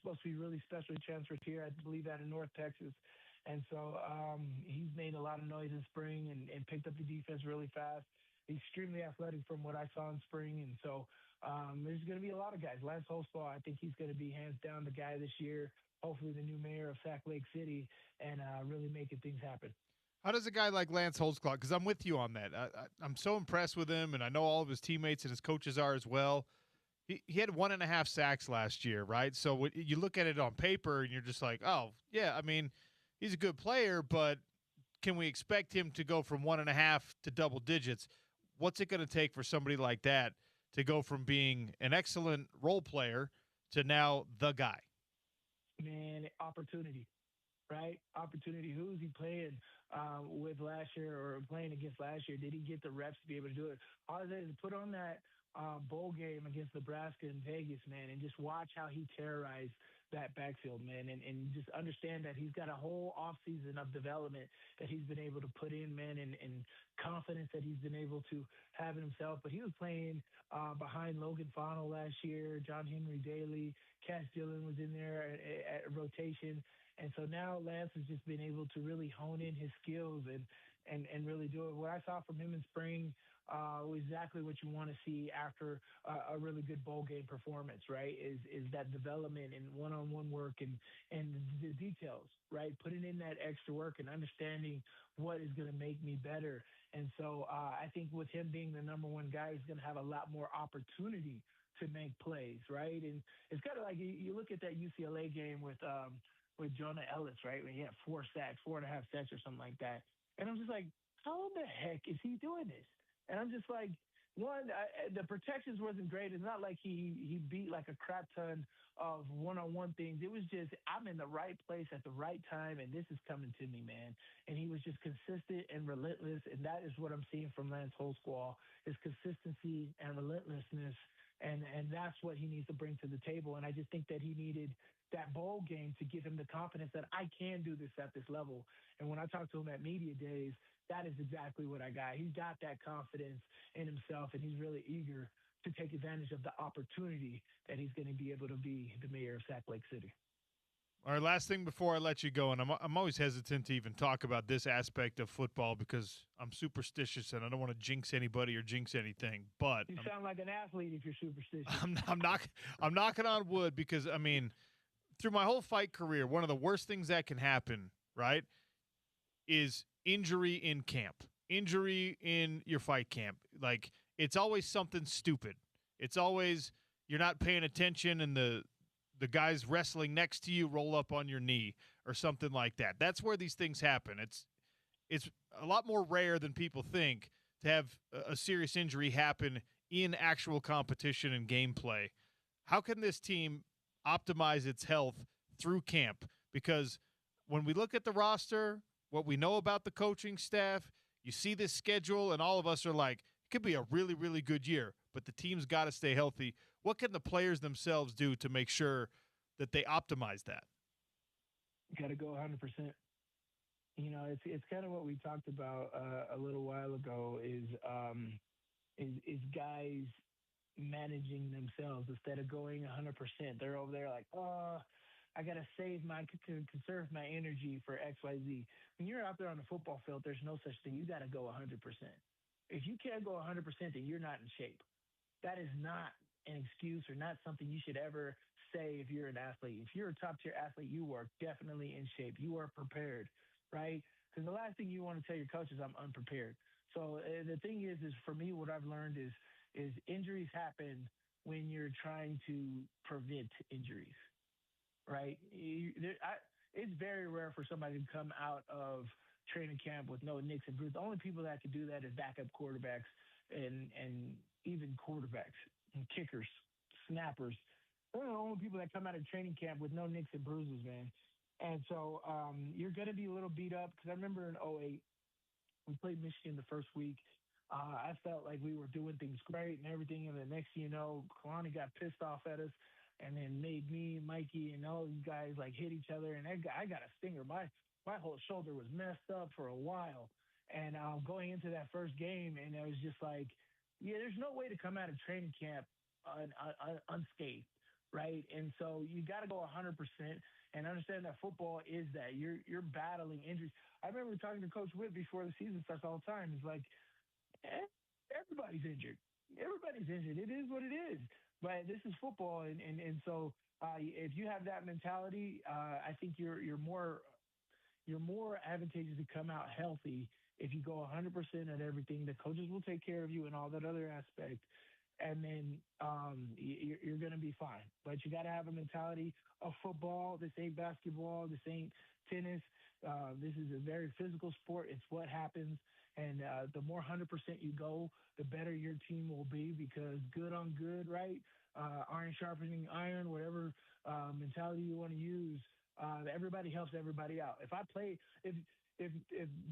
supposed to be really special. He transferred here, I believe, out of North Texas. And so he's made a lot of noise in spring and picked up the defense really fast. He's extremely athletic from what I saw in spring. And so there's going to be a lot of guys. Lance Holzclaw, I think he's going to be hands down the guy this year, hopefully the new mayor of Sac Lake City, and really making things happen. How does a guy like Lance Holzclaw, because I'm with you on that. I'm so impressed with him, and I know all of his teammates and his coaches are as well. He had 1.5 sacks last year, right? So you look at it on paper, and you're just like, oh, yeah, I mean, he's a good player, but can we expect him to go from 1.5 to double digits? What's it going to take for somebody like that to go from being an excellent role player to now the guy? Man, opportunity, right? Opportunity. Who is he playing with last year or playing against last year? Did he get the reps to be able to do it? All I said is put on that bowl game against Nebraska and Vegas, man, and just watch how he terrorized that backfield, man, and just understand that he's got a whole offseason of development that he's been able to put in, man, and confidence that he's been able to have in himself. But he was playing behind Logan Fonnell last year, John Henry Daly, Cash Dillon was in there at rotation. And so now Lance has just been able to really hone in his skills and really do it. What I saw from him in spring was exactly what you want to see after a really good bowl game performance, right? Is that development and one-on-one work and the details, right? Putting in that extra work and understanding what is going to make me better. And so I think with him being the number one guy, he's going to have a lot more opportunity to make plays, right? And it's kind of like you look at that UCLA game with Jonah Ellis, right? When he had 4 sacks, 4.5 sacks or something like that. And I'm just like, how the heck is he doing this? And I'm just like, the protections wasn't great. It's not like he beat like a crap ton of one-on-one things. It was just, I'm in the right place at the right time, and this is coming to me, man. And he was just consistent and relentless, and that is what I'm seeing from Lance Holzclaw is consistency and relentlessness, and that's what he needs to bring to the table. And I just think that he needed that bowl game to give him the confidence that I can do this at this level. And when I talked to him at media days, that is exactly what I got. He's got that confidence in himself, and he's really eager to take advantage of the opportunity that he's going to be able to be the mayor of Sac Lake City. All right, last thing before I let you go, and I'm always hesitant to even talk about this aspect of football because I'm superstitious and I don't want to jinx anybody or jinx anything. But you sound like an athlete if you're superstitious. I'm knocking on wood because I mean, through my whole fight career, one of the worst things that can happen, right, is injury in camp, injury in your fight camp. Like, it's always something stupid. It's always you're not paying attention and the guys wrestling next to you roll up on your knee or something like that. That's where these things happen. It's a lot more rare than people think to have a serious injury happen in actual competition and gameplay. How can this team optimize its health through camp? Because when we look at the roster, what we know about the coaching staff, you see this schedule, and all of us are like, it could be a really, really good year, but the team's got to stay healthy. What can the players themselves do to make sure that they optimize that? Got to go 100%. It's kind of what we talked about a little while ago is guys managing themselves instead of going 100%. They're over there like, oh, I got to conserve my energy for XYZ. When you're out there on the football field, there's no such thing. You got to go 100%. If you can't go 100%, then you're not in shape. That is not an excuse or not something you should ever say if you're an athlete. If you're a top tier athlete, you are definitely in shape. You are prepared, right? Because the last thing you want to tell your coach is I'm unprepared. So the thing is for me, what I've learned is injuries happen when you're trying to prevent injuries, right? It's very rare for somebody to come out of training camp with no nicks and bruises. The only people that can do that is backup quarterbacks and even quarterbacks and kickers, snappers. They're the only people that come out of training camp with no nicks and bruises, man. And so you're going to be a little beat up because I remember in '08, we played Michigan the first week. I felt like we were doing things great and everything. And the next thing you know, Kalani got pissed off at us and then made me, Mikey, and all these guys like hit each other. And I got a stinger. My whole shoulder was messed up for a while. And going into that first game, and it was just like, yeah, there's no way to come out of training camp unscathed, right? And so you got to go 100% and understand that football is that. You're battling injuries. I remember talking to Coach Witt before the season starts all the time. He's like, everybody's injured. Everybody's injured. It is what it is. But this is football, and so if you have that mentality, I think you're more advantageous to come out healthy if you go 100% at everything. The coaches will take care of you and all that other aspect, and then you're going to be fine. But you got to have a mentality of football. This ain't basketball. This ain't tennis. This is a very physical sport. It's what happens. And the more 100% you go, the better your team will be because good on good, right? Iron sharpening iron, whatever mentality you want to use. Everybody helps everybody out. If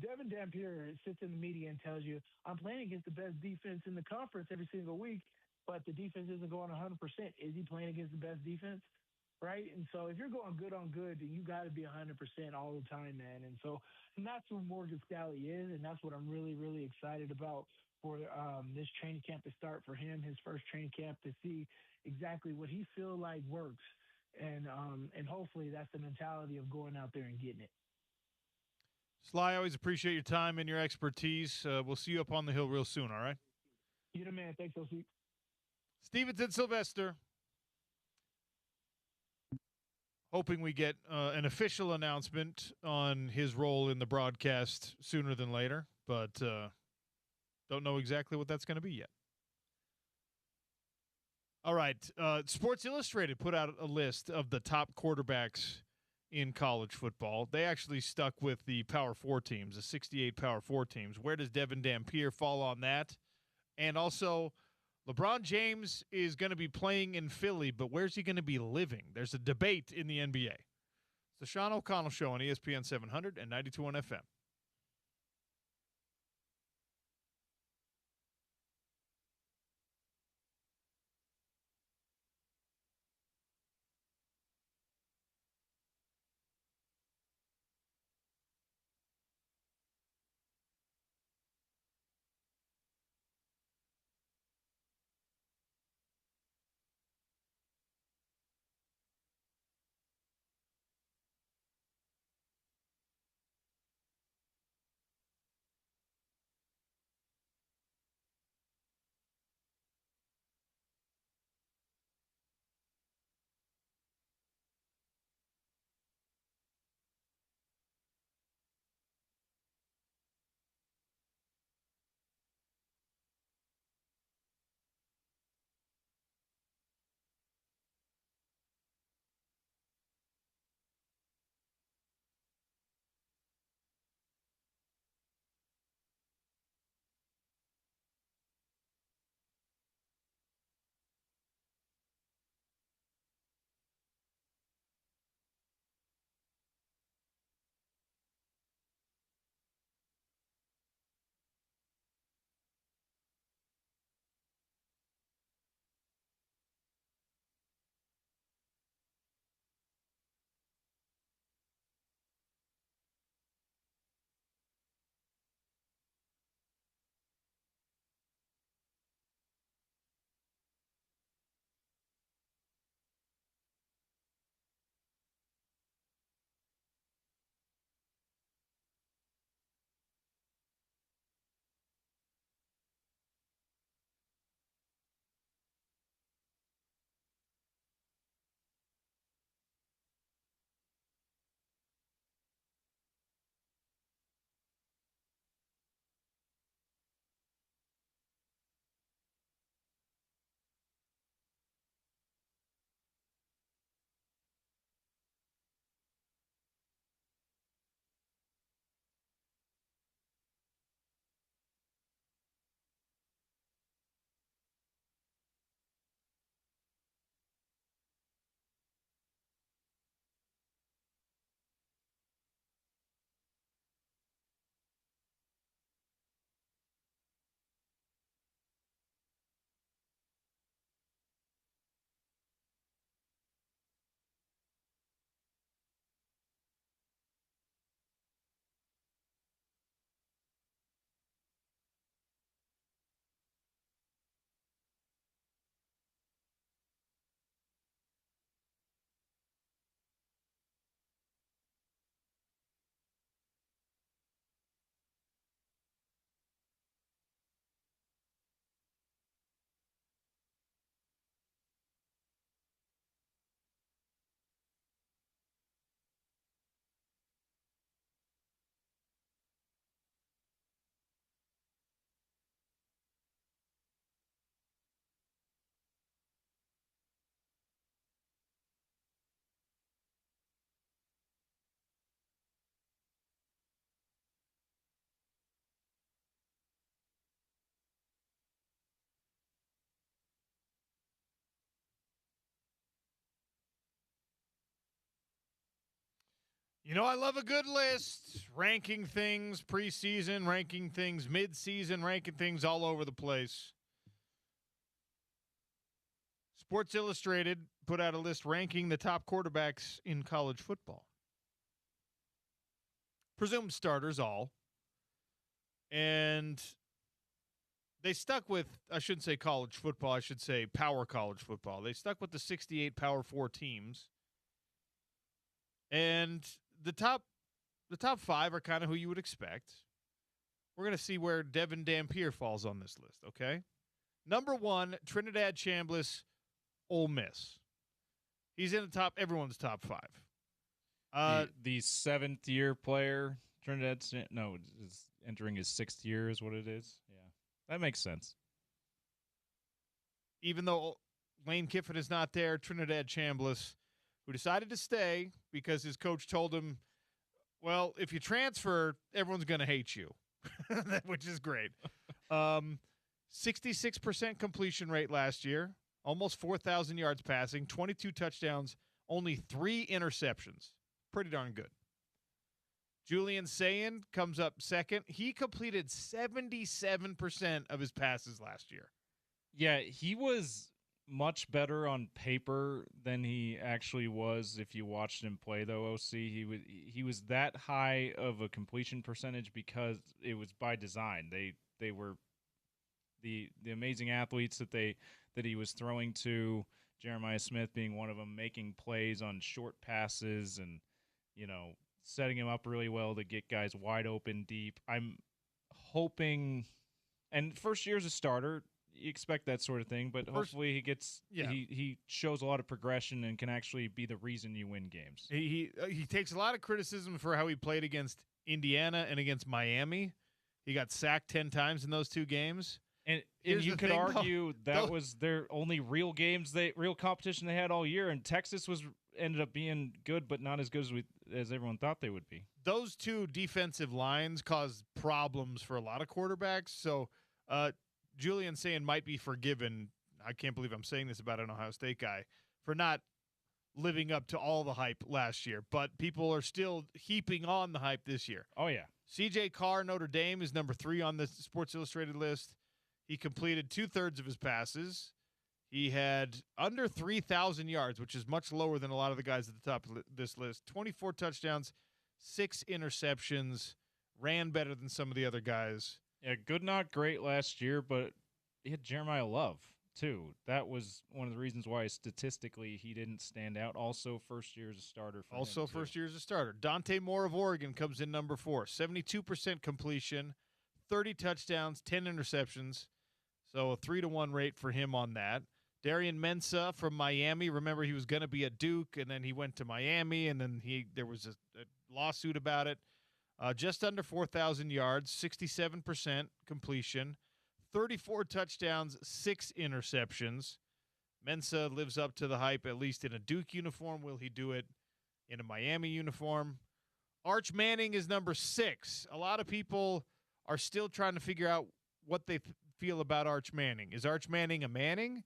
Devin Dampier sits in the media and tells you, I'm playing against the best defense in the conference every single week, but the defense isn't going 100%, is he playing against the best defense? Right? And so if you're going good on good, then you got to be 100% all the time, man. And that's who Morgan Scally is, and that's what I'm really, really excited about for this training camp to start for him, his first training camp, to see exactly what he feel like works. And hopefully that's the mentality of going out there and getting it. Sly, I always appreciate your time and your expertise. We'll see you up on the hill real soon, all right? You the man. Thanks, OC. Stevenson Sylvester. Hoping we get an official announcement on his role in the broadcast sooner than later, but don't know exactly what that's going to be yet. All right. Sports Illustrated put out a list of the top quarterbacks in college football. They actually stuck with the Power 4 teams, the 68 Power 4 teams. Where does Devin Dampier fall on that? And also, LeBron James is going to be playing in Philly, but where's he going to be living? There's a debate in the NBA. It's the Sean O'Connell Show on ESPN 700 and 92.1 FM. I love a good list. Ranking things preseason, ranking things midseason, ranking things all over the place. Sports Illustrated put out a list ranking the top quarterbacks in college football. Presumed starters all. And they stuck with, I shouldn't say college football, I should say power college football. They stuck with the 68 Power 4 teams. And the top 5 are kind of who you would expect. We're going to see where Devin Dampier falls on this list, okay? Number 1, Trinidad Chambliss, Ole Miss. He's in everyone's top 5. The 7th-year player, Trinidad, is entering his 6th year is what it is. Yeah, that makes sense. Even though Lane Kiffin is not there, Trinidad Chambliss, who decided to stay because his coach told him, well, if you transfer, everyone's going to hate you, which is great. 66% completion rate last year, almost 4,000 yards passing, 22 touchdowns, only 3 interceptions. Pretty darn good. Julian Sayin comes up second. He completed 77% of his passes last year. Yeah, he was much better on paper than he actually was if you watched him play, though, OC. He was that high of a completion percentage because it was by design. They were the amazing athletes that he was throwing to, Jeremiah Smith being one of them, making plays on short passes and, setting him up really well to get guys wide open deep. I'm hoping, and first year as a starter, you expect that sort of thing, but hopefully he shows a lot of progression and can actually be the reason you win games. He takes a lot of criticism for how he played against Indiana and against Miami. He got sacked 10 times in those 2 games. And you could argue that was their only real games, real competition they had all year, and Texas ended up being good, but not as good as everyone thought they would be. Those 2 defensive lines caused problems for a lot of quarterbacks, so Julian Sayin might be forgiven. I can't believe I'm saying this about an Ohio State guy for not living up to all the hype last year, but people are still heaping on the hype this year. Oh, yeah. CJ Carr, Notre Dame, is number 3 on the Sports Illustrated list. He completed 2/3 of his passes. He had under 3,000 yards, which is much lower than a lot of the guys at the top of this list. 24 touchdowns, 6 interceptions, ran better than some of the other guys. Yeah, good, not great last year, but he had Jeremiah Love, too. That was one of the reasons why statistically he didn't stand out. Also, first year as a starter for him, first year as a starter. Dante Moore of Oregon comes in number 4. 72% completion, 30 touchdowns, 10 interceptions. So a 3-to-1 rate for him on that. Darian Mensah from Miami. Remember, he was going to be at Duke, and then he went to Miami, and then there was a lawsuit about it. Just under 4,000 yards, 67% completion, 34 touchdowns, 6 interceptions. Mensah lives up to the hype, at least in a Duke uniform. Will he do it in a Miami uniform? Arch Manning is number 6. A lot of people are still trying to figure out what they feel about Arch Manning. Is Arch Manning a Manning?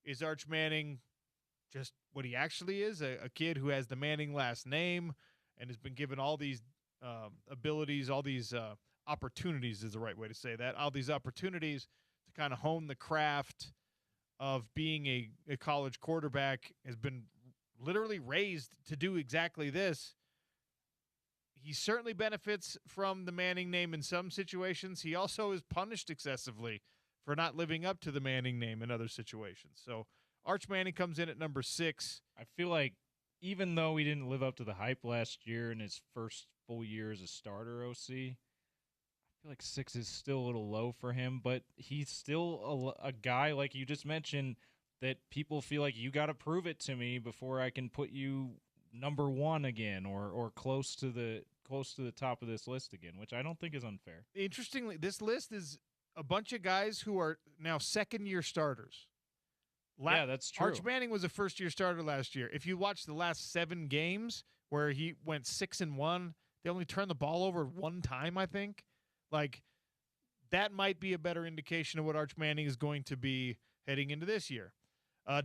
Is Arch Manning just what he actually is, a kid who has the Manning last name and has been given all these abilities, all these opportunities is the right way to say that, all these opportunities to kind of hone the craft of being a college quarterback, has been literally raised to do exactly this. He certainly benefits from the Manning name in some situations. He also is punished excessively for not living up to the Manning name in other situations. So Arch Manning comes in at number 6. I feel like even though he didn't live up to the hype last year in his first full year as a starter, OC, I feel like 6 is still a little low for him, but he's still a guy, like you just mentioned, that people feel like you got to prove it to me before I can put you number 1 again or close to the top of this list again, which I don't think is unfair. Interestingly, this list is a bunch of guys who are now second-year starters. Yeah, that's true. Arch Manning was a first-year starter last year. If you watch the last 7 games where he went 6-1, they only turned the ball over 1 time, I think. Like, that might be a better indication of what Arch Manning is going to be heading into this year.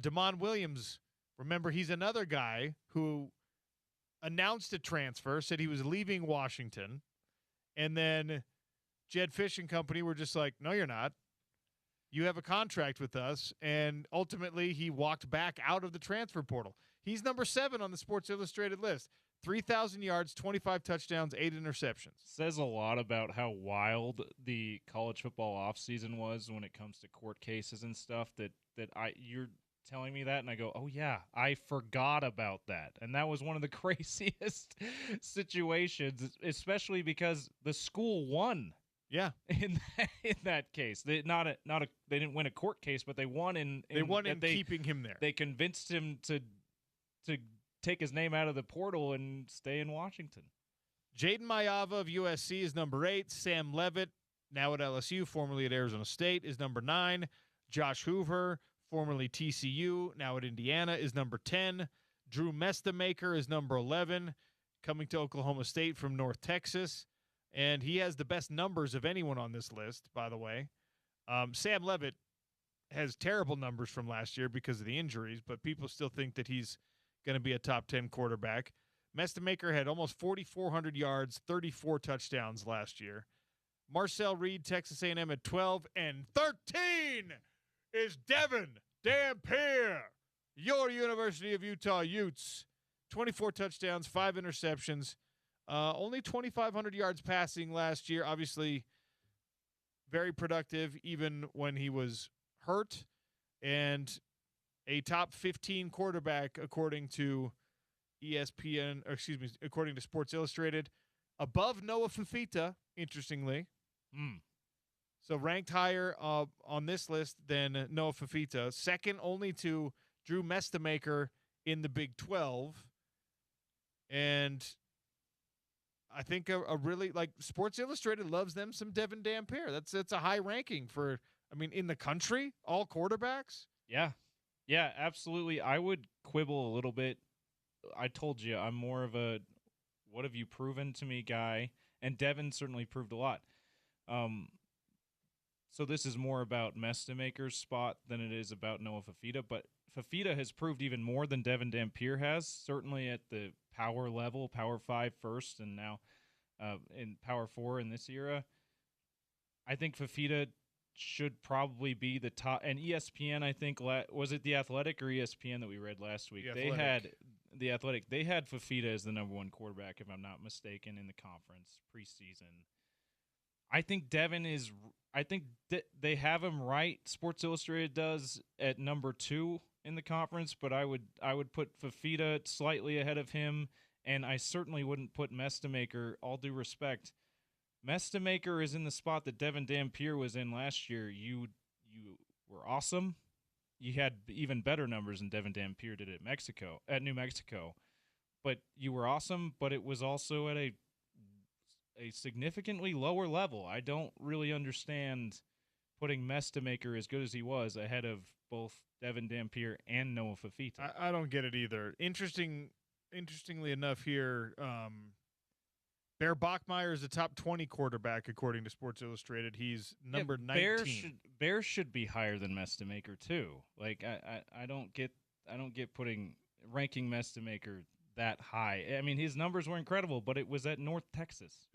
Damon Williams, remember, he's another guy who announced a transfer, said he was leaving Washington, and then Jed Fish and company were just like, no, you're not. You have a contract with us, and ultimately he walked back out of the transfer portal. He's number 7 on the Sports Illustrated list. 3,000 yards, 25 touchdowns, 8 interceptions. Says a lot about how wild the college football offseason was when it comes to court cases and stuff you're telling me that, and I go, oh, yeah, I forgot about that. And that was one of the craziest situations, especially because the school won. Yeah, in that case, they didn't win a court case, but they won in keeping him there. They convinced him to take his name out of the portal and stay in Washington. Jaden Mayava of USC is number 8. Sam Levitt, now at LSU, formerly at Arizona State, is number 9. Josh Hoover, formerly TCU, now at Indiana, is number 10. Drew Mestamaker is number 11, coming to Oklahoma State from North Texas. And he has the best numbers of anyone on this list, by the way. Sam Levitt has terrible numbers from last year because of the injuries, but people still think that he's going to be a top 10 quarterback. Mestamaker had almost 4,400 yards, 34 touchdowns last year. Marcel Reed, Texas A&M at 12, and 13 is Devin Dampier, your University of Utah Utes. 24 touchdowns, 5 interceptions. Only 2,500 yards passing last year. Obviously, very productive even when he was hurt. And a top 15 quarterback according to according to Sports Illustrated. Above Noah Fifita, interestingly. So ranked higher on this list than Noah Fifita. Second only to Drew Mestamaker in the Big 12. And I think a really, like, Sports Illustrated loves them some Devin Dampier. That's a high ranking for, in the country, all quarterbacks. Yeah, absolutely. I would quibble a little bit. I told you I'm more of a what have you proven to me guy, and Devin certainly proved a lot. So this is more about Mestamaker's spot than it is about Noah Fifita, but Fifita has proved even more than Devin Dampier has, certainly at the power level, Power 5 first, and now in Power 4 in this era. I think Fifita should probably be the top. And ESPN, I think, was it The Athletic or ESPN that we read last week? They had The Athletic. They had Fifita as the number 1 quarterback, if I'm not mistaken, in the conference preseason. I think Devin is. I think they have him right. Sports Illustrated does at number 2 in the conference, but I would put Fifita slightly ahead of him, and I certainly wouldn't put Mestamaker. All due respect, Mestamaker is in the spot that Devin Dampier was in last year. You were awesome. You had even better numbers than Devin Dampier did at New Mexico, but you were awesome. But it was also at a significantly lower level. I don't really understand putting Mestamaker, as good as he was, ahead of both Devin Dampier and Noah Fifita. I don't get it either. Interestingly enough here, Bear Bachmeier is a top 20 quarterback according to Sports Illustrated. He's number 19. Bear should be higher than Mestamaker too. Like I don't get ranking Mestamaker that high. His numbers were incredible, but it was at North Texas.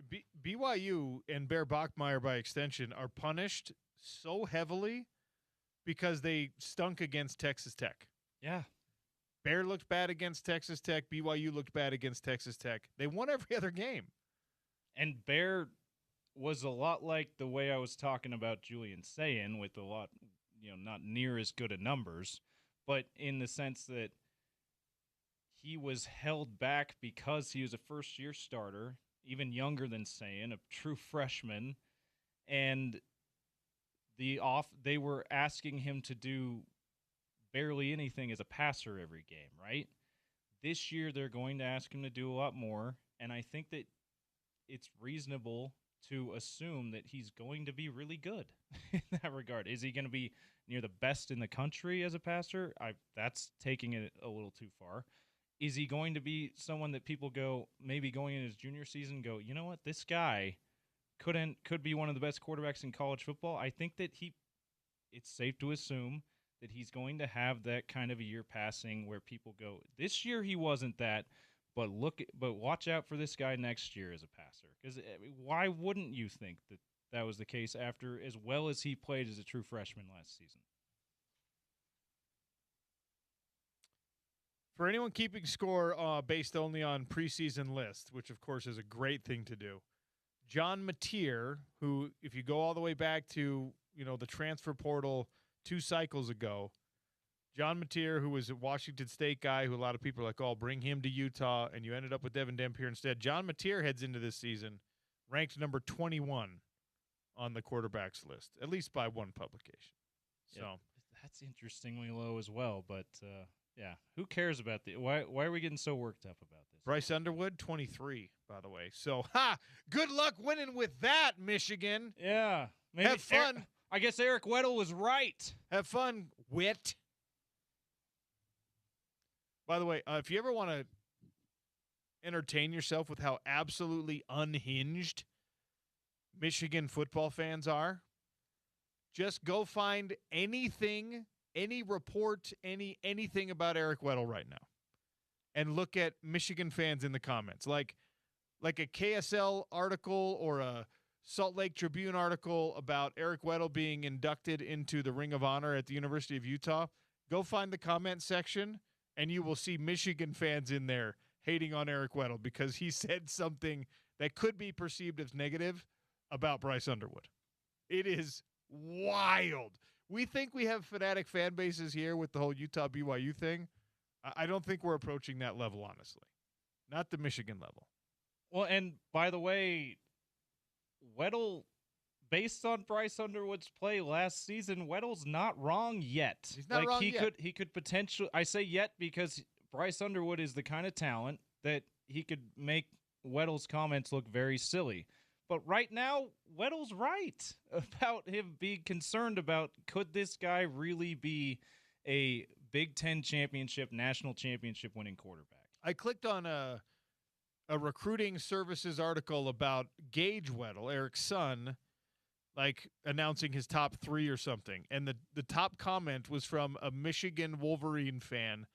BYU and Bear Bachmeier, by extension, are punished so heavily because they stunk against Texas Tech. Yeah. Bear looked bad against Texas Tech. BYU looked bad against Texas Tech. They won every other game. And Bear was a lot like the way I was talking about Julian Sayin, with a lot, not near as good at numbers, but in the sense that he was held back because he was a first-year starter, even younger than Sayin, a true freshman, and they were asking him to do barely anything as a passer every game, right? This year they're going to ask him to do a lot more, and I think that it's reasonable to assume that he's going to be really good in that regard. Is he going to be near the best in the country as a passer? That's taking it a little too far. Is he going to be someone that people go, maybe going in his junior season, go, you know what, this guy could be one of the best quarterbacks in college football? I think that it's safe to assume that he's going to have that kind of a year passing where people go, this year he wasn't that, But watch out for this guy next year as a passer. Because why wouldn't you think that was the case after as well as he played as a true freshman last season? For anyone keeping score based only on preseason lists, which of course is a great thing to do, John Mateer, who, if you go all the way back to the transfer portal 2 cycles ago, John Mateer, who was a Washington State guy, who a lot of people are like, "Oh, bring him to Utah," and you ended up with Devin Dampier instead. John Mateer heads into this season ranked number 21 on the quarterbacks list, at least by one publication. So yeah, that's interestingly low as well, but. Yeah, who cares about the why are we getting so worked up about this? Bryce Underwood, 23, by the way. So, good luck winning with that, Michigan. Yeah. Maybe have fun. I guess Eric Weddle was right. Have fun, Wit. By the way, if you ever want to entertain yourself with how absolutely unhinged Michigan football fans are, just go find anything, any report, anything about Eric Weddle right now, and look at Michigan fans in the comments. Like a KSL article or a Salt Lake Tribune article about Eric Weddle being inducted into the Ring of Honor at the University of Utah. Go find the comment section, and you will see Michigan fans in there hating on Eric Weddle because he said something that could be perceived as negative about Bryce Underwood. It is wild. We think we have fanatic fan bases here with the whole Utah BYU thing. I don't think we're approaching that level, honestly. Not the Michigan level. Well, and by the way, Weddle, based on Bryce Underwood's play last season, Weddle's not wrong yet. He's not wrong yet. He could potentially, I say yet because Bryce Underwood is the kind of talent that he could make Weddle's comments look very silly. But right now, Weddle's right about him being concerned about could this guy really be a Big Ten championship, national championship winning quarterback? I clicked on a recruiting services article about Gage Weddle, Eric's son, like announcing his top 3 or something. And the top comment was from a Michigan Wolverine fan,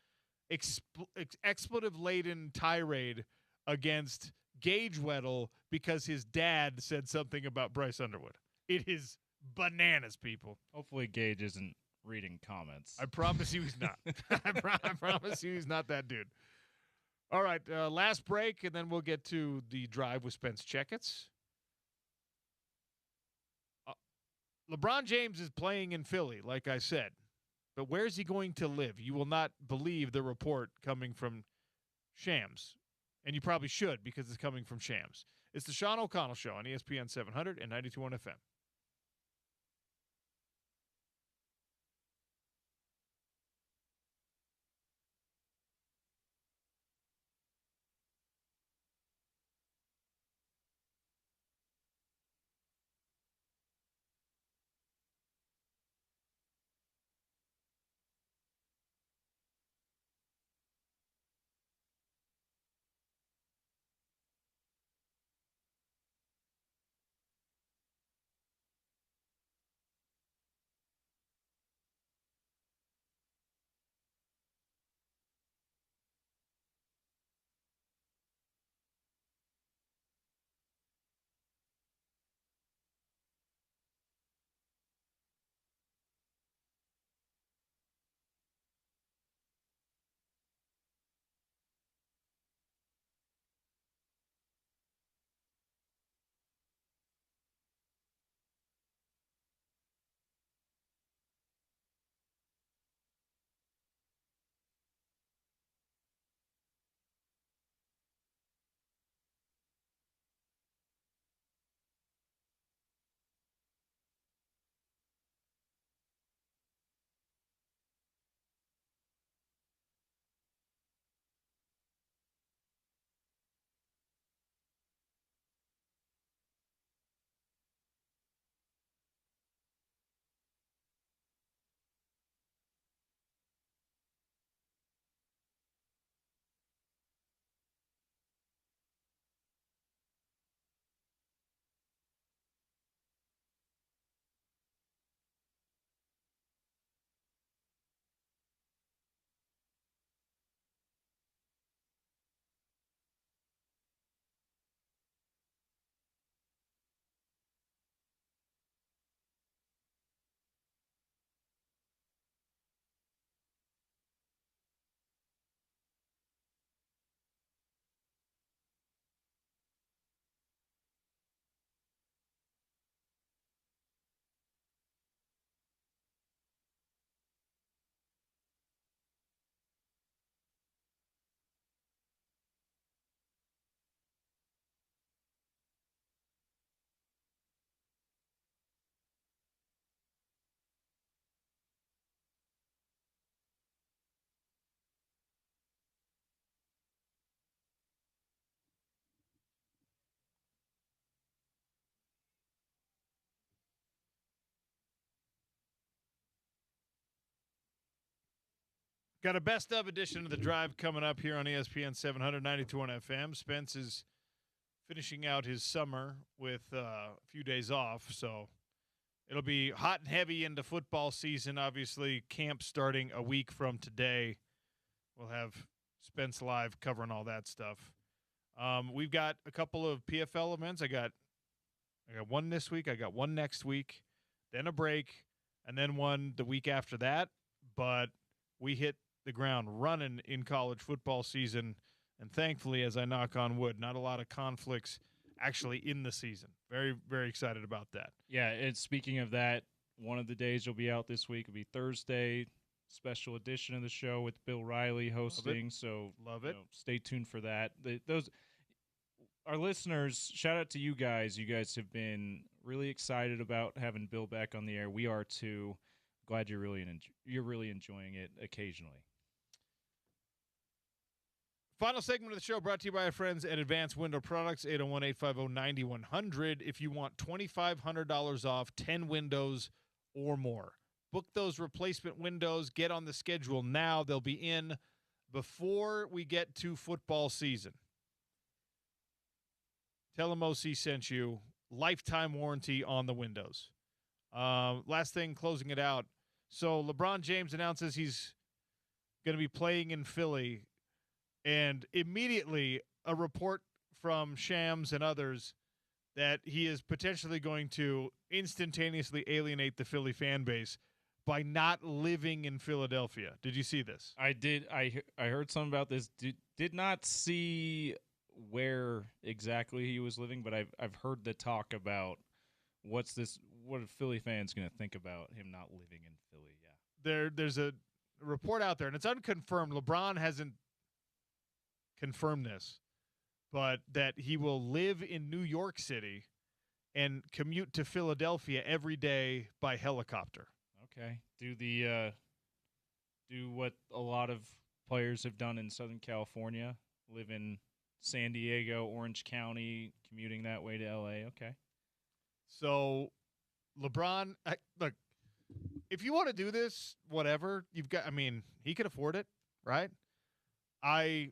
expletive-laden tirade against Gage Weddle because his dad said something about Bryce Underwood. It is bananas, people. Hopefully Gage isn't reading comments. I promise you he's not. I promise you he's not that dude. All right, last break, and then we'll get to the drive with Spence Checketts. LeBron James is playing in Philly, like I said. But where is he going to live? You will not believe the report coming from Shams. And you probably should because it's coming from Shams. It's the Sean O'Connell Show on ESPN 700 and 92.1 FM. Got a best of edition of The Drive coming up here on ESPN 792 on FM. Spence is finishing out his summer with a few days off, so it'll be hot and heavy into football season. Obviously, camp starting a week from today. We'll have Spence Live covering all that stuff. We've got a couple of PFL events. I got one this week. I got one next week, then a break, and then one the week after that. But we hit the ground running in college football season, and thankfully, as I knock on wood, not a lot of conflicts actually in the season. Very, very excited about that. Yeah, and speaking of that, one of the days you'll be out this week will be Thursday, special edition of the show with Bill Riley hosting. So Love it. Stay tuned for that. Those our listeners, shout out to you guys. You guys have been really excited about having Bill back on the air. We are too. Glad you're really enjoying it occasionally. Final segment of the show brought to you by our friends at Advanced Window Products, 801-850-9100. If you want $2,500 off 10 windows or more, book those replacement windows. Get on the schedule now. They'll be in before we get to football season. Tell them OC sent you. Lifetime warranty on the windows. Last thing, closing it out. So LeBron James announces he's going to be playing in Philly. And immediately a report from Shams and others that he is potentially going to instantaneously alienate the Philly fan base by not living in Philadelphia. Did you see this? I did. I heard something about this. Did not see where exactly he was living, but I've heard the talk about what are Philly fans going to think about him not living in Philly. Yeah. There's a report out there, and it's unconfirmed. LeBron hasn't confirm this, but that he will live in New York City and commute to Philadelphia every day by helicopter. Okay. Do what a lot of players have done in Southern California, live in San Diego, Orange County, commuting that way to LA. Okay. So LeBron, look, if you want to do this, whatever, he could afford it, right? I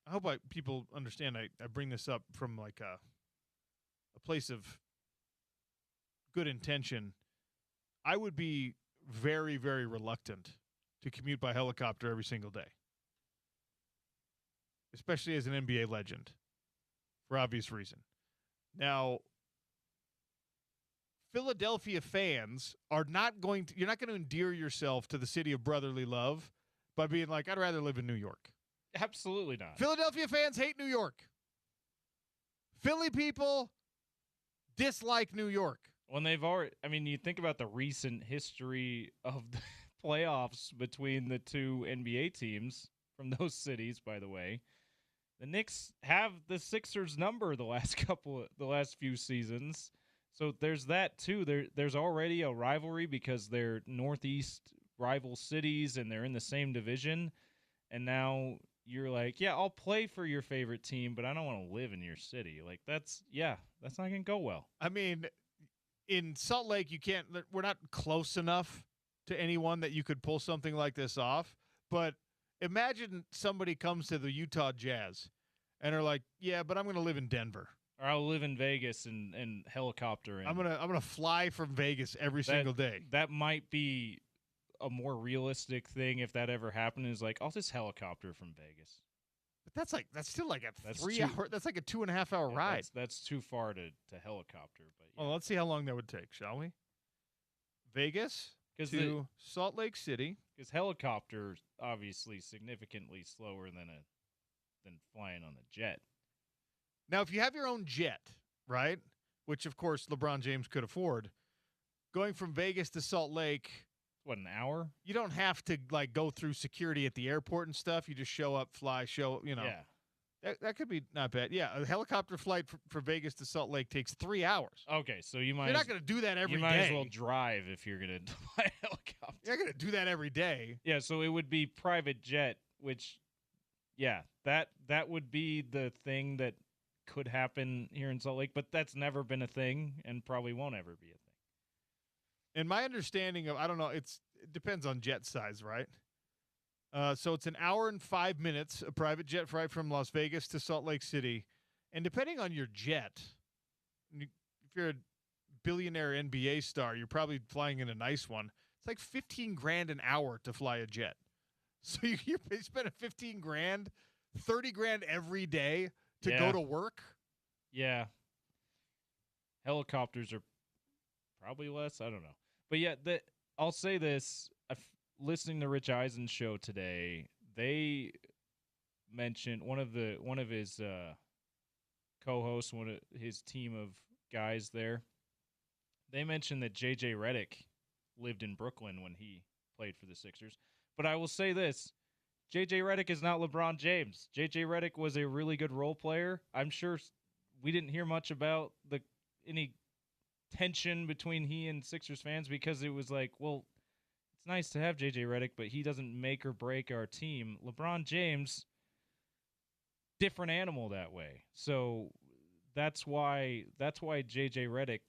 hope people understand I bring this up from like a place of good intention. I would be very, very reluctant to commute by helicopter every single day, especially as an NBA legend, for obvious reason. Now, Philadelphia fans you're not going to endear yourself to the city of brotherly love by being like, I'd rather live in New York. Absolutely not. Philadelphia fans hate New York. Philly people dislike New York. When you think about the recent history of the playoffs between the two NBA teams from those cities, by the way, the Knicks have the Sixers number the last few seasons. So there's that too. There's already a rivalry because they're Northeast rival cities and they're in the same division. And now you're like, yeah, I'll play for your favorite team, but I don't want to live in your city. Like that's not going to go well. I mean, in Salt Lake, we're not close enough to anyone that you could pull something like this off. But imagine somebody comes to the Utah Jazz and are like, yeah, but I'm going to live in Denver. Or I'll live in Vegas and helicopter. I'm gonna fly from Vegas every single day. That might be a more realistic thing if that ever happened. Is like I'll just helicopter from Vegas. But that's still like a 3 hour. That's like a 2.5 hour ride. That's too far to helicopter. But yeah. Well, let's see how long that would take, shall we? Vegas to Salt Lake City. Because helicopter obviously significantly slower than flying on a jet. Now, if you have your own jet, right, which, of course, LeBron James could afford, going from Vegas to Salt Lake. What, an hour? You don't have to, go through security at the airport and stuff. You just show up, fly, Yeah. That could be not bad. Yeah, a helicopter flight for Vegas to Salt Lake takes 3 hours. Okay, so you're not going to do that every day. You might as well drive if you're going to fly a helicopter. You're not going to do that every day. Yeah, so it would be private jet, which, yeah, that would be the thing that could happen here in Salt Lake, but that's never been a thing and probably won't ever be a thing. And my understanding of, I don't know, it depends on jet size, right? So it's an hour and 5 minutes, a private jet flight from Las Vegas to Salt Lake City. And depending on your jet, if you're a billionaire NBA star, you're probably flying in a nice one. It's like $15,000 an hour to fly a jet. So you're spending $15,000, $30,000 every day to go to work. Yeah. Helicopters are probably less. I don't know. But yeah, I'll say this. Listening to Rich Eisen's show today, they mentioned one of his co-hosts, one of his team of guys there. They mentioned that J.J. Redick lived in Brooklyn when he played for the Sixers. But I will say this. J.J. Redick is not LeBron James. J.J. Redick was a really good role player. I'm sure we didn't hear much about any tension between he and Sixers fans because it was like, well, it's nice to have J.J. Redick, but he doesn't make or break our team. LeBron James, different animal that way. So that's why J.J. Redick,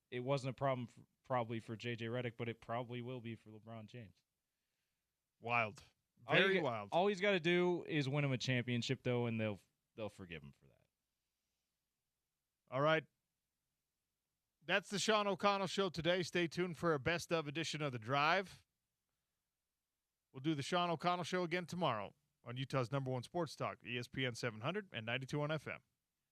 it wasn't a problem probably for J.J. Redick, but it probably will be for LeBron James. Wild. Very wild. All he's got to do is win him a championship, though, and they'll forgive him for that. All right. That's the Sean O'Connell Show today. Stay tuned for a best of edition of The Drive. We'll do the Sean O'Connell Show again tomorrow on Utah's #1 sports talk, ESPN 700 and 92 on FM.